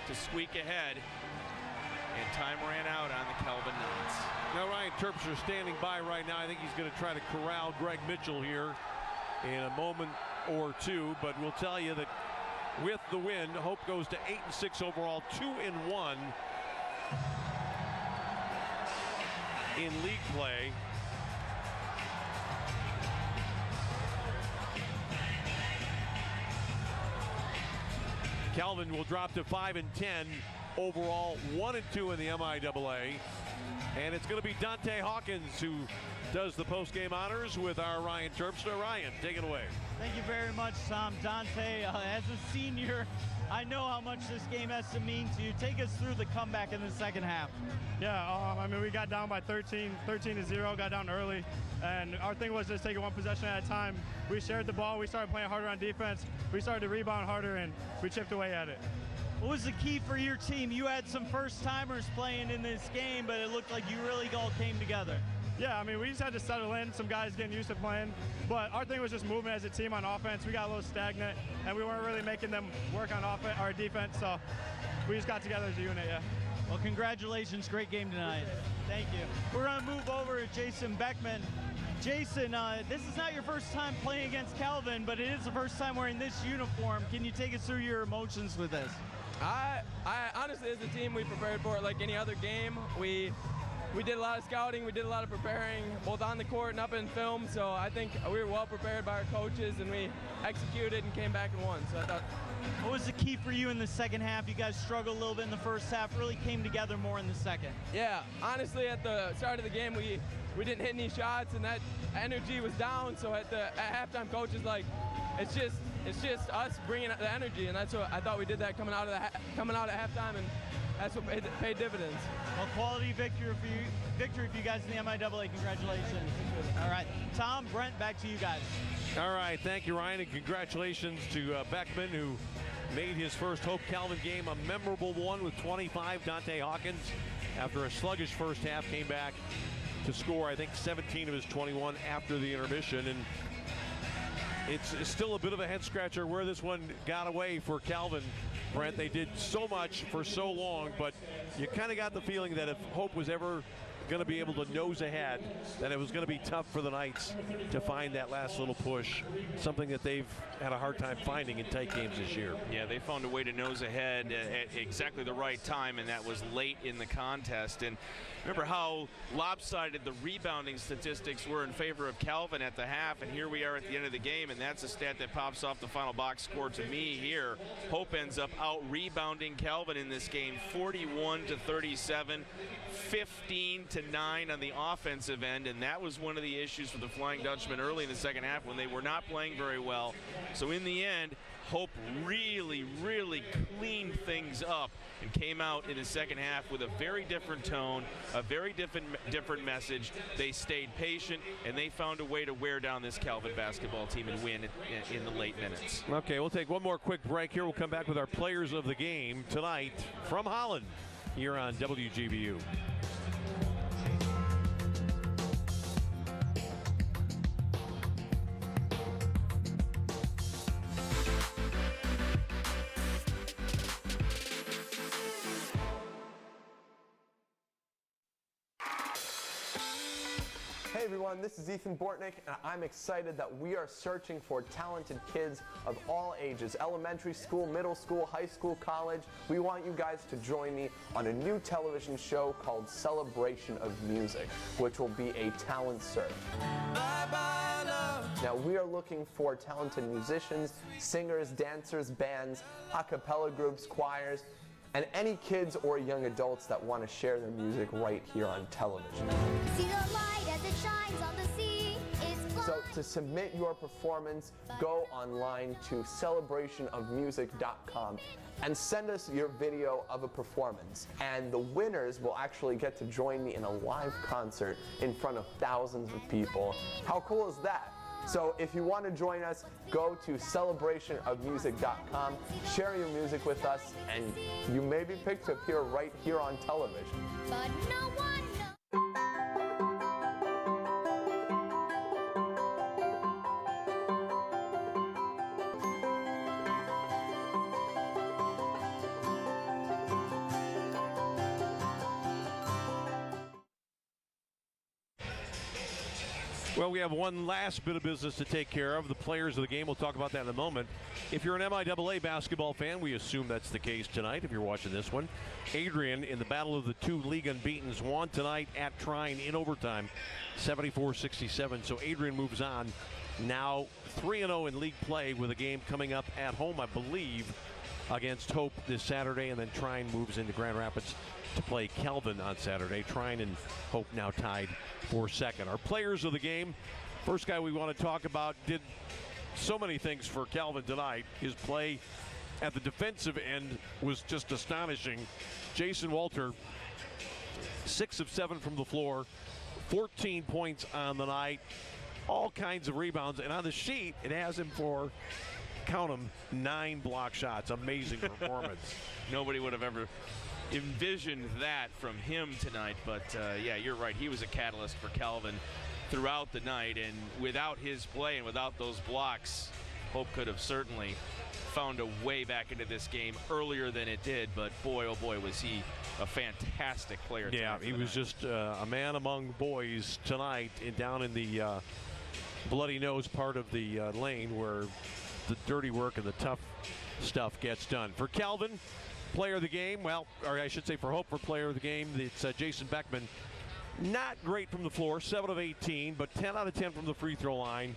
to squeak ahead, and time ran out on the Calvin Knights. Now Ryan Terpstra standing by right now. I think he's going to try to corral Greg Mitchell here in a moment or two, but we'll tell you that with the win, Hope goes to 8-6 overall, 2-1 in league play. Calvin will drop to 5-10 overall, 1-2 in the MIAA. And it's going to be Dante Hawkins who does the post-game honors with our Ryan Terpstra. Ryan, take it away. Thank you very much, Tom. Dante, as a senior, I know how much this game has to mean to you. Take us through the comeback in the second half. Yeah, I mean, we got down by 13-0, got down early, and our thing was just taking one possession at a time. We shared the ball, we started playing harder on defense, we started to rebound harder, and we chipped away at it. What was the key for your team? You had some first-timers playing in this game, but it looked like you really all came together. Yeah, I mean, we just had to settle in, some guys getting used to playing, but our thing was just movement as a team on offense. We got a little stagnant, and we weren't really making them work on offense, our defense, so we just got together as a unit, yeah. Well, congratulations, great game tonight. Thank you. We're gonna move over to Jason Beckman. Jason, this is not your first time playing against Calvin, but it is the first time wearing this uniform. Can you take us through your emotions with this? I honestly, as a team, we prepared for it like any other game. We did a lot of scouting, we did a lot of preparing, both on the court and up in film, so I think we were well prepared by our coaches, and we executed and came back and won. So I thought. What was the key for you in the second half? You guys struggled a little bit in the first half, really came together more in the second. Yeah, honestly, at the start of the game, we didn't hit any shots, and that energy was down, so at halftime, coach is like, it's just us bringing the energy, and that's what I thought we did that coming out at halftime, and that's what paid dividends. Well, quality victory for you guys in the MIAA. Congratulations. All right, Tom, Brent, back to you guys. All right, thank you, Ryan, and congratulations to Beckman, who made his first Hope Calvin game a memorable one with 25. Dante Hawkins, after a sluggish first half, came back to score, I think, 17 of his 21 after the intermission, and it's still a bit of a head scratcher where this one got away for Calvin. Brent, they did so much for so long, but you kind of got the feeling that if Hope was ever going to be able to nose ahead, that it was going to be tough for the Knights to find that last little push, something that they've had a hard time finding in tight games this year. Yeah, they found a way to nose ahead at exactly the right time, and that was late in the contest. And remember how lopsided the rebounding statistics were in favor of Calvin at the half, and here we are at the end of the game, and that's a stat that pops off the final box score to me here. Hope ends up out-rebounding Calvin in this game, 41-37, 15-9 on the offensive end, and that was one of the issues for the Flying Dutchman early in the second half when they were not playing very well. So in the end, Hope really, really cleaned things up and came out in the second half with a very different tone, a very different message. They stayed patient, and they found a way to wear down this Calvin basketball team and win in the late minutes. Okay, we'll take one more quick break here. We'll come back with our players of the game tonight from Holland here on WGVU. Hey everyone, this is Ethan Bortnick, and I'm excited that we are searching for talented kids of all ages, elementary school, middle school, high school, college. We want you guys to join me on a new television show called Celebration of Music, which will be a talent search. Now we are looking for talented musicians, singers, dancers, bands, a cappella groups, choirs, and any kids or young adults that want to share their music right here on television. See the light as it shines on the sea. So to submit your performance, go online to celebrationofmusic.com and send us your video of a performance. And the winners will actually get to join me in a live concert in front of thousands of people. How cool is that? So if you want to join us, go to celebrationofmusic.com, share your music with us, and you may be picked to appear right here on television. But no one knows. Well, we have one last bit of business to take care of, the players of the game. We'll talk about that in a moment. If you're an MIAA basketball fan, we assume that's the case tonight if you're watching this one. Adrian, in the battle of the two league unbeatens, won tonight at Trine in overtime, 74-67. So Adrian moves on, now 3-0 in league play with a game coming up at home, I believe, against Hope this Saturday, and then Trine moves into Grand Rapids to play Calvin on Saturday. Trine and Hope now tied for second. Our players of the game, first guy we want to talk about, did so many things for Calvin tonight. His play at the defensive end was just astonishing. Jason Walter, 6 of 7 from the floor, 14 points on the night, all kinds of rebounds, and on the sheet it has him for, count them, 9 block shots. Amazing performance. Nobody would have ever envisioned that from him tonight, but yeah, you're right. He was a catalyst for Calvin throughout the night, and without his play and without those blocks, Hope could have certainly found a way back into this game earlier than it did, but boy, oh boy, was he a fantastic player. Yeah, he was just a man among boys tonight, and down in the bloody nose part of the lane where the dirty work and the tough stuff gets done. For Calvin, player of the game, well, or I should say for Hope, for player of the game, it's Jason Beckman. Not great from the floor, 7 of 18, but 10 out of 10 from the free throw line,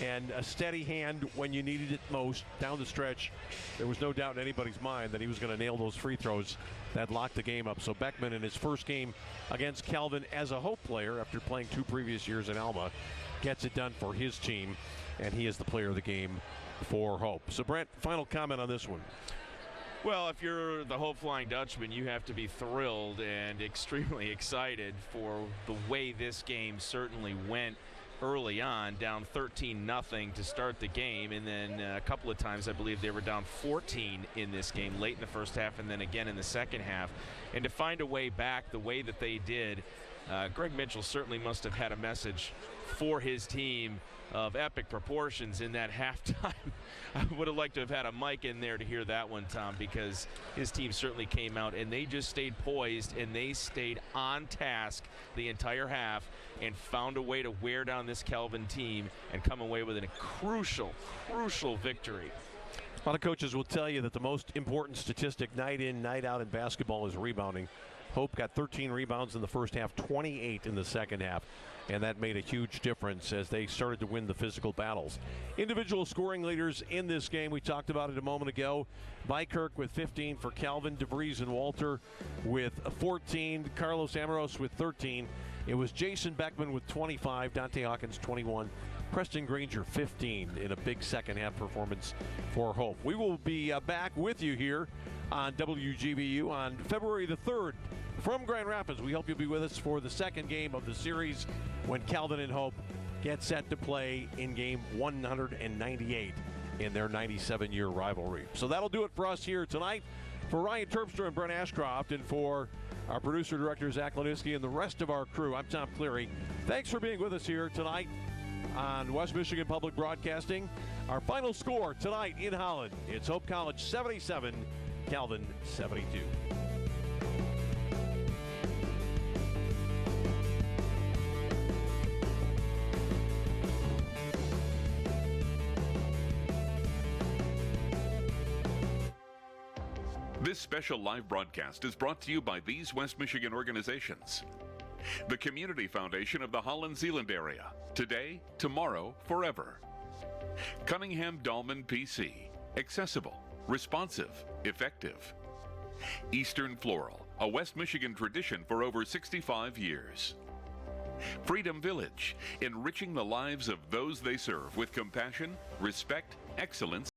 and a steady hand when you needed it most down the stretch. There was no doubt in anybody's mind that he was going to nail those free throws that locked the game up. So Beckman, in his first game against Calvin as a Hope player after playing 2 previous years in Alma, gets it done for his team, and he is the player of the game for Hope. So Brent, final comment on this one. Well, if you're the Hope Flying Dutchman, you have to be thrilled and extremely excited for the way this game certainly went early on, down 13-0 to start the game, and then a couple of times I believe they were down 14 in this game late in the first half and then again in the second half. And to find a way back the way that they did, Greg Mitchell certainly must have had a message for his team of epic proportions in that halftime. I would have liked to have had a mic in there to hear that one, Tom, because his team certainly came out and they just stayed poised and they stayed on task the entire half and found a way to wear down this Calvin team and come away with a crucial victory. A lot of coaches will tell you that the most important statistic night in, night out in basketball is rebounding. Hope got 13 rebounds in the first half, 28 in the second half, and that made a huge difference as they started to win the physical battles. Individual scoring leaders in this game, we talked about it a moment ago. Bykirk with 15 for Calvin, DeVries and Walter with 14, Carlos Amoros with 13. It was Jason Beckman with 25, Dante Hawkins 21, Preston Granger 15 in a big second half performance for Hope. We will be back with you here on WGVU on February the 3rd from Grand Rapids. We hope you'll be with us for the second game of the series when Calvin and Hope get set to play in game 198 in their 97-year rivalry. So that'll do it for us here tonight. For Ryan Terpstra and Brent Ashcroft, and for our producer-director Zach Laniski and the rest of our crew, I'm Tom Cleary. Thanks for being with us here tonight on West Michigan Public Broadcasting. Our final score tonight in Holland, it's Hope College 77, Calvin 72. This special live broadcast is brought to you by these West Michigan organizations. The Community Foundation of the Holland-Zeeland area. Today, tomorrow, forever. Cunningham Dahlman PC. Accessible, responsive, effective. Eastern Floral, a West Michigan tradition for over 65 years. Freedom Village, enriching the lives of those they serve with compassion, respect, excellence,